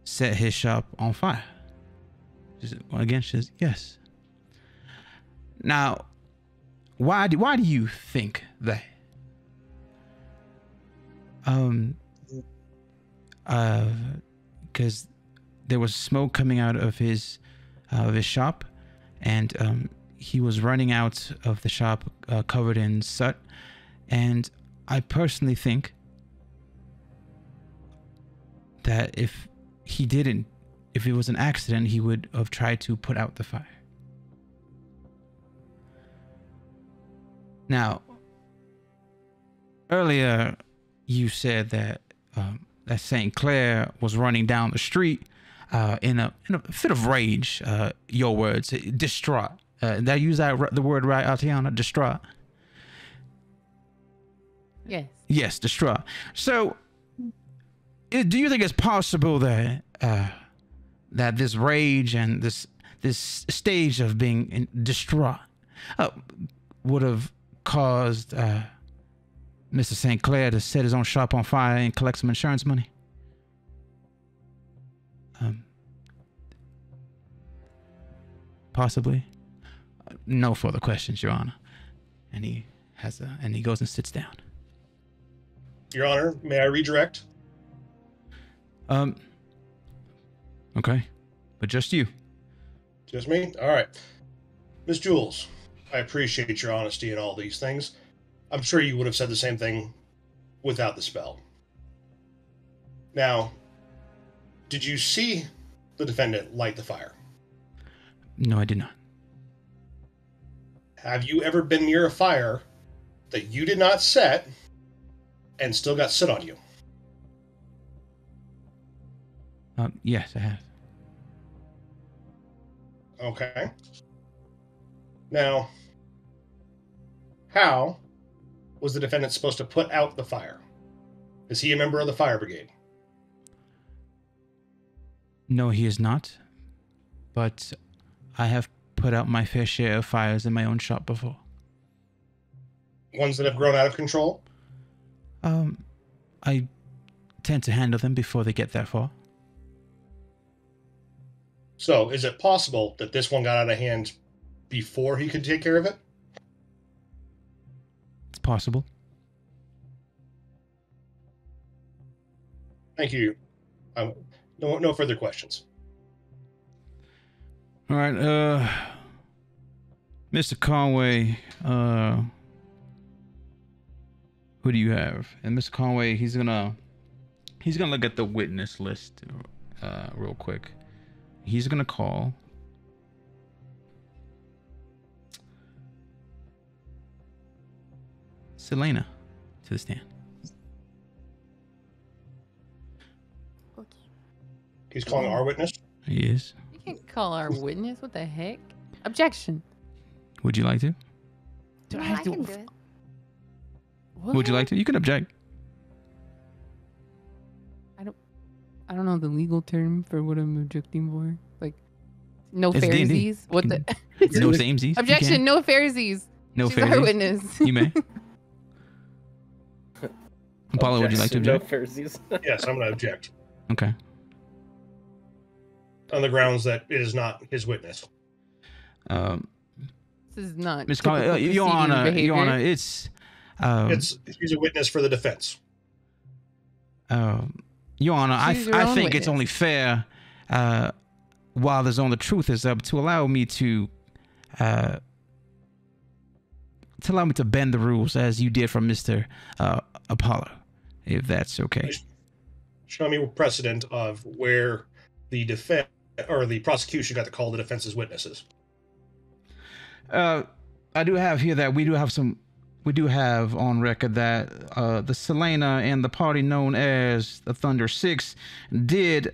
set his shop on fire? She says, yes. Now, why do you think that? Because there was smoke coming out of his shop, and he was running out of the shop covered in soot, and I personally think that if it was an accident, he would have tried to put out the fire. Now, earlier you said that that St.Claire was running down the street in a fit of rage. Your words, distraught. Did I use the word right, Atiana? Distraught. Yes. Yes, distraught. So, do you think it's possible that that this rage and this stage of being distraught would have caused Mr. St.Claire to set his own shop on fire and collect some insurance money? Possibly. No further questions, Your Honor. And he goes and sits down. Your Honor, may I redirect? Okay, but just you. Just me? All right. Miss Jules, I appreciate your honesty in all these things. I'm sure you would have said the same thing without the spell. Now, did you see the defendant light the fire? No, I did not. Have you ever been near a fire that you did not set and still got soot on you? Yes, I have. Okay. Now, how was the defendant supposed to put out the fire? Is he a member of the fire brigade? No, he is not. But I have put out my fair share of fires in my own shop before. Ones that have grown out of control? I tend to handle them before they get that far. So, is it possible that this one got out of hand before he could take care of it? It's possible. Thank you. No further questions. All right, Mr. Conway, who do you have? And Mr. Conway, he's gonna look at the witness list real quick. He's gonna call Selena to the stand. Okay. He's calling our witness? He is. You can't call our witness. What the heck? Objection. Would you like to? No, I can do it. What? Would you like to? You can object. I don't know the legal term for what I'm objecting for. Like, no It's D&D. Pharisees. What the? No samesies. Objection. No Pharisees. No She's our Pharisees. witness. You may. Apollo, would you like to No object? Pharisees. Yes, I'm going to object. Okay. On the grounds that it is not his witness. This is not. Ms. typical Conway, Your Honor, behavior. it's He's a witness for the defense. Your Honor, Choose your I own think it's witness. only fair, while the Zone of Truth is up, to allow me to bend the rules as you did from Mr. Apollo, if that's okay. show me precedent of where the defense or the prosecution got to call the defense's witnesses. I do have here that we do have on record that the Selena and the party known as the Thunderous Six did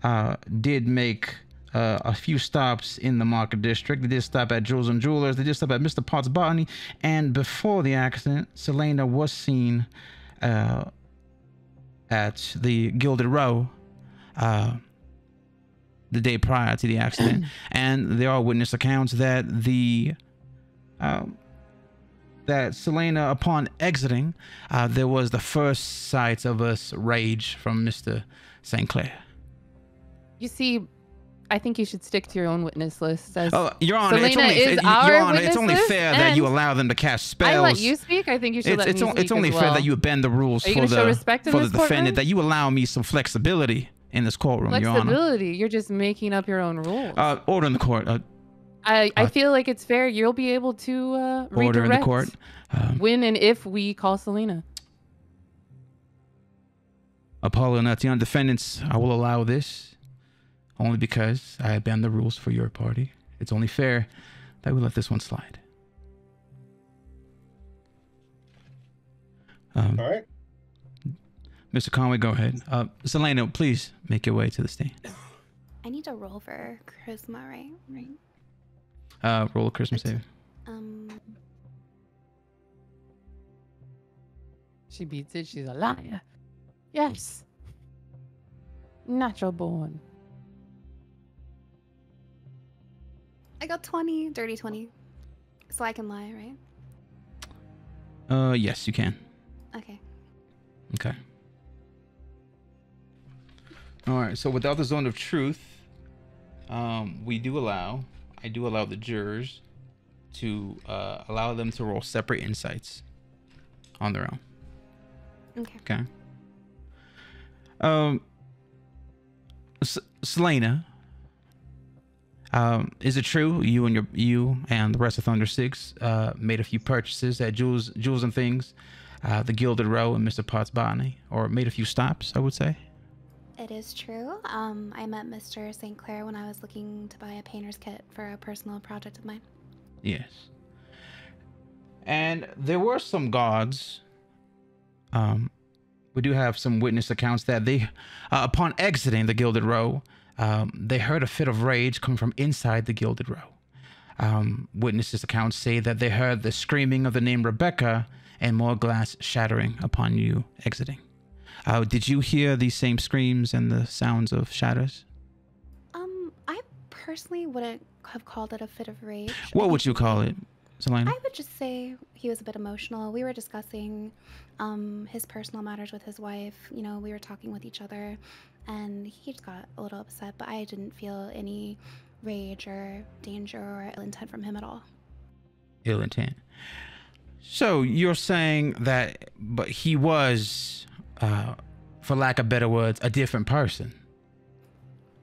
make a few stops in the Market District. They did stop at Jewels and Jewelers. They did stop at Mr. Potts Botany. And before the accident, Selena was seen at the Gilded Row the day prior to the accident. And there are witness accounts that that Selena, upon exiting, there was the first sight of us rage from Mr. St.Claire. You see, I think you should stick to your own witness list. As Your Honor, Selena is our Your Honor, witness it's only list, fair that you allow them to cast spells. I let you speak. I think you should let me speak. It's only as fair well. that you bend the rules Are you for gonna show the respect in for this the defendant. courtroom? That you allow me some flexibility in this courtroom, Your Honor. Flexibility. You're just making up your own rules. Order in the court. I feel like it's fair. You'll be able to Order redirect in the court. when and if we call Selena. Apollo and Nation defendants, I will allow this only because I bend the rules for your party. It's only fair that we let this one slide. All right. Mr. Conway, go ahead. Selena, please make your way to the stand. I need to roll for charisma, right? Roll a Christmas save. She beats it. She's a liar. Yes. Natural born. I got 20, dirty 20. So I can lie, right? Yes, you can. Okay. Okay. All right. So without the zone of truth, I do allow the jurors to allow them to roll separate insights on their own. Okay. Okay. Selena, is it true you and the rest of Thunderous Six made a few purchases at Jewels and Things, the Gilded Row and Mr. Potts Botany, or made a few stops, I would say? It is true. I met Mr. St. Claire when I was looking to buy a painter's kit for a personal project of mine. Yes. And there were some guards. We do have some witness accounts that they, upon exiting the Gilded Row, they heard a fit of rage come from inside the Gilded Row. Witnesses' accounts say that they heard the screaming of the name Rebecca and more glass shattering upon you exiting. Did you hear these same screams and the sounds of shatters? I personally wouldn't have called it a fit of rage. What would you call it, Selena? I would just say he was a bit emotional. We were discussing his personal matters with his wife. You know, we were talking with each other, and he just got a little upset, but I didn't feel any rage or danger or ill intent from him at all. Ill intent. So you're saying that, but he was, for lack of better words, a different person.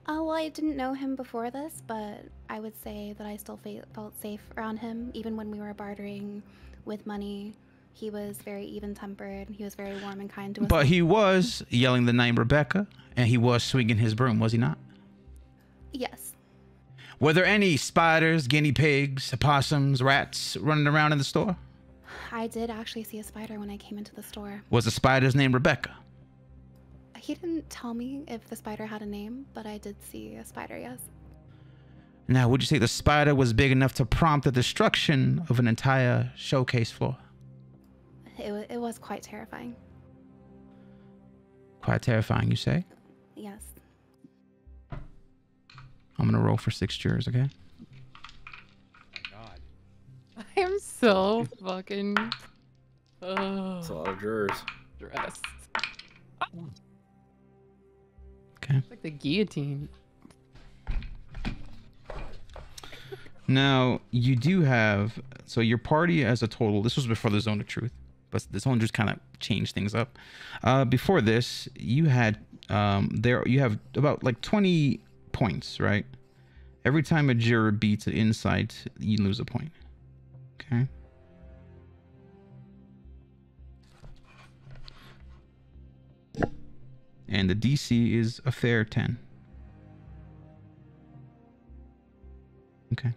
Well, I didn't know him before this, but I would say that I still felt safe around him. Even when we were bartering with money, he was very even-tempered. He was very warm and kind to us. But he was yelling the name Rebecca, and he was swinging his broom, was he not? Yes. Were there any spiders, guinea pigs, opossums, rats running around in the store? I did actually see a spider when I came into the store. Was the spider's name Rebecca? He didn't tell me if the spider had a name, but I did see a spider, yes. Now, would you say the spider was big enough to prompt the destruction of an entire showcase floor? It was quite terrifying. Quite terrifying, you say? Yes. I'm gonna roll for 6 jurors, okay? God. I am so fucking It's a lot of jurors. stressed. Okay. It's like the guillotine. Now, you do have, so your party as a total, this was before the Zone of Truth, but this one just kind of changed things up. Before this, you had, you have about like 20 points, right? Every time a juror beats an insight, you lose a point. Okay. And the DC is a fair 10. Okay.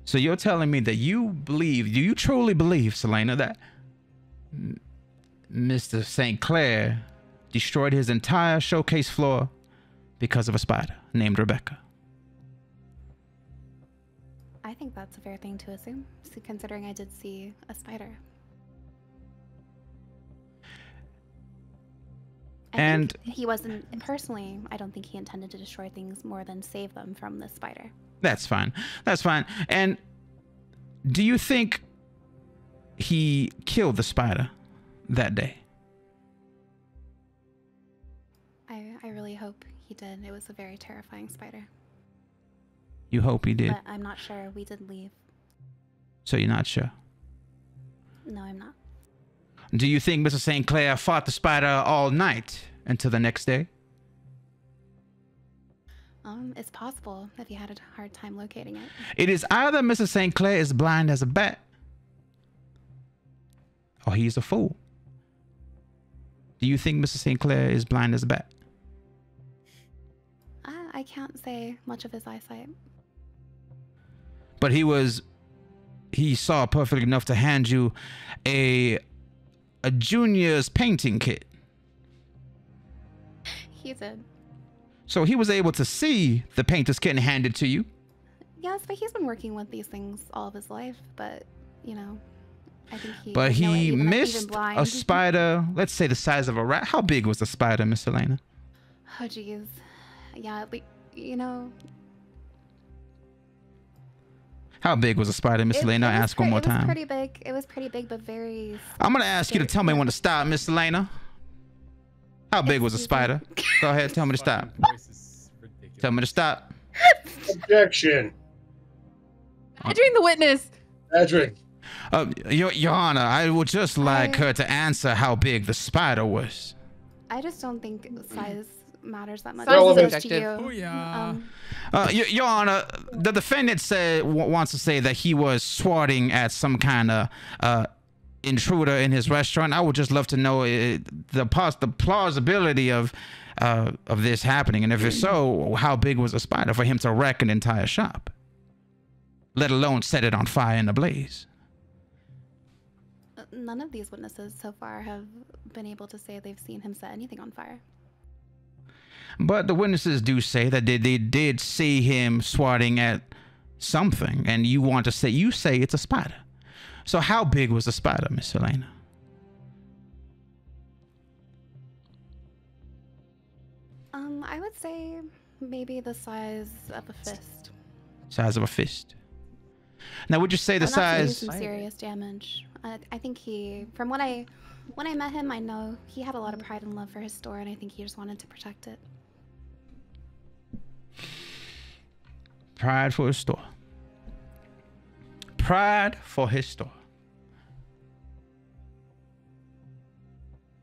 So you're telling me that you believe, do you truly believe, Selena, that Mr. St. Clair destroyed his entire showcase floor because of a spider named Rebecca? I think that's a fair thing to assume, considering I did see a spider. And he wasn't, personally, I don't think he intended to destroy things more than save them from the spider. that's fine. That's fine. And do you think he killed the spider that day? I really hope he did. It was a very terrifying spider. You hope he did. But I'm not sure. We did leave. So you're not sure? No, I'm not. Do you think Mr. St. Clair fought the spider all night until the next day? It's possible if you had a hard time locating it. It is either Mr. St. Clair is blind as a bat, or he's a fool. Do you think Mr. St. Clair is blind as a bat? I can't say much of his eyesight. But he saw perfectly enough to hand you a junior's painting kit. He did. So he was able to see the painter's kit and hand it to you. Yes, but he's been working with these things all of his life. But, you know, I think he... But you know, he even missed blind. a spider, let's say the size of a rat. How big was the spider, Miss Elena? Oh, jeez. Yeah, but, you know... How big was the spider, Miss Elena? Ask one more time. It was pretty big. It was pretty big, but very... I'm going to ask you to tell me when to stop, Miss Elena. How big was the spider? Go ahead, tell me to stop. Tell me to stop. Objection. Badgering the witness. Badgering. Your Honor, I would just like her to answer how big the spider was. I just don't think size matters that much. Size is To objective. you. Oh, yeah. Your Honor, the defendant wants to say that he was swatting at some kind of intruder in his restaurant. I would just love to know the plausibility of this happening, and if it's so, how big was the spider for him to wreck an entire shop, let alone set it on fire in a blaze? None of these witnesses so far have been able to say they've seen him set anything on fire. But the witnesses do say that they did see him swatting at something, and you say it's a spider. So how big was the spider, Miss Elena? I would say maybe the size of a fist. Size of a fist. Now, would you say the Enough to do size? some serious damage. I think from when I met him, I know he had a lot of pride and love for his store, and I think he just wanted to protect it. Pride for his store. Pride for his store.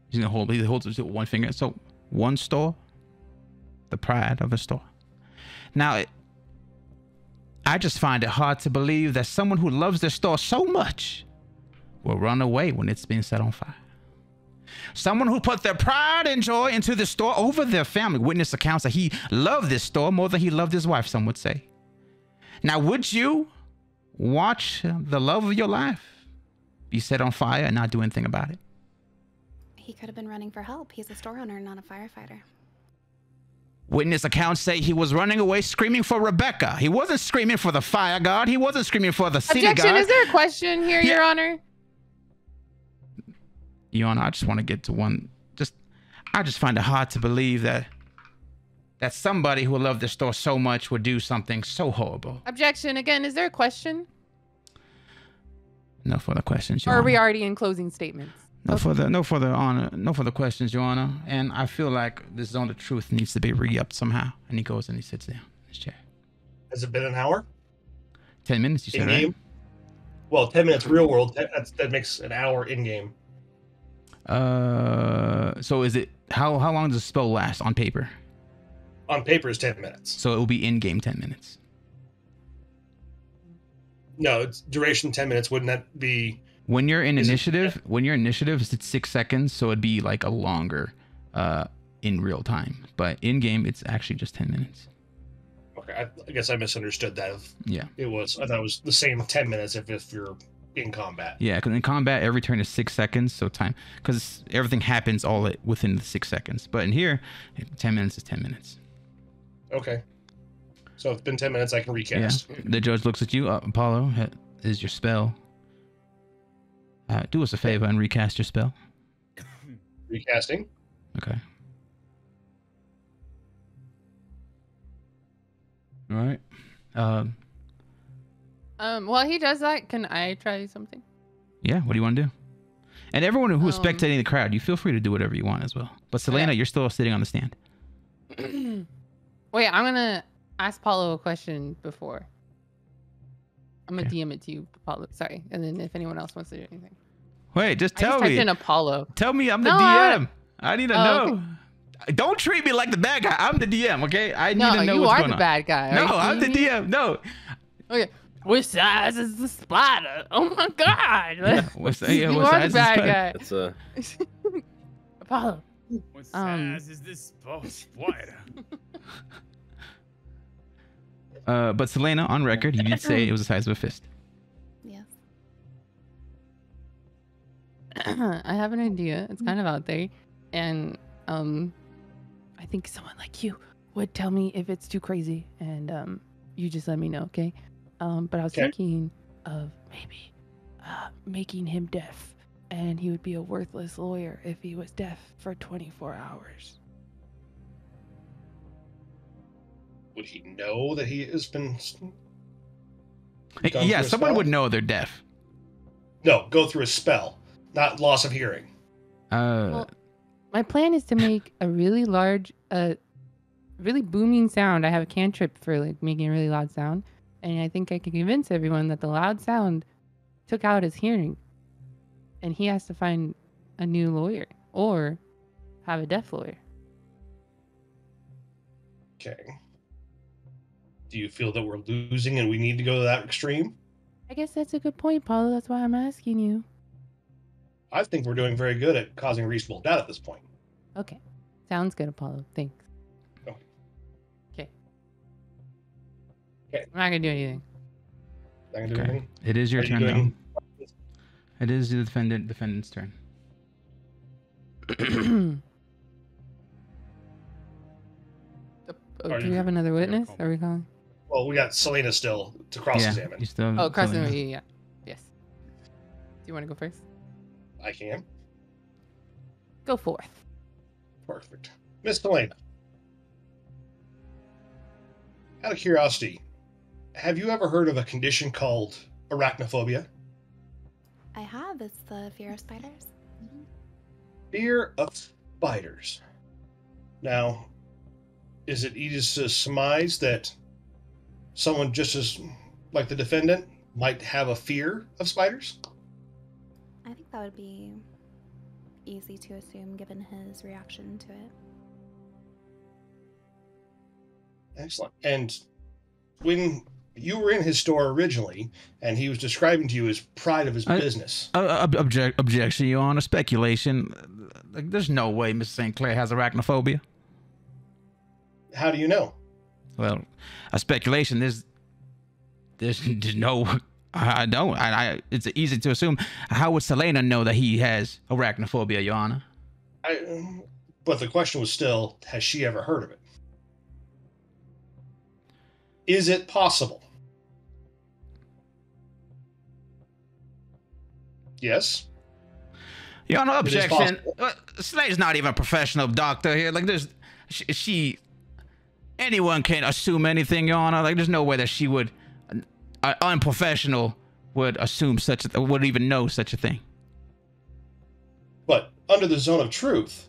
He holds it with one finger. So one store, the pride of a store. Now, I just find it hard to believe that someone who loves their store so much will run away when it's being set on fire. Someone who put their pride and joy into the store over their family. Witness accounts that he loved this store more than he loved his wife, some would say. Now, would you watch the love of your life be set on fire and not do anything about it? He could have been running for help. He's a store owner, not a firefighter. Witness accounts say he was running away screaming for Rebecca. He wasn't screaming for the fire guard. He wasn't screaming for the city Objection. guard. Is there a question here, Your Honor? Your Honor, I just want to get to one. I just find it hard to believe that somebody who loved their store so much would do something so horrible. Objection. Again, is there a question? No further questions, Your Or are Honor. we already in closing statements? No further questions, Your Honor. And I feel like this zone of truth needs to be re-upped somehow. And he goes and he sits down in his chair. Has it been an hour? 10 minutes, you said, right? In-game? Well, 10 minutes real world. That makes an hour in-game. So is it, how long does the spell last on paper? On paper is 10 minutes. So it will be in-game 10 minutes. No, it's duration 10 minutes. Wouldn't that be? When you're in Is it- initiative, it's 6 seconds, so it'd be like a longer in real time. But in game, it's actually just 10 minutes. Okay, I guess I misunderstood that. Yeah. I thought it was the same 10 minutes if you're in combat. Yeah, because in combat, every turn is 6 seconds, so time, because everything happens within the 6 seconds. But in here, 10 minutes is 10 minutes. Okay. So it's been 10 minutes, I can recast. Yeah. The judge looks at you. Apollo, is your spell. Do us a favor and recast your spell. Recasting. Okay. All right. While he does that, can I try something? Yeah, what do you want to do? And everyone who is spectating the crowd, you feel free to do whatever you want as well. But Selena, Okay. you're still sitting on the stand. Wait, I'm gonna ask Paulo a question before. I'm gonna Okay. DM it to you, Paulo. Sorry, and then if anyone else wants to do anything, Wait, just I tell just typed me. in Apollo. Tell me I'm the No, DM. I need to Oh, know. Don't treat me like the bad guy. I'm the DM, okay? I need No, to know you what's are going the on. bad guy. No, Are you I'm the kidding me? DM. No. Okay. Which size is the spider? Oh my god! Yeah, what you size are is the bad spider? That's a guy. Apollo. What Um, size is this spider? But Selena, on record, you did say it was the size of a fist. Yes. I have an idea. It's kind of out there, and I think someone like you would tell me if it's too crazy, and you just let me know, okay? But I was Okay. thinking of maybe making him deaf, and he would be a worthless lawyer if he was deaf for 24 hours. Would he know that he has been? Gone Yeah, through a someone spell? would know they're deaf. No, go through a spell, not loss of hearing. Well, my plan is to make a really large, really booming sound. I have a cantrip for like making a really loud sound, and I think I can convince everyone that the loud sound took out his hearing, and he has to find a new lawyer or have a deaf lawyer. Okay. Do you feel that we're losing and we need to go to that extreme? I guess that's a good point, Paulo. That's why I'm asking you. I think we're doing very good at causing reasonable doubt at this point. Okay, sounds good, Apollo. Thanks. Okay. Okay. Okay. I'm not gonna do anything. Not gonna do Okay. anything? It is your Are you turn now. doing- It is the defendant's turn. Oh, do we have another witness? Are we calling? Well, we got Selena still to cross-examine. You still. Oh, cross Selena. yeah. Yes. Do you want to go first? I can. Go forth. Perfect. Miss Selena. Out of curiosity, have you ever heard of a condition called arachnophobia? I have. It's the fear of spiders. Fear of spiders. Now, is it easy to surmise that someone just as like the defendant might have a fear of spiders? I think that would be easy to assume given his reaction to it. Excellent. And when you were in his store originally, and he was describing to you his pride of his business. Objection, Your Honor. Speculation. Like, there's no way Mr. St. Clair has arachnophobia. How do you know? Well, a speculation. There's no. I don't. It's easy to assume. How would Selena know that he has arachnophobia, Your Honor? But the question was still, has she ever heard of it? Is it possible? Yes. Your Honor, It is objection. possible. Selena's not even a professional doctor here. Like, there's, she anyone can assume anything, Your Honor. Like, there's no way that she would, an unprofessional would assume would even know such a thing. But under the zone of truth,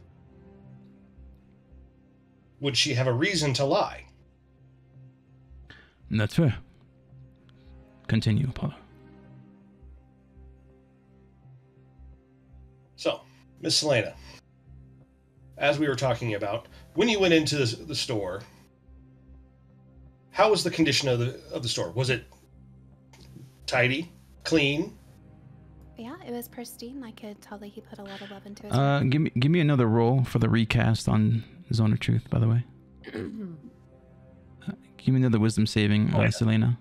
would she have a reason to lie? That's fair. Continue, Apollo. So, Miss Selena, as we were talking about, when you went into the store, how was the condition of the store? Was it tidy, clean. Yeah, it was pristine. I could tell that he put a lot of love into his work. Give me another roll for the recast on Zone of Truth, by the way. Give me another wisdom saving, Selena.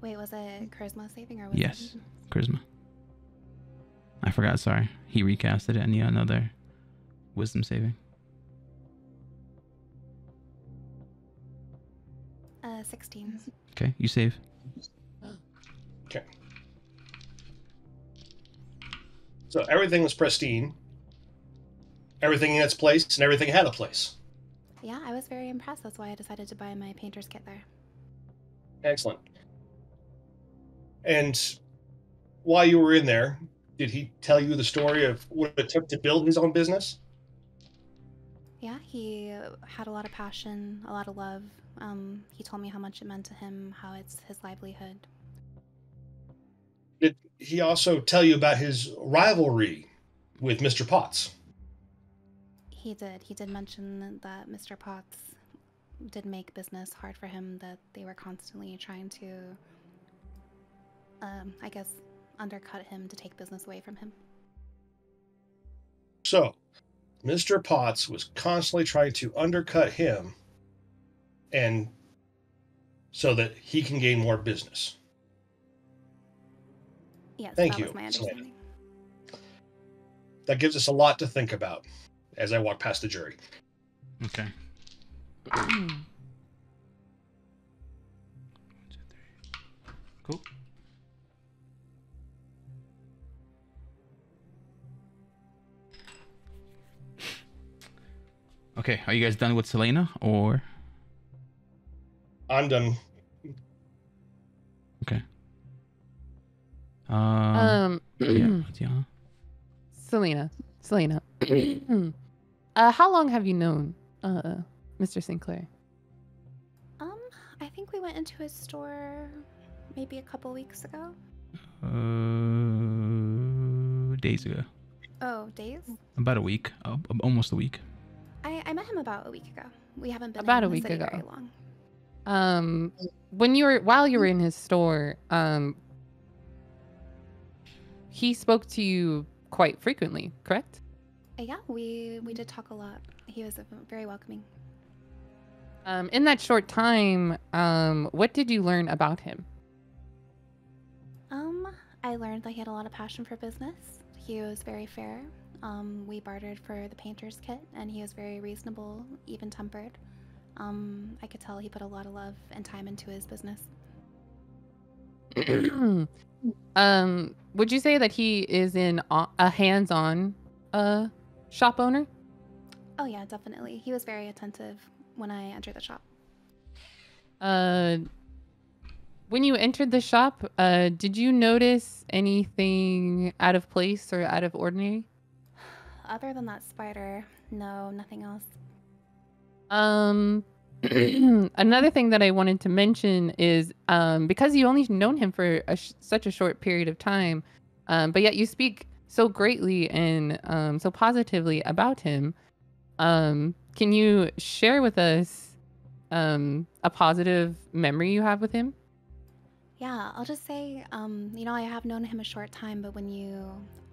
Wait, was it charisma saving or was Yes, charisma. I forgot, sorry. He recasted it, and yeah, another wisdom saving. 16. Okay, you save. Okay. So everything was pristine. Everything in its place, and everything had a place. Yeah, I was very impressed. That's why I decided to buy my painter's kit there. Excellent. And while you were in there, did he tell you the story of what it took to build his own business? Yeah, he had a lot of passion, a lot of love. He told me how much it meant to him, how it's his livelihood. Did he also tell you about his rivalry with Mr. Potts? He did. He did mention that Mr. Potts did make business hard for him, that they were constantly trying to, I guess, undercut him to take business away from him. So, Mr. Potts was constantly trying to undercut him and so that he can gain more business. Yes, Thank that you, was my Selena. understanding. That gives us a lot to think about as I walk past the jury. Okay. Cool. Okay, are you guys done with Selena, or? I'm done. Okay. Um, Yeah, yeah. Selena. How long have you known Mr. St.Claire? I think we went into his store maybe a couple weeks ago. Days ago. Oh, days? About a week. Almost a week. I met him about a week ago. We haven't been About in a the week city ago. very long. While you were in his store, he spoke to you quite frequently, correct? Yeah, we did talk a lot. He was very welcoming. In that short time, what did you learn about him? I learned that he had a lot of passion for business. He was very fair. We bartered for the painter's kit, and he was very reasonable, even-tempered. I could tell he put a lot of love and time into his business. Would you say that he is a hands-on shop owner? Oh yeah, definitely. He was very attentive when I entered the shop. When you entered the shop, did you notice anything out of place or out of ordinary? Other than that spider, no, nothing else. Another thing that I wanted to mention is because you only known him for such a short period of time, but yet you speak so greatly and so positively about him. Can you share with us a positive memory you have with him? Yeah, I'll just say, I have known him a short time, but when you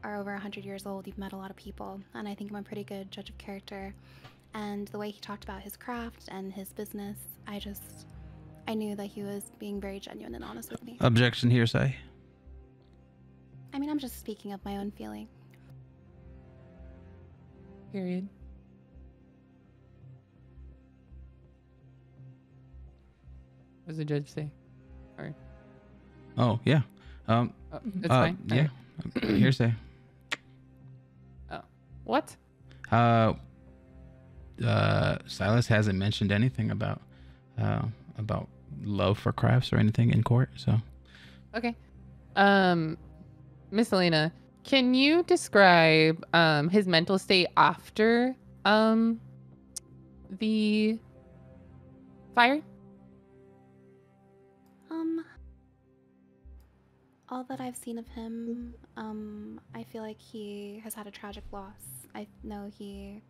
are over 100 years old, you've met a lot of people, and I think I'm a pretty good judge of character. And the way he talked about his craft and his business, I knew that he was being very genuine and honest with me. Objection, hearsay. I mean, I'm just speaking of my own feeling. Period. What does the judge say? Sorry. Oh, yeah. It's fine. Yeah. Okay. Hearsay. Oh. What? Sylas hasn't mentioned anything about love for crafts or anything in court, so. Okay. Miss Elena, can you describe his mental state after the fire? All that I've seen of him, I feel like he has had a tragic loss. I know he's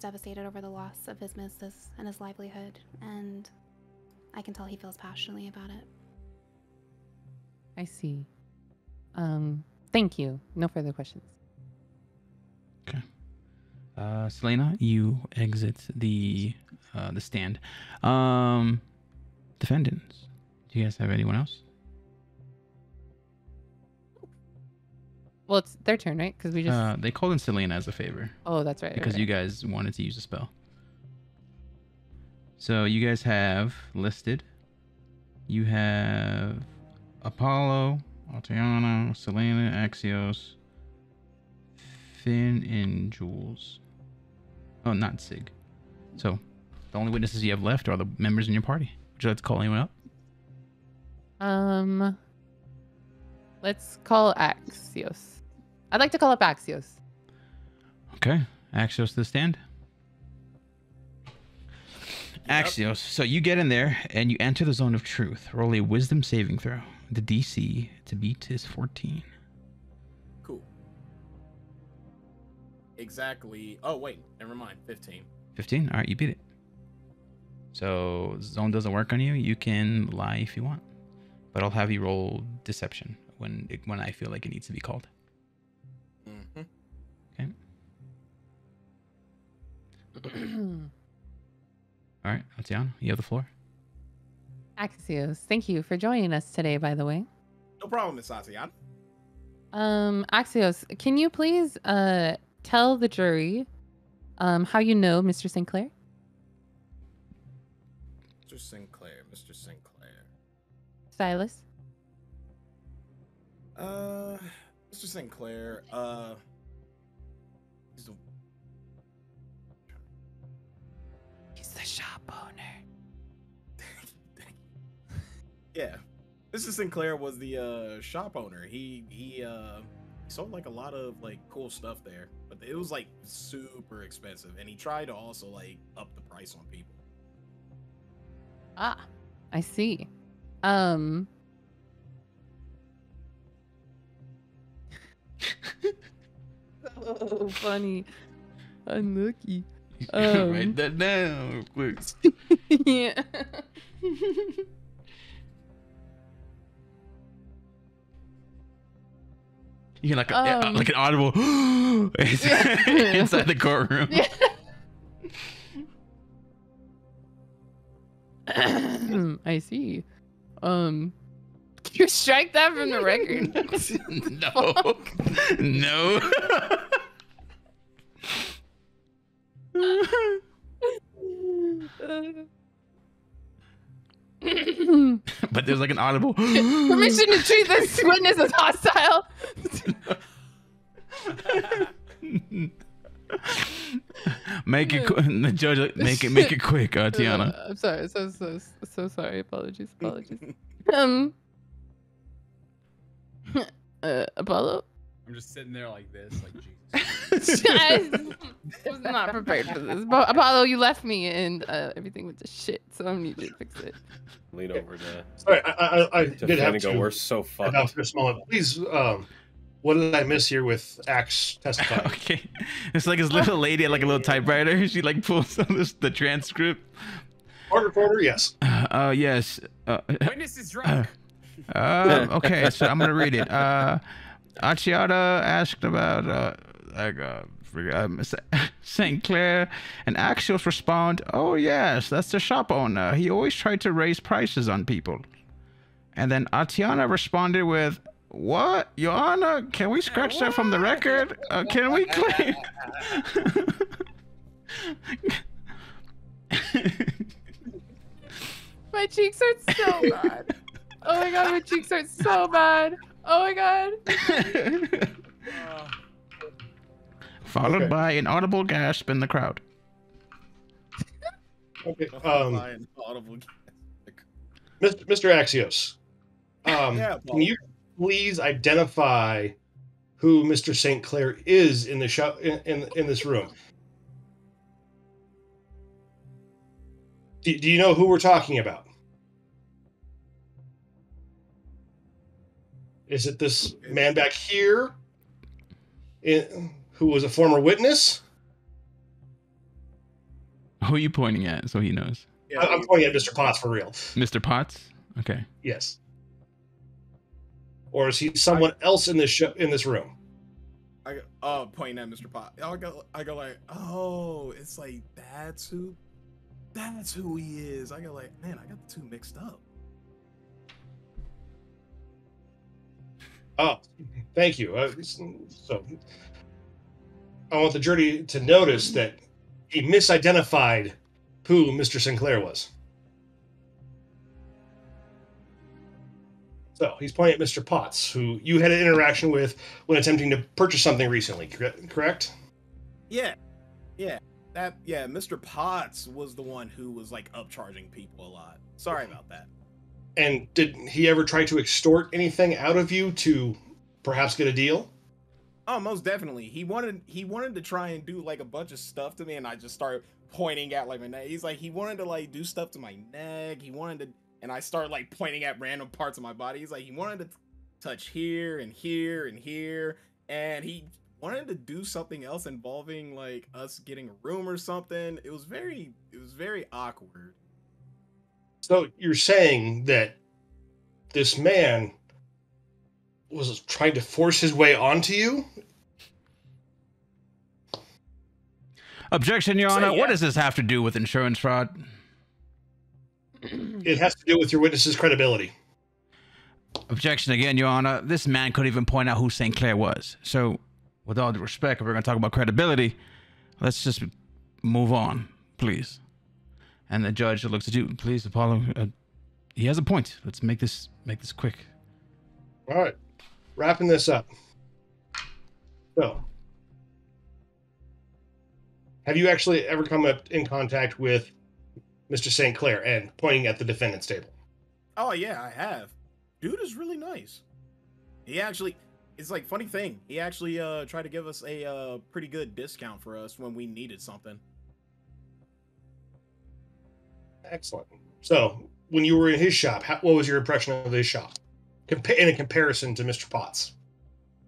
devastated over the loss of his business and his livelihood, and I can tell he feels passionately about it. I see. Thank you. No further questions. Okay. Selena, you exit the stand. Defendants, do you guys have anyone else? Well, it's their turn, right? Because we just. They called in Selena as a favor. Oh, that's right. Because you guys wanted to use a spell. So you guys have listed. You have Apollo, Altiana, Selena, Axios, Finn, and Jules. Oh, not Sig. So the only witnesses you have left are the members in your party. Would you like to call anyone up? Let's call Axios. I'd like to call up Axios. Okay. Axios to the stand. Yep. Axios. So you get in there and you enter the zone of truth. Roll a wisdom saving throw. The DC to beat is 14. Cool. Exactly. Oh, wait. Never mind. 15. 15? All right, you beat it. So zone doesn't work on you. You can lie if you want. But I'll have you roll deception when I feel like it needs to be called. Mm-hmm. Okay. All right, Atiana, you have the floor. Axios, thank you for joining us today, by the way. No problem, Miss Atiana. Axios, can you please tell the jury how you know Mr. St.Claire? Mr. St.Claire. Mr. St.Claire. Sylas? Mr. St.Claire, he's the... He's the shop owner. Yeah. Mr. St.Claire was the shop owner. He sold like a lot of like cool stuff there, but it was like super expensive, and he tried to also like up the price on people. Ah, I see. Oh, funny. Unlucky. Write that down real quick. Yeah. You can like an audible inside the courtroom. Yeah. I see. Can you strike that from the record? No. But there's like an audible Permission to treat this witness as hostile. Make it the judge make it quick, Tiana. I'm sorry. So sorry. Apologies. Apollo. I'm just sitting there like this, like Jesus. I was not prepared for this. But Apollo, you left me and everything went to shit, so I need you to fix it. Lean over to. Sorry, I did have to. We're so fucked. Enough for this moment. Please, what did I miss here with Axe testifying? Okay, it's like this little lady at like a little typewriter. She like pulls out the transcript. Court reporter, yes. Yes. Witness is drunk. Okay, so I'm gonna read it. Achiata asked about St. Claire, and Axios respond, "Oh yes, that's the shop owner. He always tried to raise prices on people." And then Atiana responded with, "What, Your Honor? Can we scratch that from the record? Can we claim?" My cheeks hurt so bad. Oh my god, my cheeks hurt so bad. Oh my god. Followed by an audible gasp in the crowd. Okay. Audible. Mr. Axios, Yeah, can you please identify who Mr. St. Claire is in the show in this room? Do you know who we're talking about? Is it this man back here, who was a former witness? Who are you pointing at so he knows? I'm pointing at Mr. Potts for real. Mr. Potts? Okay. Yes. Or is he someone else in this room? I go, pointing at Mr. Pot. I go like, oh, it's like that's who he is. I go like, man, I got the two mixed up. Oh, thank you. So I want the jury to notice that he misidentified who Mr. St.Claire was. So he's pointing at Mr. Potts, who you had an interaction with when attempting to purchase something recently, correct? Yeah. Mr. Potts was the one who was like upcharging people a lot. Sorry about that. And did he ever try to extort anything out of you to perhaps get a deal? Oh, most definitely. He wanted to try and do like a bunch of stuff to me, and I just started pointing at like my neck. He's like, he wanted to like do stuff to my neck. And I started like pointing at random parts of my body. He's like, he wanted to touch here and here and here, and he wanted to do something else involving like us getting a room or something. It was very awkward. So you're saying that this man was trying to force his way onto you? Objection, Your Honor. yeah. What does this have to do with insurance fraud? It has to do with your witness's credibility. Objection again, Your Honor. This man couldn't even point out who St. Claire was. So, with all due respect, if we're going to talk about credibility, let's just move on, please. And the judge looks at you. Please, Apollo. He has a point. Let's make this quick. All right. Wrapping this up. So, have you actually ever come in contact with Mr. St. Claire, and pointing at the defendant's table? Oh yeah, I have. Dude is really nice. It's like funny thing. He actually tried to give us a pretty good discount for us when we needed something. Excellent. So, when you were in his shop, what was your impression of his shop in a comparison to Mr. Potts?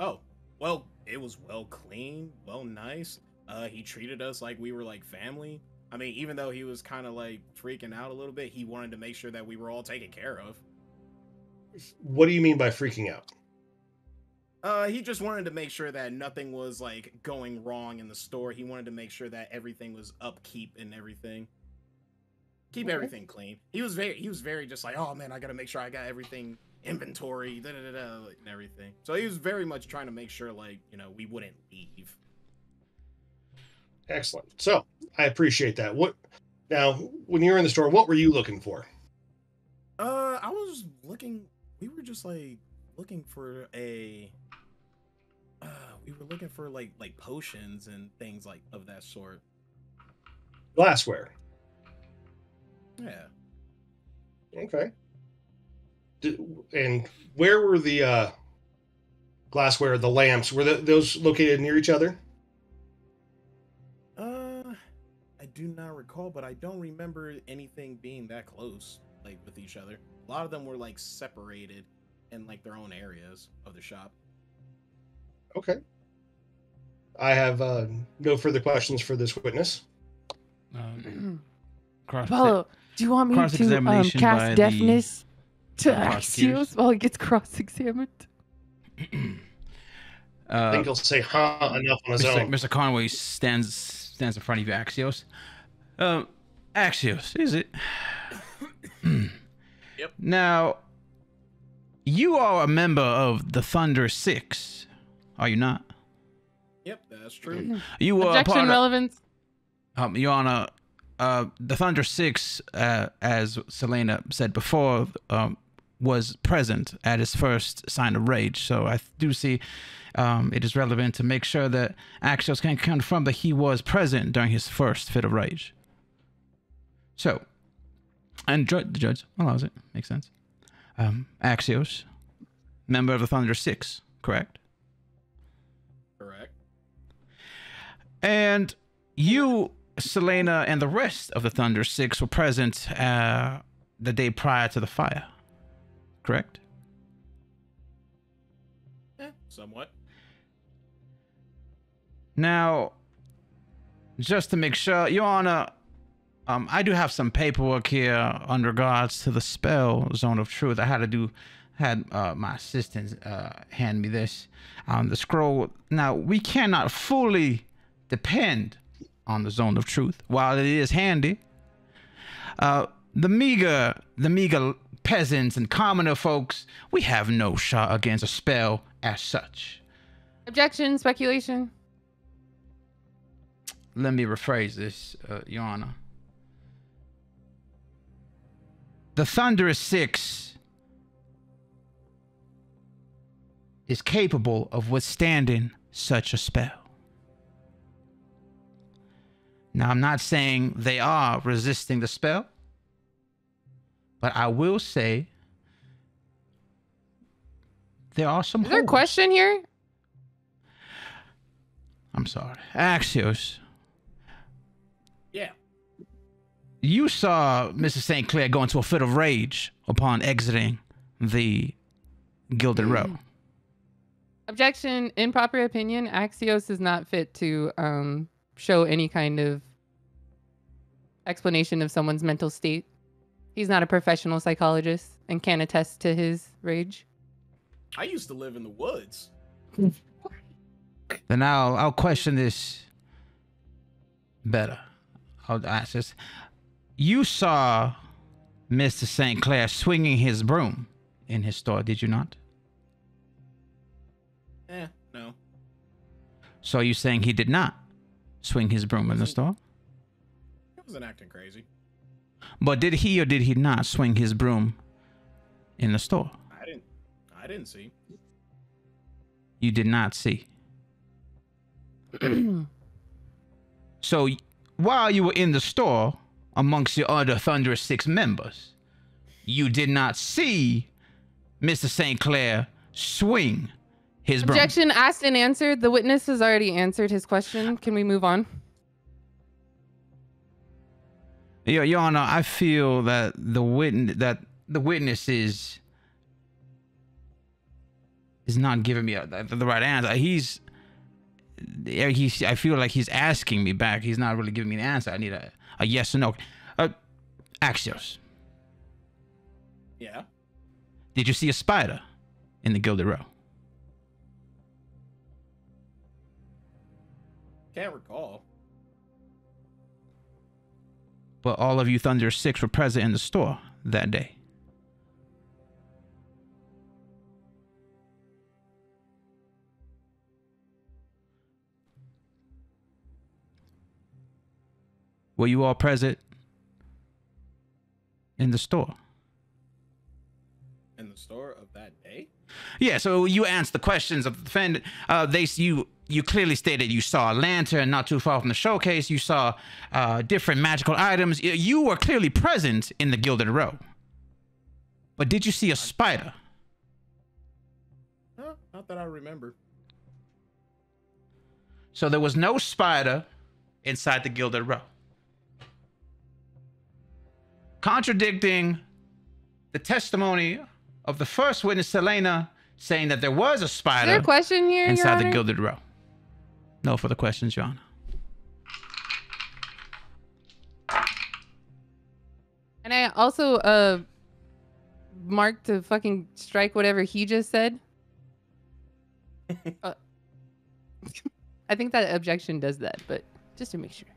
Oh, well, it was well clean, well nice. He treated us like we were like family. I mean, even though he was kind of like freaking out a little bit, he wanted to make sure that we were all taken care of. What do you mean by freaking out? He just wanted to make sure that nothing was like going wrong in the store. He wanted to make sure that everything was upkeep and everything. Keep everything clean. He was very just like, oh man, I gotta make sure I got everything inventory, and everything. So he was very much trying to make sure, like, you know, we wouldn't leave. Excellent. So I appreciate that. Now, when you were in the store, what were you looking for? I was looking. We were just like looking for a. We were looking for like potions and things like of that sort. Glassware. Yeah. Okay. And where were the glassware, the lamps? Were those located near each other? I do not recall, but I don't remember anything being that close, like with each other. A lot of them were like separated in like their own areas of the shop. Okay. I have no further questions for this witness. Apollo, do you want me to cast deafness to Axios while he gets cross-examined? I think he'll say enough on his own. Mr. Conway stands in front of you, Axios. Axios, is it? Yep. Now, you are a member of the Thunderous Six, are you not? Yep, that's true. You were Objection, relevance. Your Honor, the Thunderous Six, as Selena said before, was present at his first sign of rage. So I do see it is relevant to make sure that Axios can confirm that he was present during his first fit of rage. So, and the judge allows it. Makes sense. Axios, member of the Thunderous Six, correct? Correct. And you, Selena, and the rest of the Thunderous Six were present the day prior to the fire, correct? Somewhat. Now, just to make sure, Your Honor, I do have some paperwork here on regards to the spell Zone of Truth. I had my assistant hand me this. The scroll. Now, we cannot fully depend on the Zone of Truth. While it is handy, the meager peasants and commoner folks, we have no shot against a spell as such. Objection, speculation. Let me rephrase this, Your Honor. The Thunderous Six is capable of withstanding such a spell. Now, I'm not saying they are resisting the spell, but I will say there are some Is there a holes. question here? I'm sorry. Axios, Yeah. you saw Mrs. St. Claire go into a fit of rage upon exiting the Gilded Row. Objection. In proper opinion, Axios is not fit to show any kind of explanation of someone's mental state. He's not a professional psychologist and can't attest to his rage. I used to live in the woods. Then I'll question this better. I'll ask this. You saw Mr. St. Clair swinging his broom in his store, did you not? No. So are you saying he did not swing his broom in the store? He wasn't acting crazy. But did he or did he not swing his broom in the store? I didn't see. You did not see. So while you were in the store amongst your other Thunderous Six members, you did not see Mr. St. Clair swing his broom. Objection asked and answered. The witness has already answered his question. Can we move on? Your Honor, I feel that the witness is not giving me the right answer. I feel like he's asking me back. He's not really giving me an answer. I need a yes or no. Axios. Yeah. Did you see a spider in the Gilded Row? Can't recall. But all of you Thunderous Six were present in the store that day. Were you all present in the store? In the store of that day? Yeah, so you answered the questions of the defendant. You clearly stated you saw a lantern not too far from the showcase. You saw different magical items. You were clearly present in the Gilded Row. But did you see a spider? No, not that I remember. So there was no spider inside the Gilded Row. Contradicting the testimony of the first witness, Selena, saying that there was a spider Is there a question here, Your inside the Honor? Gilded Row. No further questions, Your Honor. And I also mark to fucking strike whatever he just said. I think that objection does that, but just to make sure.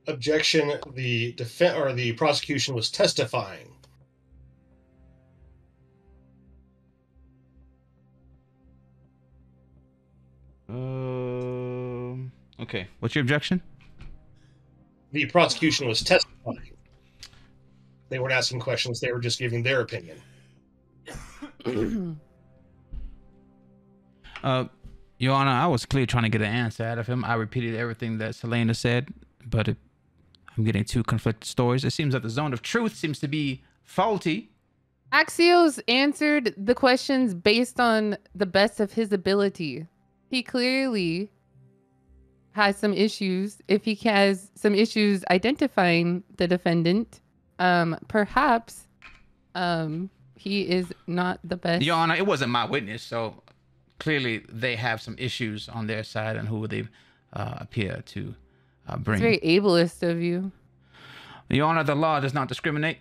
Objection. The prosecution was testifying. Okay. What's your objection? The prosecution was testifying. They weren't asking questions. They were just giving their opinion. Your Honor, I was clearly trying to get an answer out of him. I repeated everything that Selena said, but I'm getting two conflicted stories. It seems that the Zone of Truth seems to be faulty. Axios answered the questions based on the best of his ability. He clearly has some issues. If he has some issues identifying the defendant, perhaps he is not the best. Your Honor, it wasn't my witness, so clearly they have some issues on their side and who they appear to It's bring. very ableist of you. Your Honor, the law does not discriminate.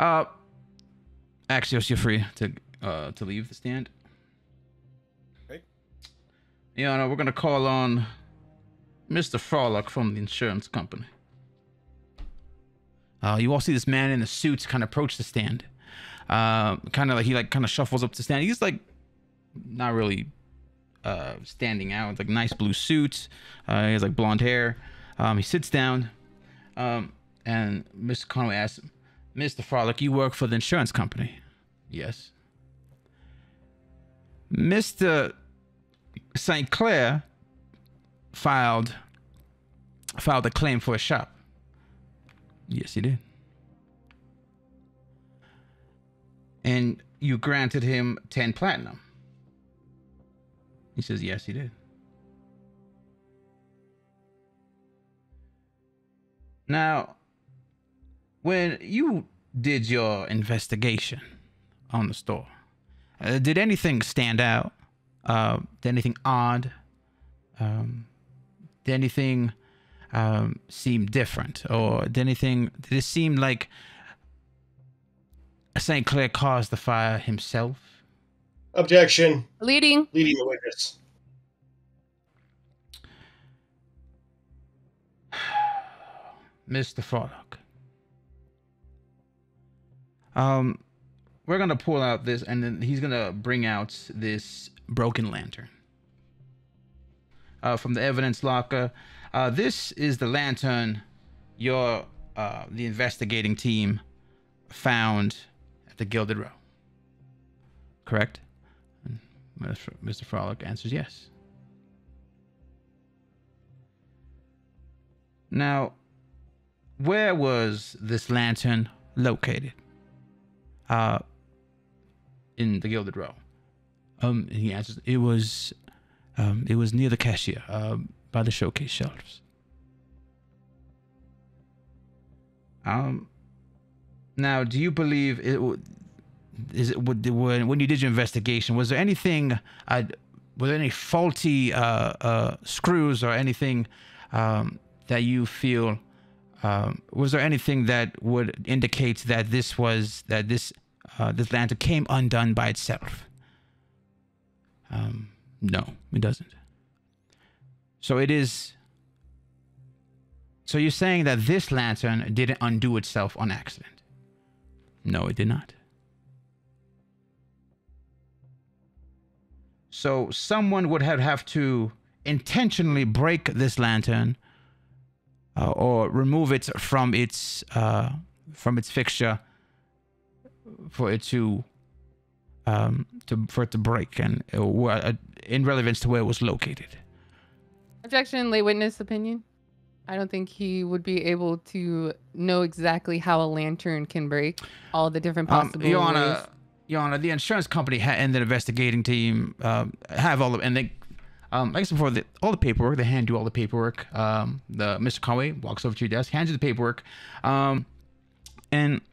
Axios, you're free to leave the stand. Okay. Your Honor, we're gonna call on Mr. Frolic from the insurance company. You all see this man in the suit kind of approach the stand. Kind of like he kind of shuffles up to stand. He's like not really standing out. It's like nice blue suit. He has like blonde hair. He sits down, and Mr. Conway asks him, "Mr. Frolic, you work for the insurance company?" "Yes." "Mr. St. Claire filed a claim for a shop?" "Yes, he did." "And you granted him 10 platinum?" He says, "Yes, he did." "Now, when you did your investigation on the store, did anything stand out? Did anything odd? Did anything seem different? Or did it seem like St. Clair caused the fire himself?" Objection. Leading the witness. Mr. Frolic. We're gonna pull out this, and then he's gonna bring out this broken lantern from the evidence locker. This is the lantern the investigating team found at the Gilded Row. Correct? And Mr. Frolic answers yes. Now, where was this lantern located? In the Gilded Row. He answers, it was near the cashier, by the showcase shelves. Now, do you believe when you did your investigation, was there anything, were there any faulty screws or anything that you feel, was there anything that would indicate that this lantern came undone by itself? No, it doesn't. So you're saying that this lantern didn't undo itself on accident? No, it did not. So someone would have to intentionally break this lantern or remove it from its fixture for it to break, and in relevance to where it was located. Objection, lay witness opinion. I don't think he would be able to know exactly how a lantern can break, all the different possible ways. Your Honor, the insurance company and the investigating team have all of, and they, like I said before, all the paperwork. They hand you all the paperwork. Mr. Conway walks over to your desk, hands you the paperwork, and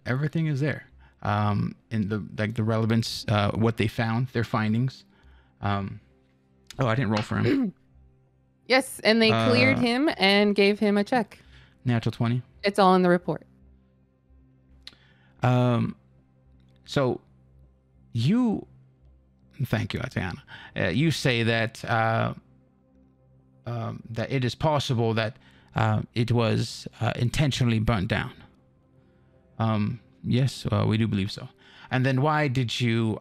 everything is there. In the relevance, what they found, their findings. Oh, I didn't roll for him. Yes, and they cleared him and gave him a check. Natural 20. It's all in the report. So thank you, Tatiana. You say that that it is possible that it was intentionally burnt down. Yes, we do believe so. And then why did you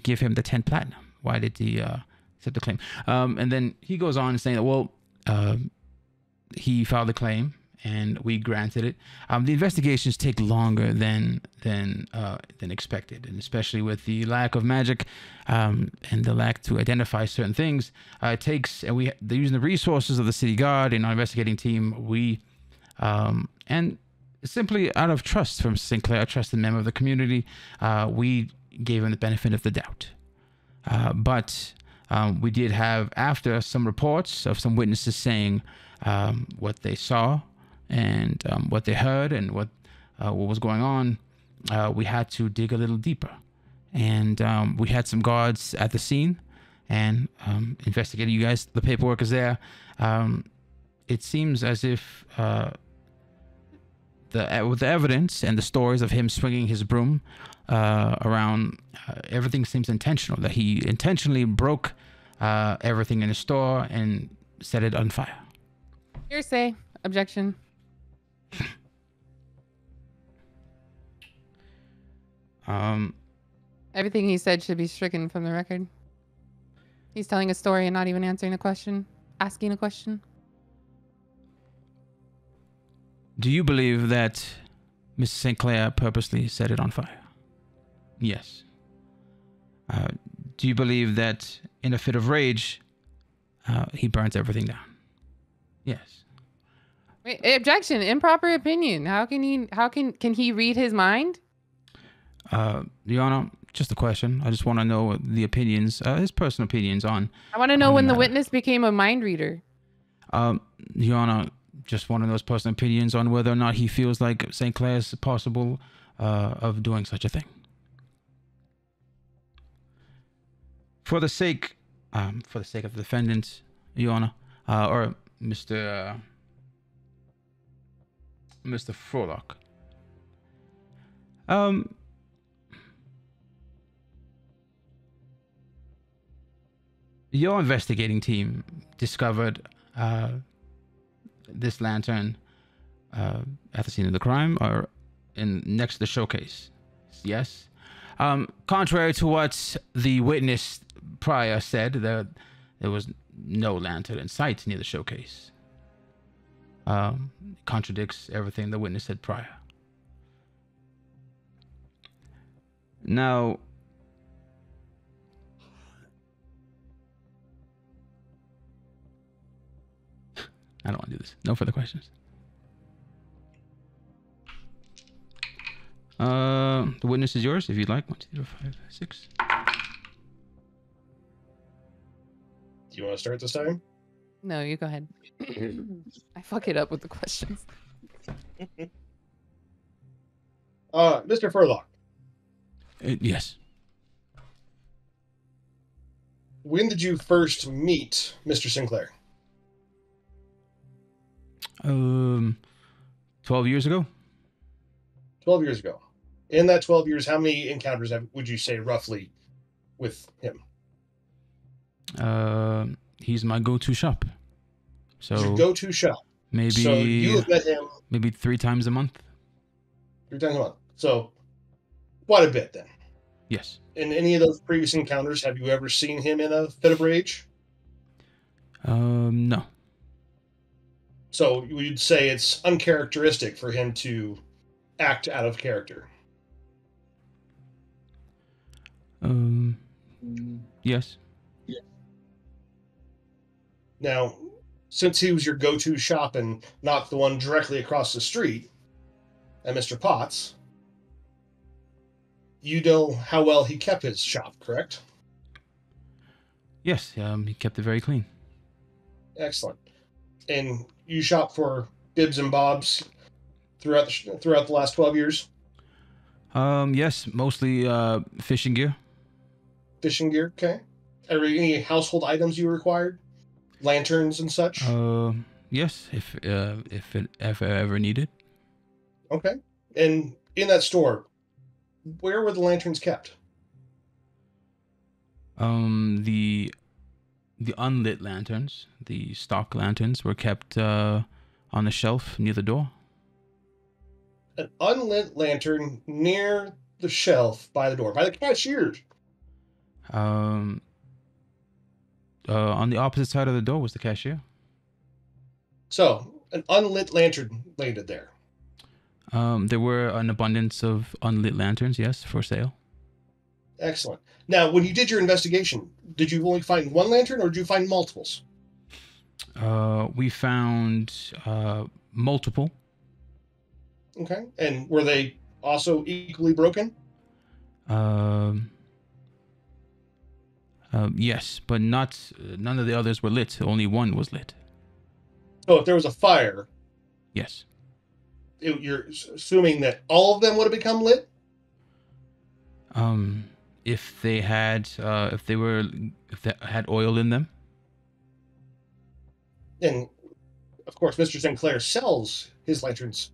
give him the 10 platinum? Why did he accept the claim? And then he goes on saying that, well, he filed the claim and we granted it. The investigations take longer than expected, and especially with the lack of magic and the lack to identify certain things. It takes, and they're using the resources of the city guard and our investigating team. And simply out of trust from St. Clair, a trusted member of the community, we gave him the benefit of the doubt. But we did have, after some reports of some witnesses saying what they saw and what they heard and what was going on, we had to dig a little deeper. And we had some guards at the scene, and investigating you guys. The paperwork is there. It seems as if with the evidence and the stories of him swinging his broom around, everything seems intentional. That he intentionally broke everything in the store and set it on fire. Hearsay. Objection. Everything he said should be stricken from the record. He's telling a story and not even answering a question. Asking a question. Do you believe that Mrs. St. Claire purposely set it on fire? Yes. Do you believe that in a fit of rage, he burns everything down? Yes. Wait, objection. Improper opinion. Can he read his mind? Your Honor, just a question. I just want to know the opinions, his personal opinions on. I want to know when the witness became a mind reader. Your Honor, just one of those personal opinions on whether or not he feels like St. Clair's possible of doing such a thing. For the sake of the defendant, Your Honor, or Mr. Frohlock. Your investigating team discovered this lantern at the scene of the crime or next to the showcase. Yes. Contrary to what the witness prior said, there was no lantern in sight near the showcase. Contradicts everything the witness said prior. Now, I don't want to do this. No further questions. The witness is yours if you'd like. 1, 2, 3, 4, 5, 6. Do you want to start this time? No, you go ahead. I fuck it up with the questions. Mr. Furlock. Yes. When did you first meet Mr. Sinclair? 12 years ago. 12 years ago. In that 12 years, how many encounters would you say roughly with him? He's my go-to shop. So your go-to shop. Maybe so you have met him maybe 3 times a month. 3 times a month. So quite a bit then. Yes. In any of those previous encounters, have you ever seen him in a fit of rage? No. So you'd say it's uncharacteristic for him to act out of character. Yes. Now, since he was your go-to shop and not the one directly across the street at Mr. Potts, you know how well he kept his shop, correct? Yes, he kept it very clean. Excellent. And you shop for bibs and bobs throughout the last 12 years? Yes, mostly fishing gear. Fishing gear, okay. Are there any household items you required? Lanterns and such? Yes, if it ever needed. Okay. And in that store, where were the lanterns kept? The unlit lanterns, the stock lanterns, were kept on the shelf near the door. An unlit lantern near the shelf by the door, by the cashier. On the opposite side of the door was the cashier. So, an unlit lantern landed there. There were an abundance of unlit lanterns, yes, for sale. Excellent. Now, when you did your investigation, did you only find one lantern or did you find multiples? We found multiple. Okay. And were they also equally broken? Yes, but none of the others were lit. Only one was lit. So if there was a fire, yes. You're assuming that all of them would have become lit? if they had oil in them. And of course, Mr. St.Claire sells his lanterns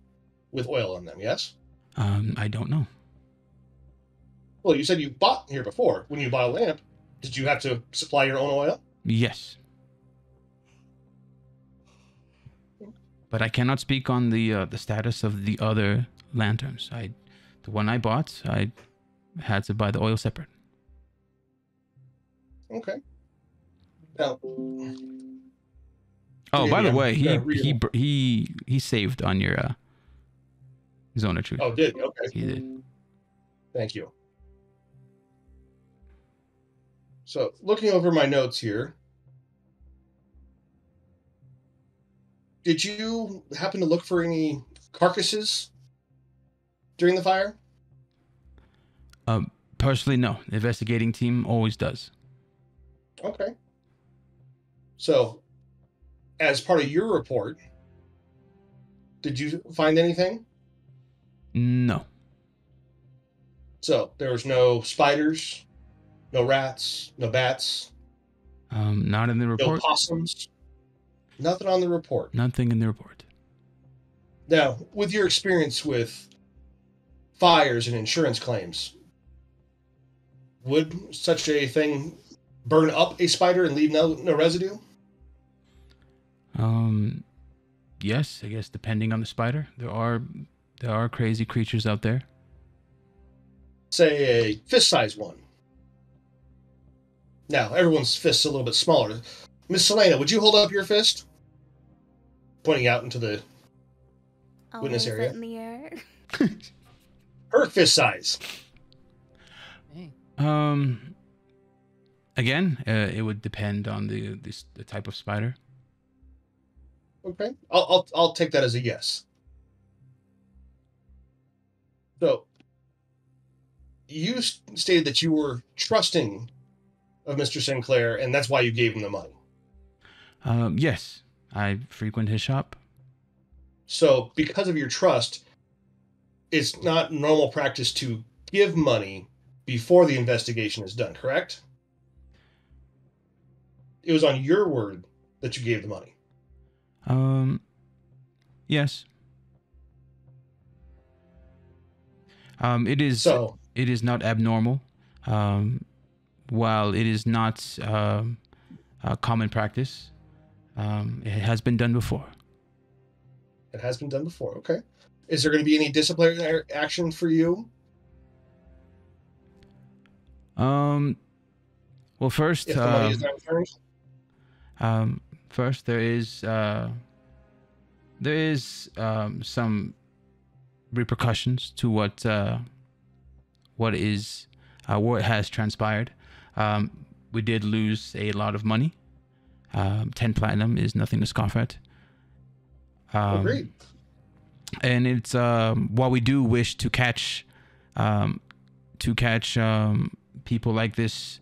with oil in them. Yes. I don't know. Well, you said you bought here before. When you bought a lamp, did you have to supply your own oil? Yes. But I cannot speak on the status of the other lanterns. The one I bought, I had to buy the oil separate. Okay. Now, oh, by the way, he he saved on your zone of truth. Oh, did he? Okay. He did. Thank you. So, looking over my notes here, did you happen to look for any carcasses during the fire? Personally, no. The investigating team always does. Okay. So, as part of your report, did you find anything? No. So, there was no spiders, no rats, no bats, Not in the no report. possums, nothing on the report. Nothing in the report. Now, with your experience with fires and insurance claims, would such a thing burn up a spider and leave no residue? Yes, I guess depending on the spider. There are crazy creatures out there. Say a fist-sized one. Now, everyone's fist's a little bit smaller. Miss Selena, would you hold up your fist? Pointing out into the witness raise area. it in the air. Her fist size. Hey. Again, it would depend on the type of spider. Okay, I'll take that as a yes. So, you stated that you were trusting of Mr. St.Claire, and that's why you gave him the money. Yes, I frequent his shop. So, because of your trust, it's not normal practice to give money before the investigation is done, correct? It was on your word that you gave the money. Yes. It is not abnormal. While it is not a common practice, it has been done before. It has been done before, okay. Is there going to be any disciplinary action for you? Well, first, If the money is not returned? first there is some repercussions to what has transpired. We did lose a lot of money. 10 platinum is nothing to scoff at. Agreed. And it's while we do wish to catch people like this,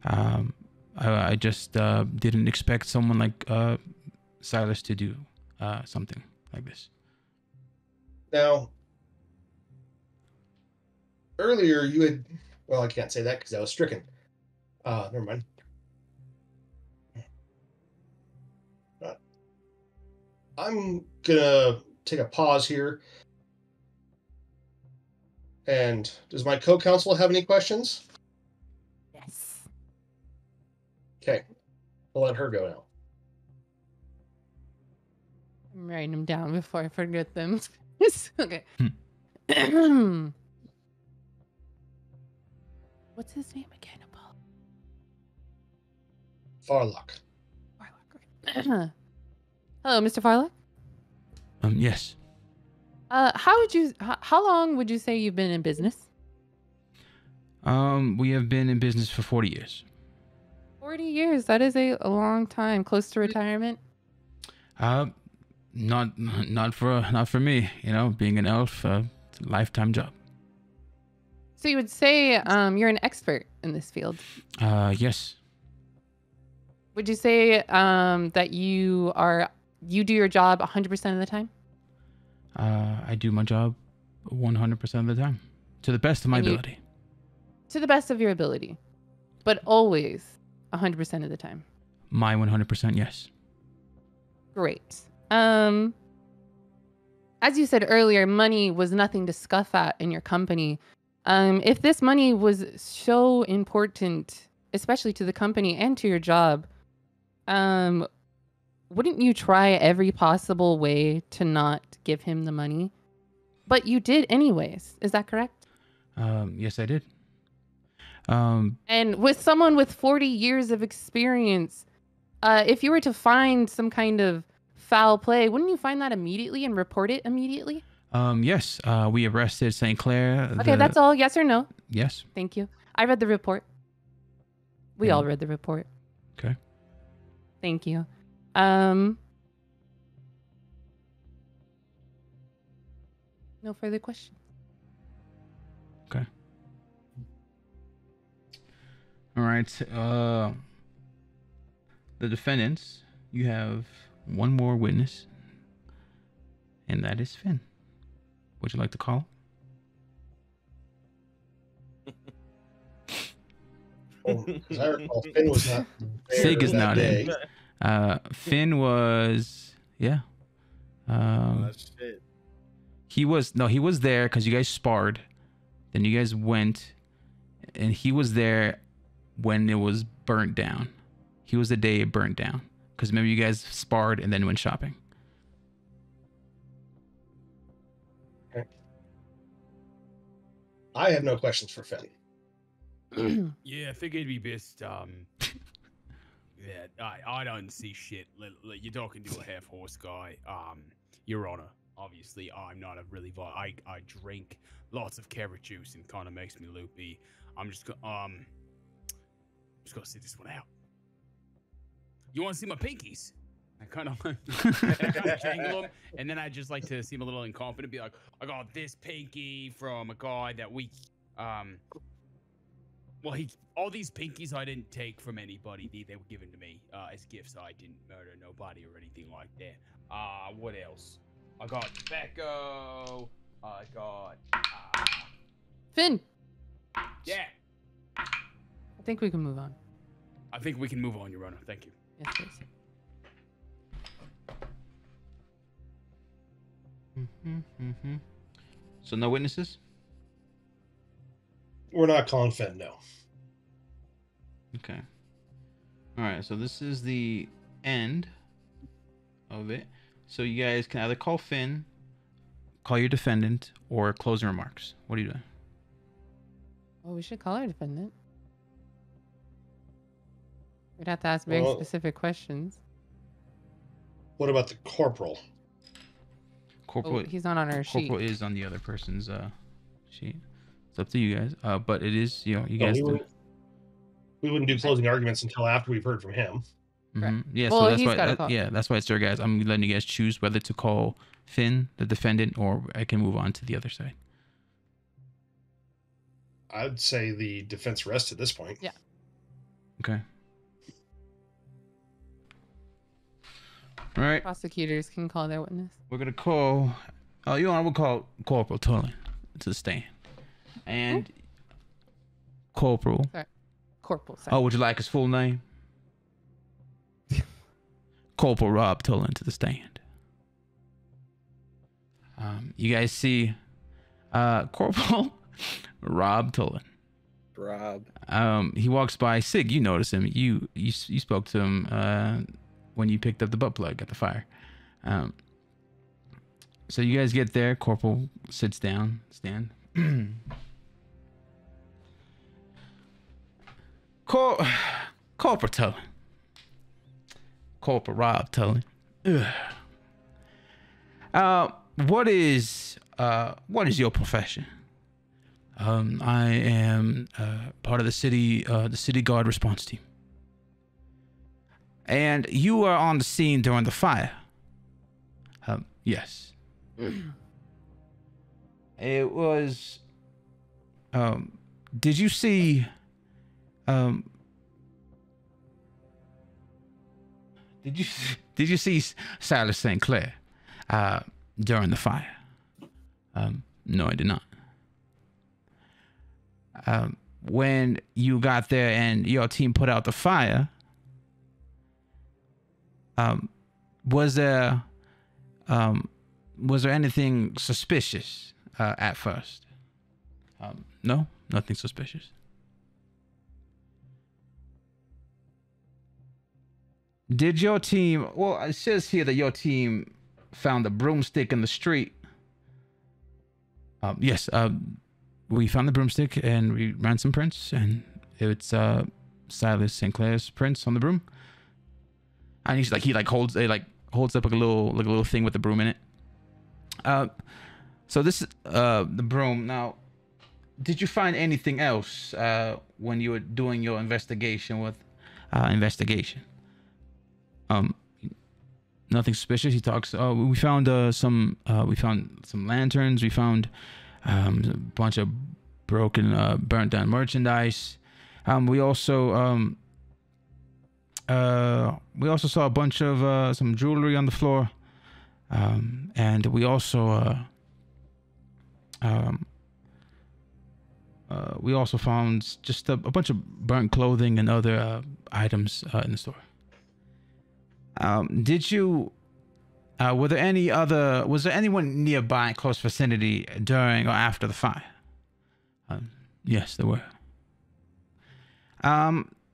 I just didn't expect someone like Sylas to do something like this. Now, earlier you had, well, I can't say that because I was stricken. Never mind. I'm gonna take a pause here. And does my co-counsel have any questions? Yes. Okay, I'll let her go now. I'm writing them down before I forget them. Okay. What's his name again, Apollo? Farlock. Farlock. Hello, Mr. Farlock. Yes. How long would you say you've been in business? We have been in business for 40 years. 40 years. That is a long time. Close to retirement. Not for me. You know, being an elf, it's a lifetime job. So you would say you're an expert in this field. Yes. Would you say that you do your job 100% of the time? I do my job 100% of the time, to the best of my ability. to the best of your ability, but always 100% of the time. My 100%, yes. Great. As you said earlier, money was nothing to scuff at in your company. If this money was so important, especially to the company and to your job, wouldn't you try every possible way to not give him the money? But you did anyways. Is that correct? Yes, I did. And with someone with 40 years of experience, if you were to find some kind of foul play, wouldn't you find that immediately and report it immediately? Yes, we arrested St. Claire. Okay, that's all. Yes or no? Yes. Thank you. I read the report. We all read the report. Okay. Thank you. No further questions. Okay. All right. The defendants, you have one more witness, and that is Finn. Would you like to call? As I recall, Finn was not there Sig is that not day. in. Finn was, yeah. Shit. He was there because you guys sparred. Then you guys went, and he was there when it was burnt down. He was the day it burnt down. Because remember, you guys sparred and then went shopping. I have no questions for Finn. Yeah, I think it'd be best. Yeah, I don't see shit. You're talking to a half horse guy. Your Honor, obviously, I'm not a really. I drink lots of carrot juice and kind of makes me loopy. I'm just gonna sit this one out. You want to see my pinkies? I kind of jangle them, and then I just like to seem a little incompetent. Be like, I got this pinky from a guy that we, well, all these pinkies I didn't take from anybody. They were given to me as gifts. I didn't murder nobody or anything like that. What else? I got tobacco. I got. Finn. Yeah. I think we can move on. I think we can move on, Your Honor. Thank you. Yes, please. So no witnesses? We're not calling Finn, no. Okay. All right, so this is the end of it. So you guys can either call Finn, call your defendant, or closing remarks. What are you doing? Well, we should call our defendant. We'd have to ask very specific questions. What about the corporal? Corporal, he's not on our sheet. Corporal is on the other person's sheet. It's up to you guys. But it is, you guys. We wouldn't do closing arguments until after we've heard from him. Mm-hmm. Yeah, well, so that's why. yeah, that's why it's there, guys. I'm letting you guys choose whether to call Finn, the defendant, or I can move on to the other side. I'd say the defense rests at this point. Yeah. Okay. All right. Prosecutors can call their witness. We're gonna call. We'll call Corporal Tully to the stand, and Corporal. Sorry. Corporal. Sorry. Oh, would you like his full name? Corporal Rob Tullen to the stand. You guys see Corporal Rob Tullen. Rob. He walks by. Sig, you notice him. You spoke to him when you picked up the butt plug at the fire. So you guys get there. Corporal sits down. Stand. Corporal Tullen. Corporal Rob Tullen. What is your profession? I am part of the city guard response team. And you were on the scene during the fire. Yes. It was. Did you see? Did you see Sylas St.Claire during the fire? No, I did not. when you got there and your team put out the fire, was there anything suspicious at first? No, nothing suspicious. Did your team? Well, it says here that your team found a broomstick in the street. Yes, we found the broomstick and we ran some prints, and it's Sylas St.Claire's prints on the broom. And he holds up like a little thing with the broom in it. So this is the broom. Now, did you find anything else when you were doing your investigation with investigation? Nothing suspicious. He talks. We found some lanterns. We found a bunch of broken, burnt down merchandise. We also saw a bunch of some jewelry on the floor, and we also found just a bunch of burnt clothing and other items in the store. Did you? Was there anyone nearby in close vicinity during or after the fire? Yes, there were.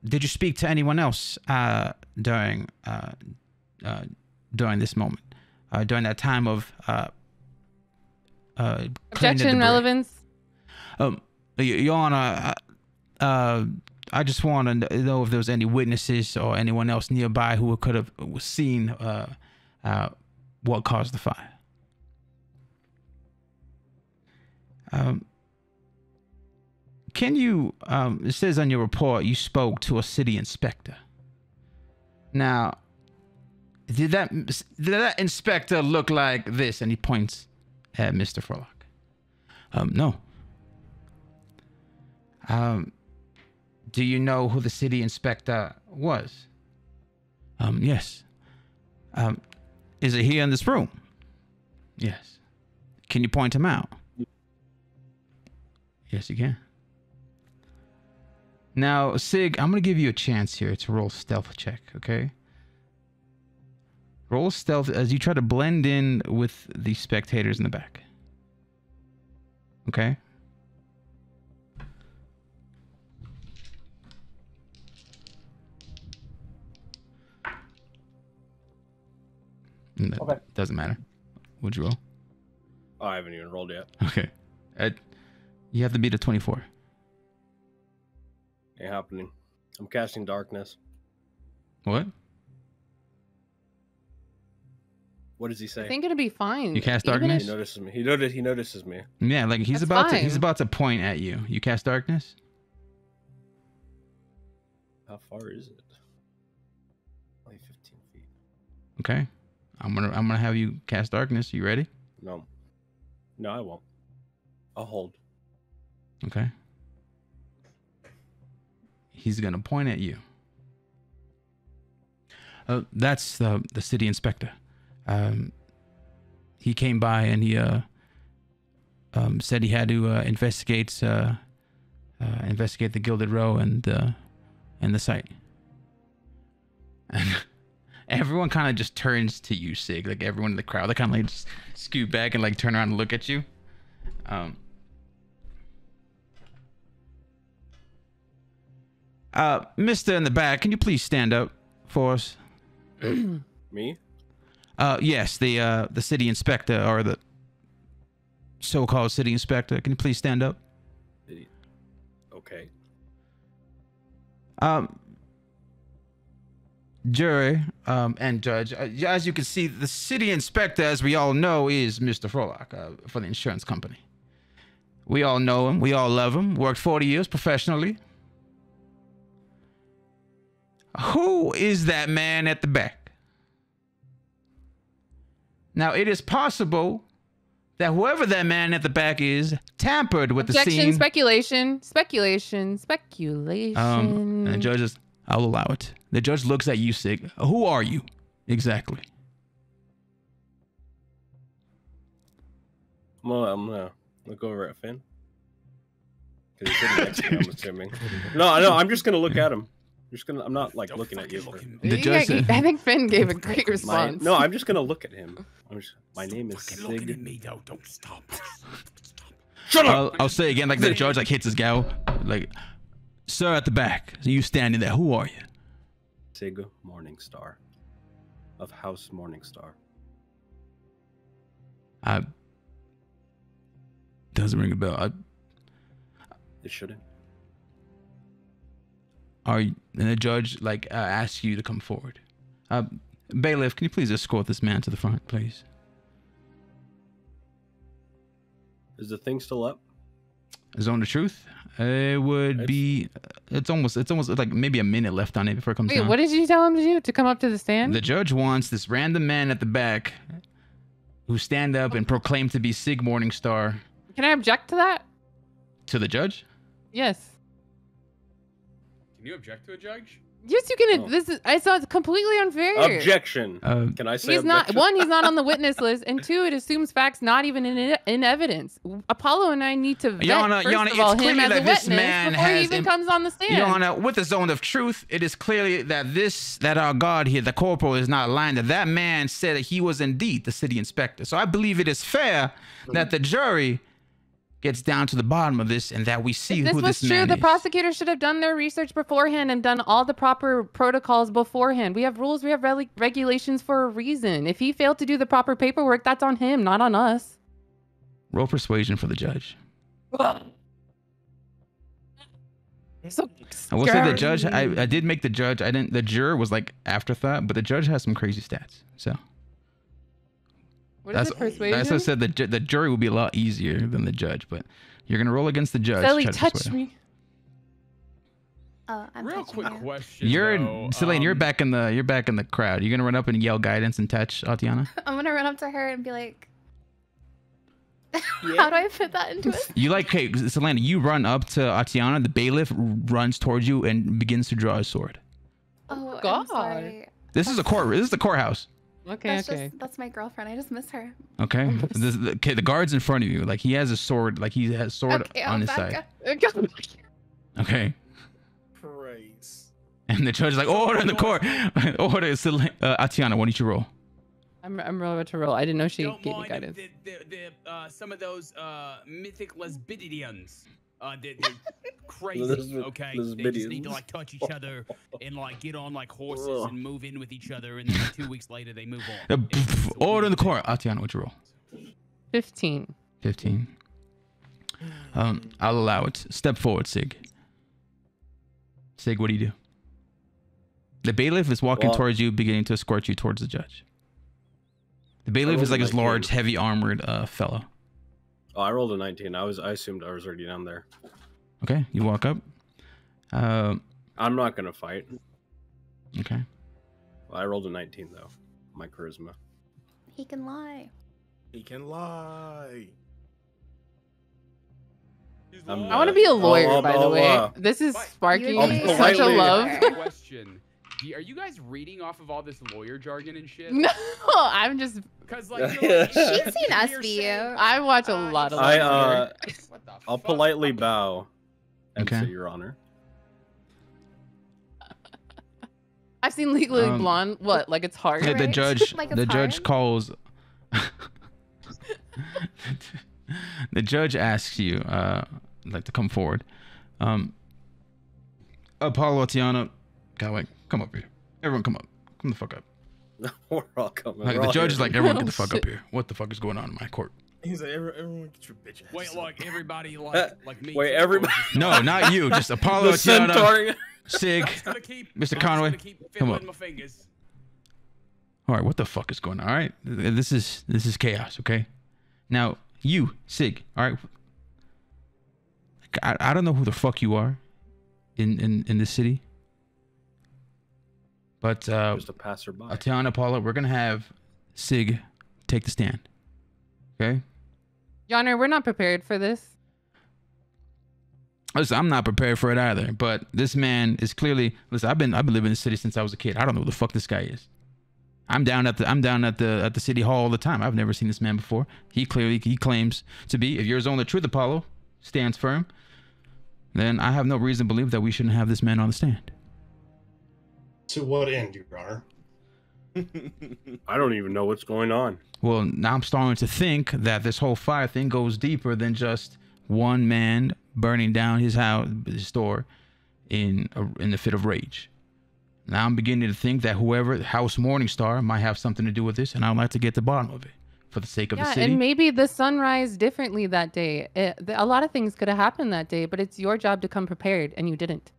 Did you speak to anyone else during this moment? During that time of Objection, relevance. Your Honor, I just want to know if there was any witnesses or anyone else nearby who could have seen what caused the fire. Can you? It says on your report you spoke to a city inspector. Now, did that inspector look like this? And he points at Mr. Furlock. No. Do you know who the city inspector was? Yes. Is it here in this room? Yes. Can you point him out? Yes, you can. Now, Sig, I'm going to give you a chance here to roll stealth check, okay? Roll stealth as you try to blend in with the spectators in the back. Okay? Okay. Doesn't matter. What'd you roll? Oh, I haven't even rolled yet. Okay. You have to beat a 24. Ain't happening. I'm casting darkness. What? What does he say? I think it'll be fine. You cast Even darkness? He notices me. He notices me. Yeah, like he's That's about fine. to point at you. You cast darkness? How far is it? Only 15 feet. Okay. I'm gonna have you cast darkness. You ready? No. No, I won't. I'll hold. Okay. He's gonna point at you. That's the city inspector. He came by and he said he had to investigate the Gilded Row and the site. And everyone kind of just turns to you, Sig. Like everyone in the crowd, they kind of like just scoot back and like turn around and look at you. Mister in the back, can you please stand up for us? Me? Yes, the city inspector, or the so-called city inspector. Can you please stand up? Okay. Jury, and judge, as you can see, the city inspector, as we all know, is Mr. Furlock for the insurance company. We all know him. We all love him. Worked 40 years professionally. Who is that man at the back? Now, it is possible that whoever that man at the back is tampered with Objection, the scene. speculation. And the judge is, I'll allow it. The judge looks at you, Sig. Who are you? Exactly. I'm gonna look over at Finn. 'Cause he's sitting next to me, I'm assuming. No, I'm just gonna look at him. I'm not like Don't looking at you. fucking look at The me. judge said, I think Finn gave a great response. No, I'm just gonna look at him. My name is Fucking looking at Sig. me though. Don't stop. Shut up! I'll say again, like the judge like hits his gal, like, sir at the back, you standing there, who are you? Sig Morningstar of House Morningstar. Doesn't ring a bell. It shouldn't. And the judge like asks you to come forward. Bailiff, can you please escort this man to the front, please? Is the thing still up? Zone of truth. It would be. It's almost like maybe a minute left on it before it comes Wait, down. what did you tell him to do? To come up to the stand? The judge wants this random man at the back who stand up and proclaim to be Sig Morningstar Can I object to that? to the judge. Yes. Can you object to a judge? Yes, you can. Oh. I saw it's completely unfair. Objection. Can I say He's not objection? one. He's not on the witness list, and two, it assumes facts not even in evidence. Apollo and I need to vet Your Honor, first Your Honor, of all it's him clearly as a that this witness man before he has even comes on the stand. Your Honor, with the zone of truth, it is clearly that our guard here, the corporal, is not lying. That man said that he was indeed the city inspector. So I believe it is fair that the jury gets down to the bottom of this and that we see If this who was this true, man the is. prosecutor should have done their research beforehand and done all the proper protocols beforehand. We have rules, we have regulations for a reason. If he failed to do the proper paperwork, that's on him, not on us. Roll persuasion for the judge. So I will say the judge, I did make the judge, the juror was like afterthought, but the judge has some crazy stats. So What is it, persuasion? that's what I said. The jury will be a lot easier than the judge, but you're gonna roll against the judge. Sally, try to touch persuade him. me. Oh, I'm Real touching quick you. question. You're though, Selene, you're back in the crowd. You're gonna run up and yell guidance and touch Atiana. I'm gonna run up to her and be like, how do I fit that into it? You like, hey, Selena, you run up to Atiana. The bailiff runs towards you and begins to draw his sword. Oh, God. I'm sorry. This is the courthouse. Okay, That's okay. that's my girlfriend. I just miss her. Okay. The guard's in front of you. Like he has a sword. Like he has sword Okay, on I'll his back side. up. Okay. Praise. And the judge is like, order in the court. Order, Atiana. Why don't you roll? I'm about to roll. I didn't know she Don't gave me mind guidance. some of those mythic lesbians. They're crazy. Okay, they just need to like touch each other and like get on like horses and move in with each other, and then like, 2 weeks later they move on. Order in the court. Atiana, what'd you roll? 15. 15. I'll allow it. Step forward, Sig. Sig, what do you do? The bailiff is walking towards you, beginning to escort you towards the judge. The bailiff is like this large, heavy armored fellow. Oh, I rolled a 19. I assumed I was already down there. Okay, you walk up. I'm not gonna fight. Okay. Well, I rolled a 19 though. My charisma. He can lie. He can lie. I want to be a lawyer, by the way. I'll, This is sparking You're such a politely- love. Question: Are you guys reading off of all this lawyer jargon and shit? No, I'm just. Because like, you're like, She's seen you're SVU. saying- I watch a lot of. I lawyer. What the I'll fuck? politely bow and Okay. say, Your Honor. I've seen Legally Blonde. What? Like it's hard. The Right? judge, Like it's the judge hard? calls. The judge asks you, like, to come forward. Apollo, Tiana, Cowboy, come up here. Everyone, come up. Come the fuck up. We're all coming. Like We're the all judge is here. like, everyone, get Oh, the fuck shit. up here. What the fuck is going on in my court? He's like, everyone get your bitch ass. Wait, look, everybody like me. Wait, too, everybody- or just- No, not you. Just Apollo, The Tiana, centaur. Sig. I'm just gonna keep, Mr. I'm Conway, just gonna keep come fiddling up. my fingers. All right, what the fuck is going on? All right, this is chaos. Okay, now you, Sig. All right, I don't know who the fuck you are, in this city, but Just a passerby. Tiana, Paula, we're gonna have Sig take the stand. Okay. Your Honor, we're not prepared for this. Listen, I'm not prepared for it either. But this man is clearly. Listen, I've been living in the city since I was a kid. I don't know who the fuck this guy is. I'm down at the city hall all the time. I've never seen this man before. He claims to be. If your zone of truth, Apollo, stands firm. then I have no reason to believe that we shouldn't have this man on the stand. To what end, Your Honor? I don't even know what's going on. Well, now I'm starting to think that this whole fire thing goes deeper than just one man burning down his house, his store, in the fit of rage. Now I'm beginning to think that whoever House Morningstar might have something to do with this, and I'd like to get to the bottom of it for the sake of the city. And maybe the sun rise differently that day. A lot of things could have happened that day, but it's your job to come prepared, and you didn't.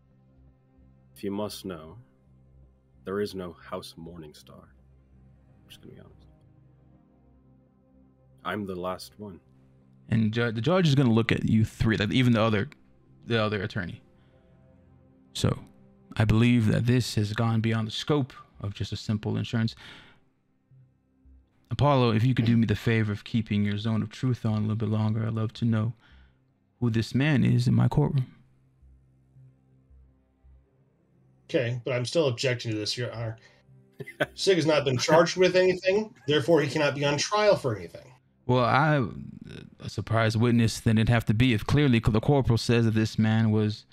If you must know, there is no House Morningstar. I'm just gonna be honest. I'm the last one. And the judge is going to look at you three, like even the other attorney. So, I believe that this has gone beyond the scope of just a simple insurance. Apollo, if you could do me the favor of keeping your zone of truth on a little bit longer, I'd love to know who this man is in my courtroom. Okay, but I'm still objecting to this, Your Honor. Sig has not been charged with anything, therefore he cannot be on trial for anything. Well, a surprise witness, then it'd have to be if clearly the corporal says that this man was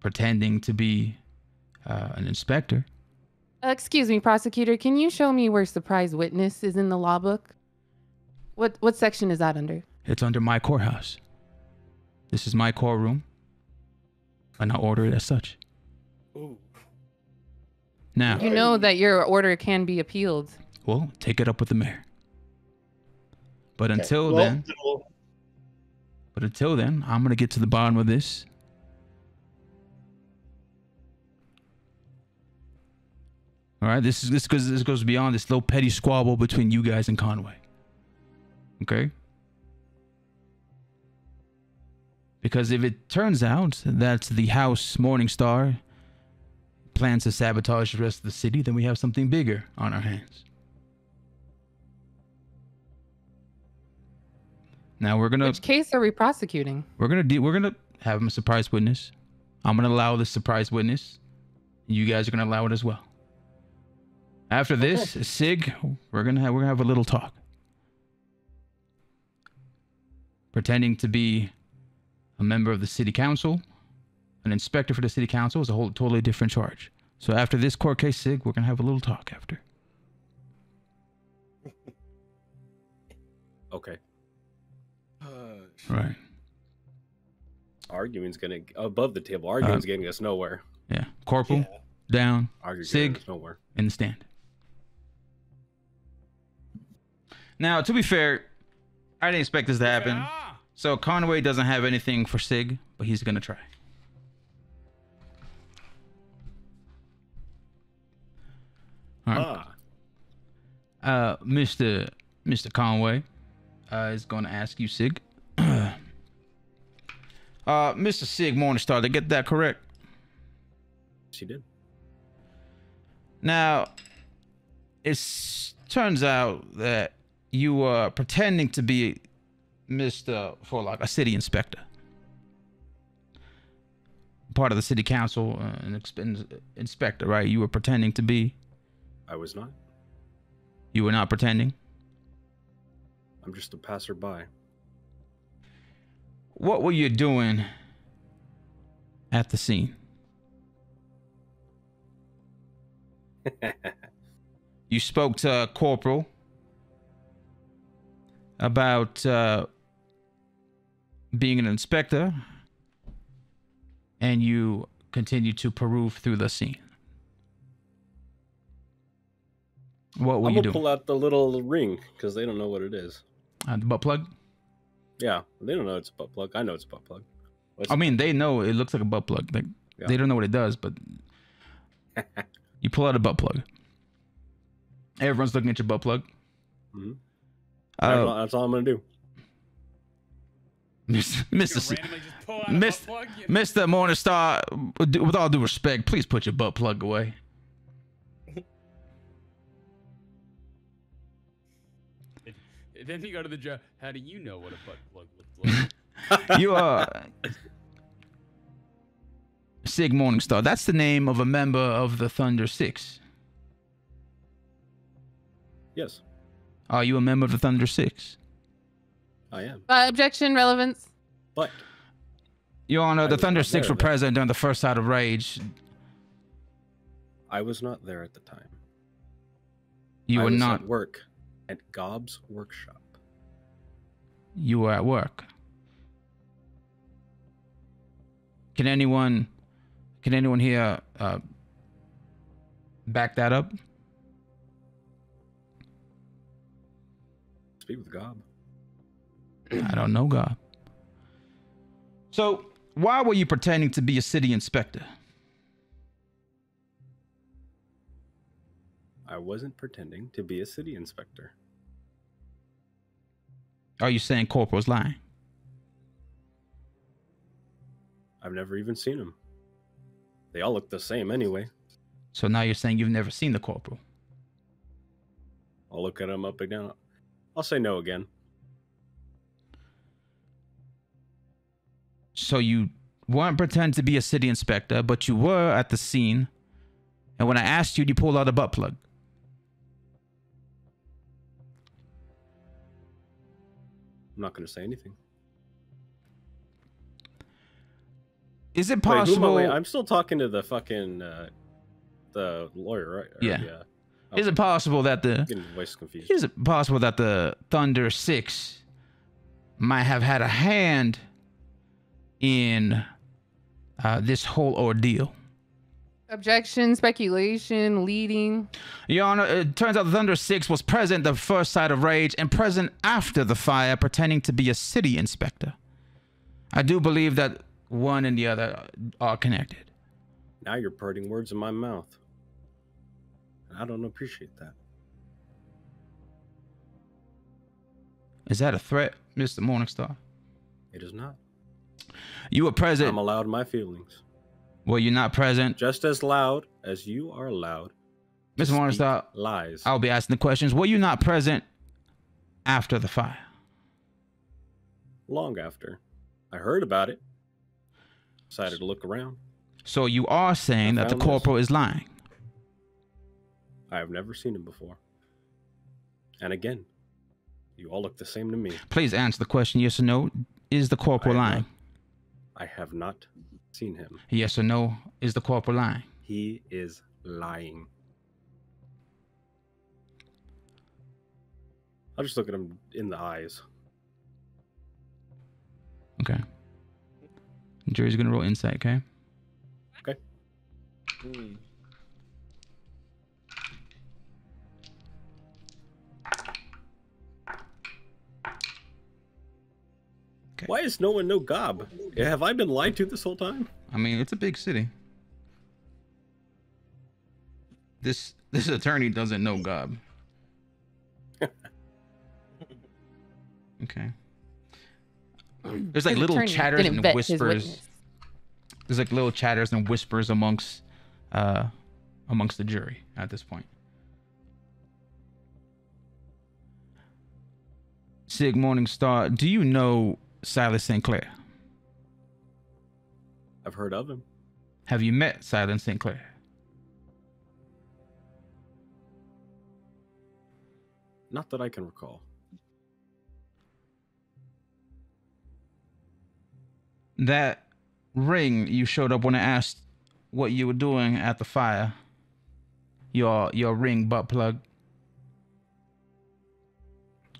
pretending to be an inspector. Excuse me, prosecutor. Can you show me where surprise witness is in the law book? What section is that under? It's under my courthouse. This is my courtroom, and I order it as such. Ooh. Now, You know that your order can be appealed. well, take it up with the mayor. But Okay, until well, then, I'm gonna get to the bottom of this. All right, this goes beyond this little petty squabble between you guys and Conway. Okay? Because if it turns out that the House Morningstar plans to sabotage the rest of the city, then we have something bigger on our hands. Now Which case are we prosecuting? we're gonna have him a surprise witness. I'm gonna allow this surprise witness. You guys are gonna allow it as well. After this, Sig, we're gonna have a little talk. Pretending to be a member of the city council, an inspector for the city council, is a whole totally different charge. So after this court case, Sig, we're gonna have a little talk after. Okay. Right. Arguing's gonna above the table. Arguing's getting us nowhere. Yeah. Corporal, down. Arguing's Sig, getting us nowhere. in the stand. Now, to be fair, I didn't expect this to happen. So Conway doesn't have anything for Sig, but he's gonna try. All right. Mr. Conway is going to ask you, Sig. Mr. Sig Morningstar, did I get that correct? She did. Now, it turns out that you are pretending to be Mr. Forlock, a city inspector. Part of the city council, an inspector, right? You were pretending to be. I was not. You were not pretending? I'm just a passerby. What were you doing at the scene? You spoke to Corporal about being an inspector, and you continued to peruse through the scene. What were I'm you gonna doing? pull out the little ring because they don't know what it is. The butt plug? Yeah, they don't know it's a butt plug. I know it's a butt plug. I mean, they know it looks like a butt plug. Like, Yeah. They don't know what it does, but you pull out a butt plug. Everyone's looking at your butt plug. Mhm. That's all I'm gonna do. Mr. Randomly just pull out a Miss- butt plug? Yeah. Mr. Morningstar, with all due respect, please put your butt plug away. Then you go to the judge. How do you know what a butt plug looks like? You are Sig Morningstar. That's the name of a member of the Thunderous Six. Yes, Are you a member of the Thunderous Six? I am. Objection, relevance. But Your Honor, the was Thunderous not Six there were then. present during the first side of rage. I was not there at the time. You I were was not. at work at Gob's workshop. You were at work. Can anyone here back that up? Speak with Gob. I don't know, God. So, why were you pretending to be a city inspector? I wasn't pretending to be a city inspector. Are you saying Corporal's lying? I've never even seen him. They all look the same anyway. So now you're saying you've never seen the Corporal? I'll look at him up and down. I'll say no again. So you weren't pretending to be a city inspector, but you were at the scene. And when I asked you, you pulled out a butt plug. I'm not going to say anything. Is it Wait, who am I- possible? wait, I'm still talking to the fucking the lawyer, right? Or, Yeah. Okay. Is it possible that the I'm getting the voice confused. Is it possible that the Thunderous Six might have had a hand in this whole ordeal? Objection, speculation, leading. Your Honor, it turns out the Thunderous Six was present the first side of rage and present after the fire, pretending to be a city inspector. I do believe that one and the other are connected. Now you're putting words in my mouth. I don't appreciate that. Is that a threat, Mr. Morningstar? It is not. You were present. I'm allowed my feelings. Were you not present? Just as loud as you are allowed to Mr. speak Morningstar, lies. I'll be asking the questions. Were you not present after the fire? Long after. I heard about it. Decided to look around. So you are saying that the found this. Corporal is lying? I have never seen him before. And again, you all look the same to me. Please answer the question, yes or no. Is the Corporal lying? I have not seen him. Yes or no. Is the Corporal lying? He is lying. I'll just look at him in the eyes. Okay. Jury's gonna roll insight, okay? Okay. Okay. Why is no one know Gob? Have I been lied to this whole time? I mean, it's a big city. This attorney doesn't know Gob. Okay. There's like His little attorney chatters didn't and vet his whispers. witness. There's like little chatters and whispers amongst the jury at this point. Sig Morningstar, do you know Sylas St.Claire? I've heard of him. Have you met Sylas St.Claire? Not that I can recall. That ring you showed up when I asked what you were doing at the fire. Your ring butt plug.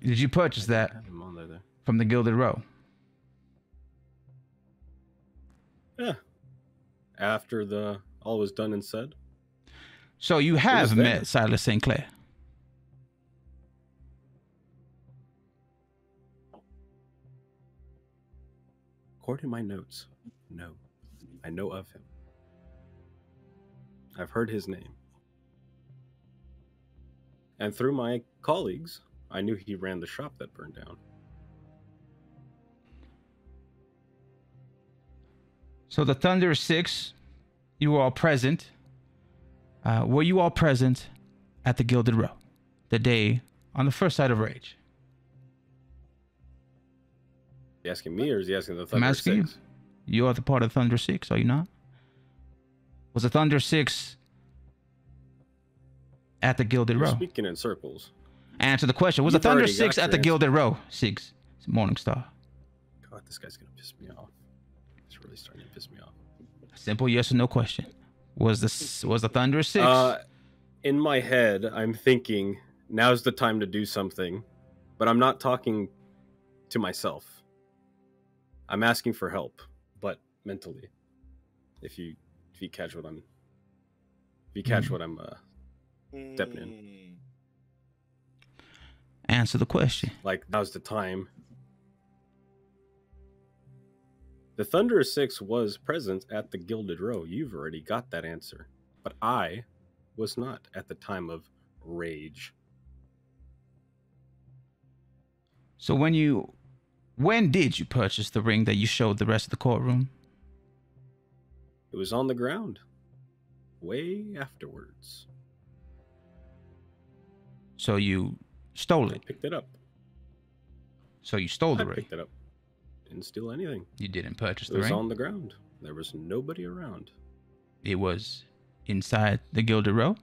Did you purchase that I have him on there. from the Gilded Row? Yeah. After all was done and said. So you have was met there. Sylas St.Claire. According to my notes, no. I know of him. I've heard his name. And through my colleagues, I knew he ran the shop that burned down. So the Thunderous Six, you were all present. Were you all present at the Gilded Row the day on the first side of Rage? Is he asking me or is he asking the I'm Thunderous asking you. Six? You are the part of the Thunderous Six, are you not? Was the Thunderous Six at the Gilded You're Row? speaking in circles. Answer the question. Was the You've already Thunderous Six got at the your Gilded Row? Six. Morningstar. God, this guy's gonna piss me off. really starting to piss me off. Simple yes or no question. Was the Thunderous Six? In my head, I'm thinking now's the time to do something, but I'm not talking to myself. I'm asking for help, but mentally. If you catch what I'm stepping in. Answer the question. Like, now's the time. The Thunderous Six was present at the Gilded Row. You've already got that answer. But I was not at the time of rage. So when did you purchase the ring that you showed the rest of the courtroom? It was on the ground. Way afterwards. So you stole I it. picked it up. So you stole the I ring. picked it up. Didn't steal anything. You didn't purchase It the was ring. on the ground. There was nobody around. It was inside the Gilded Row.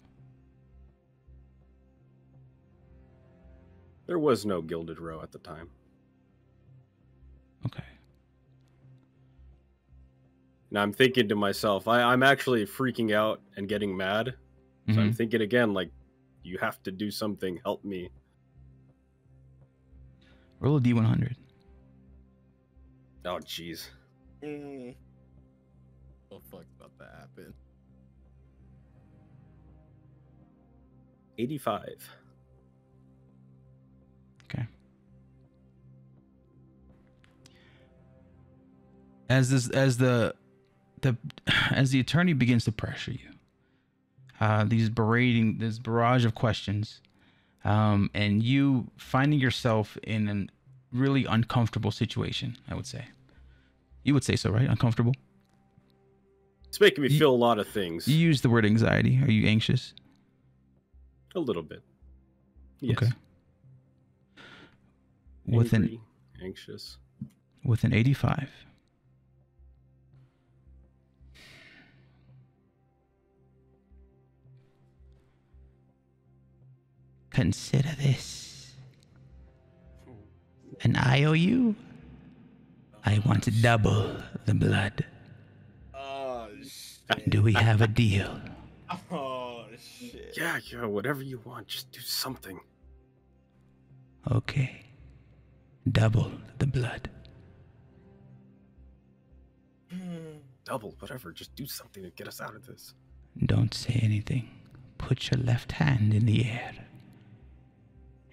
There was no Gilded Row at the time. Okay. Now I'm thinking to myself, I'm actually freaking out and getting mad. So I'm thinking again, like, you have to do something. Help me. Roll a D100. Oh, jeez. What the fuck's about to happen? 85. Okay. As the attorney begins to pressure you, this barrage of questions, and you finding yourself in a really uncomfortable situation, I would say. You would say so, right? Uncomfortable? It's making me feel a lot of things. You use the word anxiety. Are you anxious? A little bit. Yes. Okay. Angry, anxious. With an 85. Consider this an IOU. I want to double the blood. Oh shit. Do we have a deal? Oh shit. Yeah, whatever you want. Just do something. Okay. Double the blood. Double, whatever. Just do something to get us out of this. Don't say anything. Put your left hand in the air.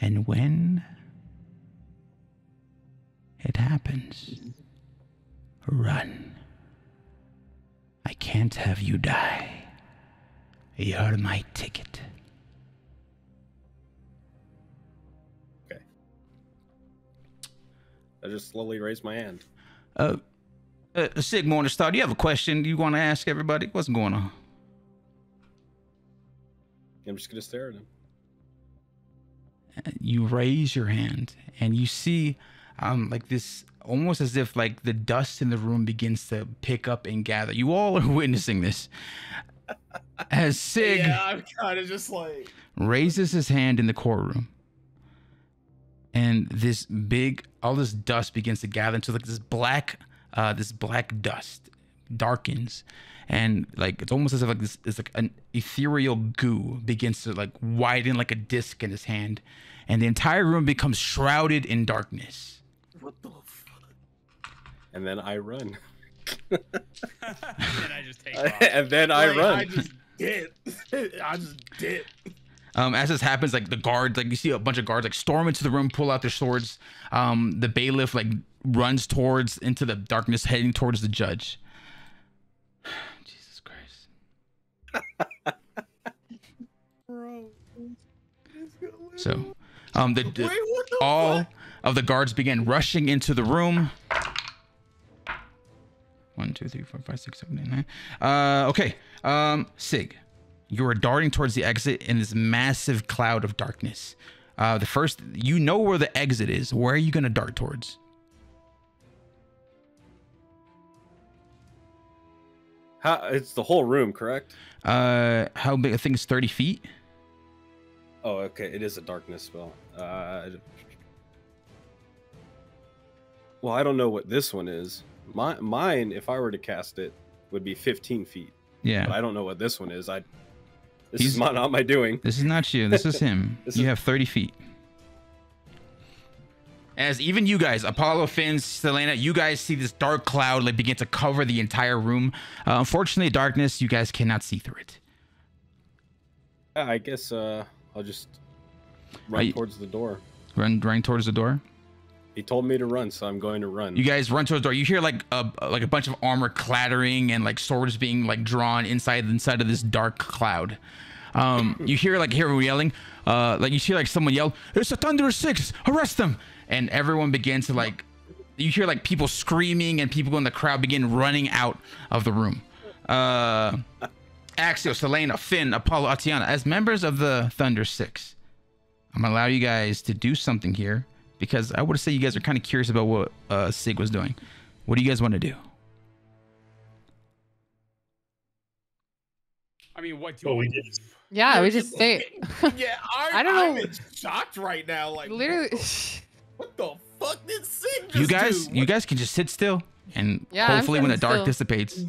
And when it happens, run. I can't have you die. You're my ticket. Okay. I just slowly raise my hand. Sig Morningstar, do you have a question you want to ask everybody? What's going on? I'm just going to stare at him. You raise your hand and you see like this, almost as if like the dust in the room begins to pick up and gather. You all are witnessing this as Sig I'm kind of just like raises his hand in the courtroom, and all this dust begins to gather into like this black dust darkens, and like it's almost as if like this is like an ethereal goo begins to like widen like a disc in his hand, and the entire room becomes shrouded in darkness. what the fuck? And then I run. And I just take off. And then I run. I just did. I just did. As this happens, like the guards, like you see a bunch of guards like storm into the room, pull out their swords. The bailiff like runs into the darkness, heading towards the judge. Jesus Christ. Bro. So, all of the guards began rushing into the room. 1, 2, 3, 4, 5, 6, 7, 8, 9. Okay. Sig, you are darting towards the exit in this massive cloud of darkness. You know where the exit is. Where are you going to dart towards? It's the whole room, correct? How big? I think it's 30 feet. Oh, okay. It is a darkness spell. Well, I don't know what this one is, Mine, if I were to cast it, would be 15 feet. Yeah. But I don't know what this one is. This is not my doing. This is not you. This is him. You have 30 feet. As even you guys, Apollo, Finn, Selena, you guys see this dark cloud like begin to cover the entire room. Unfortunately, darkness, you guys cannot see through it. I guess I'll just run towards the door. Run towards the door. He told me to run, so I'm going to run. You guys run towards the door. You hear like a bunch of armor clattering and like swords being like drawn inside of this dark cloud. You hear everyone yelling. Like you hear like someone yell, "It's a Thunderous Six! Arrest them!" And everyone begins to like. You hear like people screaming and people in the crowd begin running out of the room. Axio, Selena, Finn, Apollo, Atiana, as members of the Thunderous Six, I'm gonna allow you guys to do something here. Because I would say you guys are kind of curious about what Sig was doing. What do you guys want to do? I mean, what do Well, we we did. Yeah, we just say. Yeah, I don't know. I'm shocked right now. Like, Literally. what the fuck did Sig just You do? guys can just sit still and Yeah, I'm hopefully when the sitting dark still. dissipates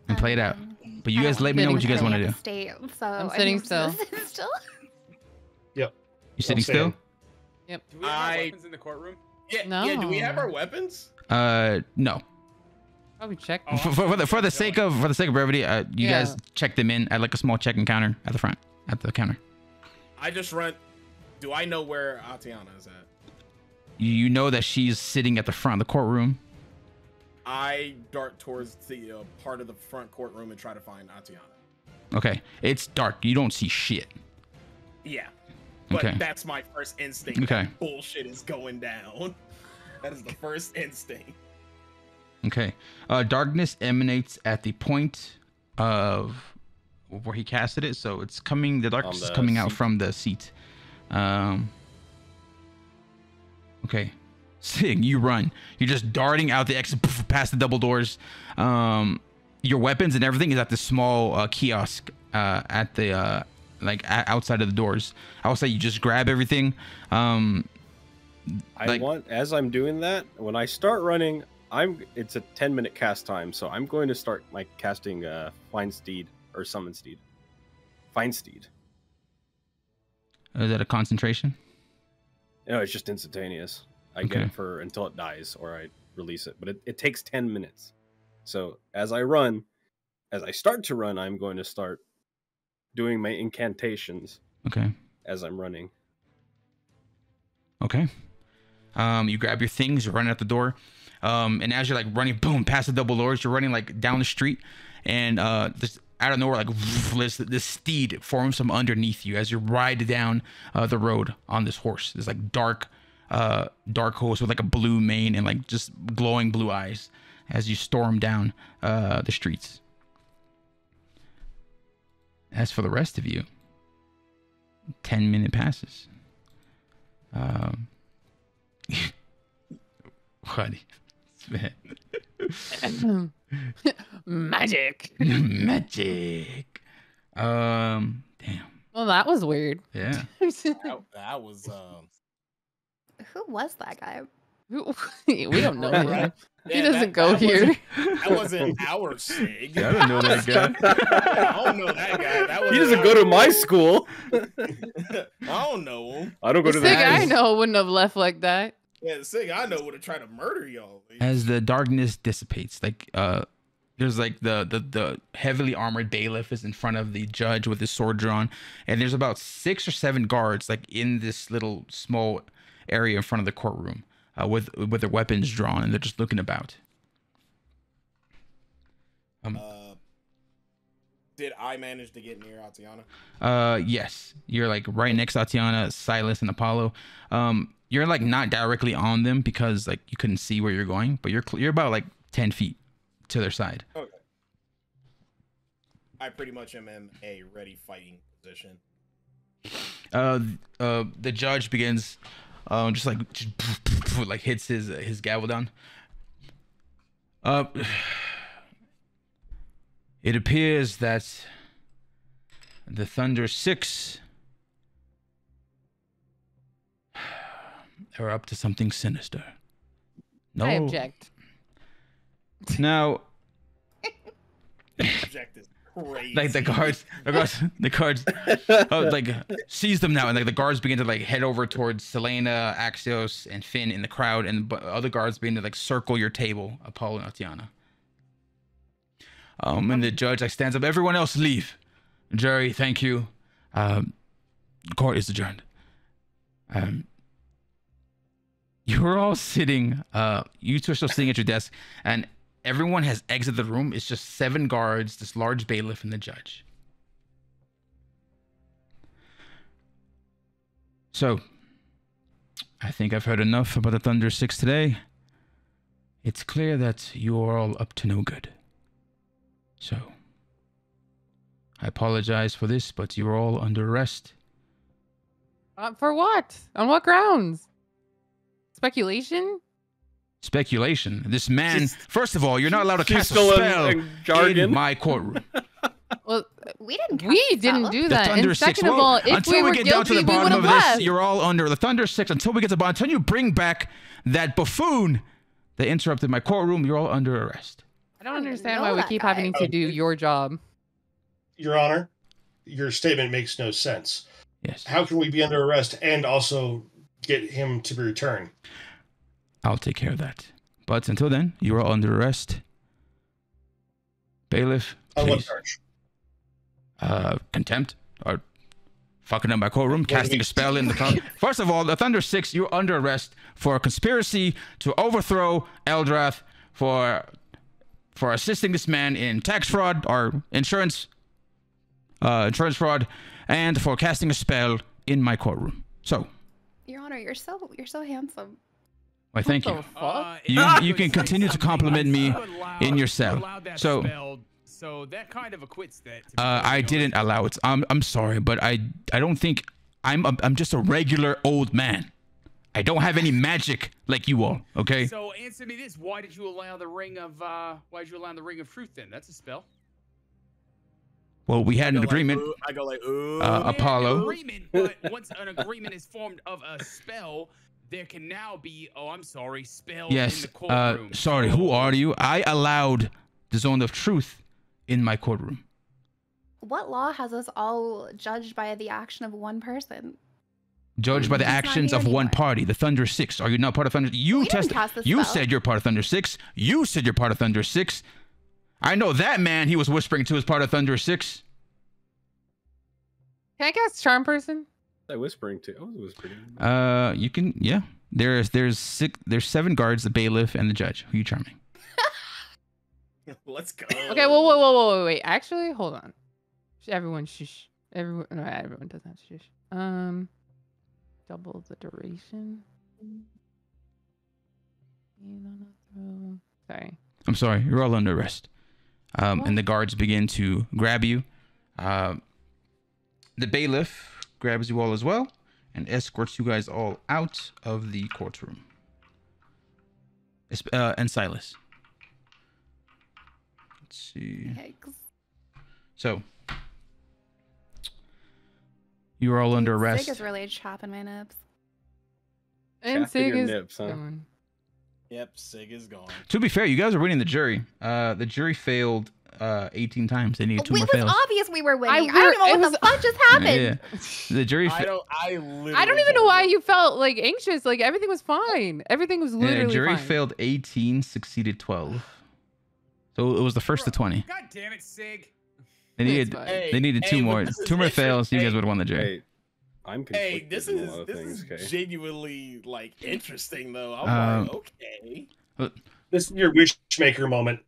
and play it out. But you I guys don't let me know what you guys really want to do. State, so I'm I sitting think I'm still. just gonna sit still. Yep. You sitting I'm still? saying. Yep. Do we have our weapons in the courtroom? Yeah, do we have No. our weapons? No. Oh, we checked. Oh, For the sake of brevity, you Yeah. guys check them in at like a small check-in counter at the front, at the counter. I just run. Do I know where Atiana is at? You know that she's sitting at the front of the courtroom. I dart towards the part of the front courtroom and try to find Atiana. Okay, it's dark. You don't see shit. Yeah. But Okay. that's my first instinct. Okay. That bullshit is going down. That is the first instinct. Okay. Darkness emanates at the point of where he casted it, so it's coming. The darkness is the coming out seat. from the seat. Okay. Sig, you run. You're just darting out the exit past the double doors. Your weapons and everything is at the small kiosk at the outside of the doors. I would say you just grab everything. As I'm doing that, when I start running, it's a 10-minute cast time, so I'm going to start casting Find Steed or Summon Steed. Find Steed. Is that a concentration? No, it's just instantaneous. I get it for until it dies, or I release it. But it takes 10 minutes. So as I start to run, I'm going to start doing my incantations. Okay. As I'm running. Okay. You grab your things, you run out the door. And as you're running, boom, past the double doors, you're running down the street, and this out of nowhere, this steed forms from underneath you as you ride down the road on this horse. This dark horse with a blue mane and just glowing blue eyes as you storm down the streets. As for the rest of you, 10-minute passes. What? Magic. Magic. Damn. Well, that was weird. Yeah. That was Who was that guy? We don't know him. Right? He Yeah, doesn't go here. That wasn't our Sig. I don't know that guy. I don't know that guy. That He doesn't go to my school. I don't know him. I don't go The to Sig that. I know wouldn't have left like that. Yeah, the Sig I know would have tried to murder y'all. As the darkness dissipates, there's the heavily armored bailiff is in front of the judge with his sword drawn, and there's about 6 or 7 guards in this little small area in front of the courtroom with their weapons drawn, and they're just looking about. Did I manage to get near Atiana? Yes, you're right next to Atiana, Sylas, and Apollo. You're not directly on them because you couldn't see where you're going, but you're about 10 feet to their side. Okay. I pretty much am in a ready fighting position. The judge begins just hits his gavel down. It appears that the Thunderous Six are up to something sinister. No, I object. Now, Object is crazy. like the guards, like seize them now, and like the guards begin to like head over towards Selena, Axios, and Finn in the crowd, and other guards begin to like circle your table, Apollo and Tatiana. And the judge like stands up. Everyone else leave. Jerry, thank you. Court is adjourned. You're all sitting. You two are still sitting at your desk, and everyone has exited the room. It's just 7 guards, this large bailiff, and the judge. So, I think I've heard enough about the Thunderous Six today. It's clear that you are all up to no good. So, I apologize for this, but you're all under arrest. For what? On what grounds? Speculation? Speculation. This man, first of all, you're not allowed to cast a still spell in jargon. in my courtroom. Well, We didn't. we didn't do that. And Thunderous Six. second of all, if until we were get down to guilty, the we bottom would of have this, left. you're all under the Thunderous Six. Until we get to the bottom, until you bring back that buffoon that interrupted my courtroom, you're all under arrest. I don't I don't understand know why we that keep guy. having to do your job. Your Honor, your statement makes no sense. Yes. How can we be under arrest and also get him to be returned? I'll take care of that. But until then, you are all under arrest. Bailiff, On what please. charge? Contempt or fucking up my courtroom, casting a spell in the crowd. First of all, the Thunderous Six, you're under arrest for a conspiracy to overthrow Eldrath, for assisting this man in tax fraud or insurance fraud, and for casting a spell in my courtroom. So, Your Honor, you're so handsome. why, thank you. the fuck? You can continue to compliment me in your cell. So, So that kind of acquits that. I didn't allow it. I'm sorry, but I don't think I'm just a regular old man. I don't have any magic like you all. Okay. So answer me this: why did you allow the ring of truth? Then that's a spell. Well, we had an agreement. I go like, ooh. We had an Apollo. agreement, but once an agreement is formed of a spell, there can now be, spell in Yes. the courtroom. Sorry. Who are you? I allowed the zone of truth in my courtroom. What law has us all judged by the action of one person? Judged by the He's not actions here of one anymore. party, the Thunderous Six. Are you not part of Thunder? You We didn't tested. cast the You spell. said you're part of Thunderous Six. You said you're part of Thunderous Six. I know that man he was whispering to is part of Thunderous Six. Can I cast Charm Person? I was whispering to. I was whispering. You can. Yeah. There's 7 guards, the bailiff, and the judge. Who you charming? Let's go. Okay, whoa, wait. Actually, hold on. Everyone shush. Everyone doesn't have to shush. Double the duration. Sorry. I'm sorry. You're all under arrest. And the guards begin to grab you. The bailiff grabs you all as well and escorts you guys all out of the courtroom. And Sylas. Let's see. Yikes. So, you are all under arrest. Sig is really chapping my nips. And Chapping Sig your is nips, huh? gone. Yep, Sig is gone. To be fair, you guys are winning the jury. The jury failed 18 times. They needed 2 It more was fails. obvious we were winning. I it don't know what was- the fuck just happened. Yeah. The jury. I literally I don't even know why you felt like anxious. Like everything was fine. Everything was Yeah, literally jury fine. failed 18, succeeded 12. So it was the first to 20. God damn it, Sig. They needed fine. they needed 2 more. but this 2 more is fails. You guys interesting. would have won the jury. Hey, I'm conflicted Hey, this in a is lot of this things. is Okay. genuinely like interesting though. I'm like, okay. This is your wishmaker moment.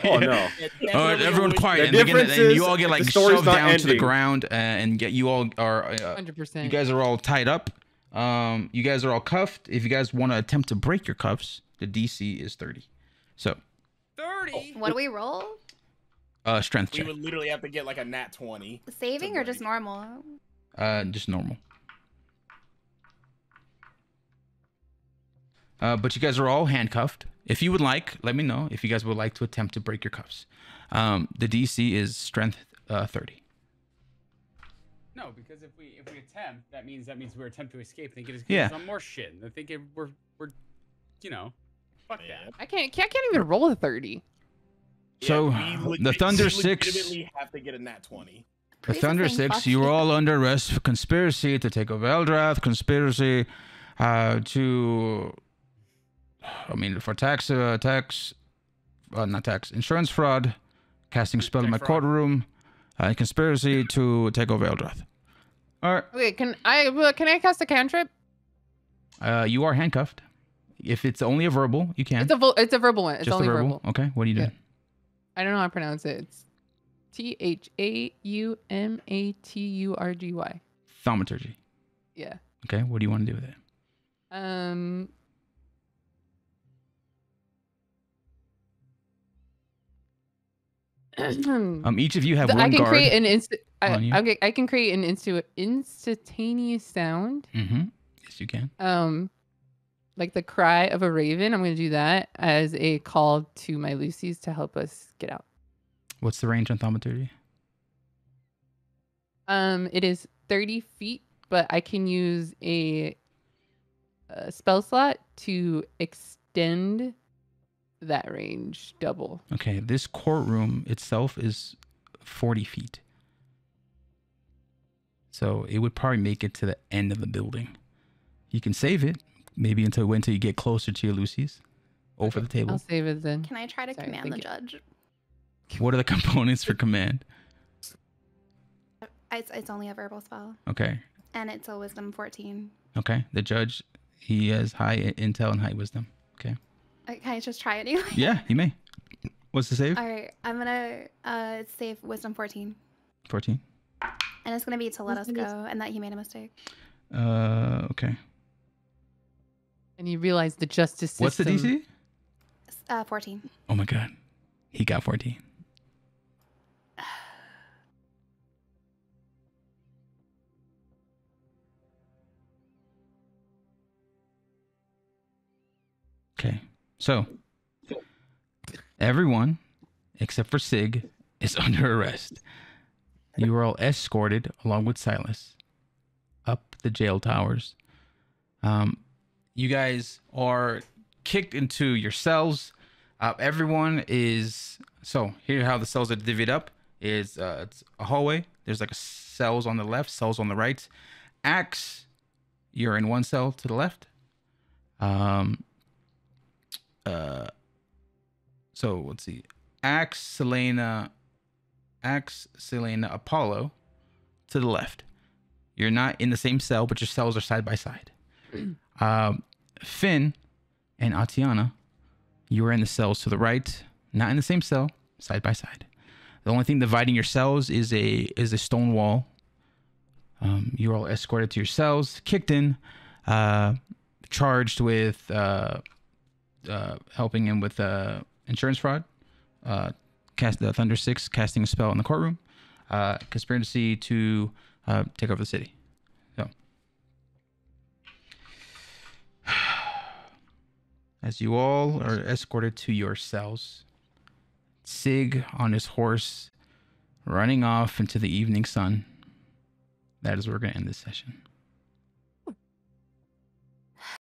Oh no. Everyone quiet. The And, difference and you is all get like the story's shoved not down to the ending. ground, and get you all are 100%. you guys are all tied up. You guys are all cuffed. If you guys want to attempt to break your cuffs, the DC is 30. So 30. What do we roll? strength We check. would literally have to get like a nat 20. Saving To or just break. normal? Just normal. But you guys are all handcuffed. If you would like, let me know if you guys would like to attempt to break your cuffs. The DC is strength 30. No, because if we attempt, that means we attempt to escape. They get us Yeah. on more shit. I think we're Fuck Man. that. I can't even roll a 30. So, the Thunderous we Six- legitimately have to get a nat 20. The Priest is Thunderous saying, Six, "Fuck you were you." all under arrest for conspiracy to take over Eldrath, conspiracy for insurance fraud, casting spell in my Tax fraud. courtroom, conspiracy to take over Eldrath. All right. Okay, can I cast a cantrip? You are handcuffed. If it's only a verbal, you can. It's a verbal one. It's Just only a verbal. verbal. Okay. What are you doing? I don't know how to pronounce it. It's THAUMATURGY. Thaumaturgy. Yeah. Okay. What do you want to do with it? Each of you have one I can guard. create an on you. I can create an instantaneous sound. Mm-hmm. Yes, you can. Like the cry of a raven. I'm going to do that as a call to my Lucy's to help us get out. What's the range on thaumaturgy? It is 30 feet, but I can use a spell slot to extend that range double. Okay, this courtroom itself is 40 feet. So it would probably make it to the end of the building. You can save it, maybe until you get closer to your Lucy's. Over the table. I'll save it then. Can I try to Sorry, command thank the you. judge? What are the components for command? It's only a verbal spell, Okay. and it's a wisdom 14. Okay. The judge, he has high intel and high wisdom. Okay. Can I just try anyway? Yeah, you may. What's the save? All right, I'm gonna save wisdom 14, 14. and it's gonna be to let us go, and that he made a mistake. Okay. And you realize the justice system. What's the DC? 14. Oh my god. He got 14. Okay. So, everyone except for Sig is under arrest. You are all escorted along with Sylas up the jail towers. You guys are kicked into your cells. Everyone is here. How the cells are divvied up is it's a hallway. There's like cells on the left, cells on the right. Axe, you're in one cell to the left. So let's see. Axe, Selena, Apollo to the left. You're not in the same cell, but your cells are side by side. Finn and Atiana, you are in the cells to the right, not in the same cell, side by side. The only thing dividing your cells is a stone wall. You're all escorted to your cells, kicked in, charged with helping him with insurance fraud, cast the Thunderous Six, casting a spell in the courtroom, conspiracy to take over the city. So, as you all are escorted to your cells, Sig on his horse, running off into the evening sun. That is where we're going to end this session.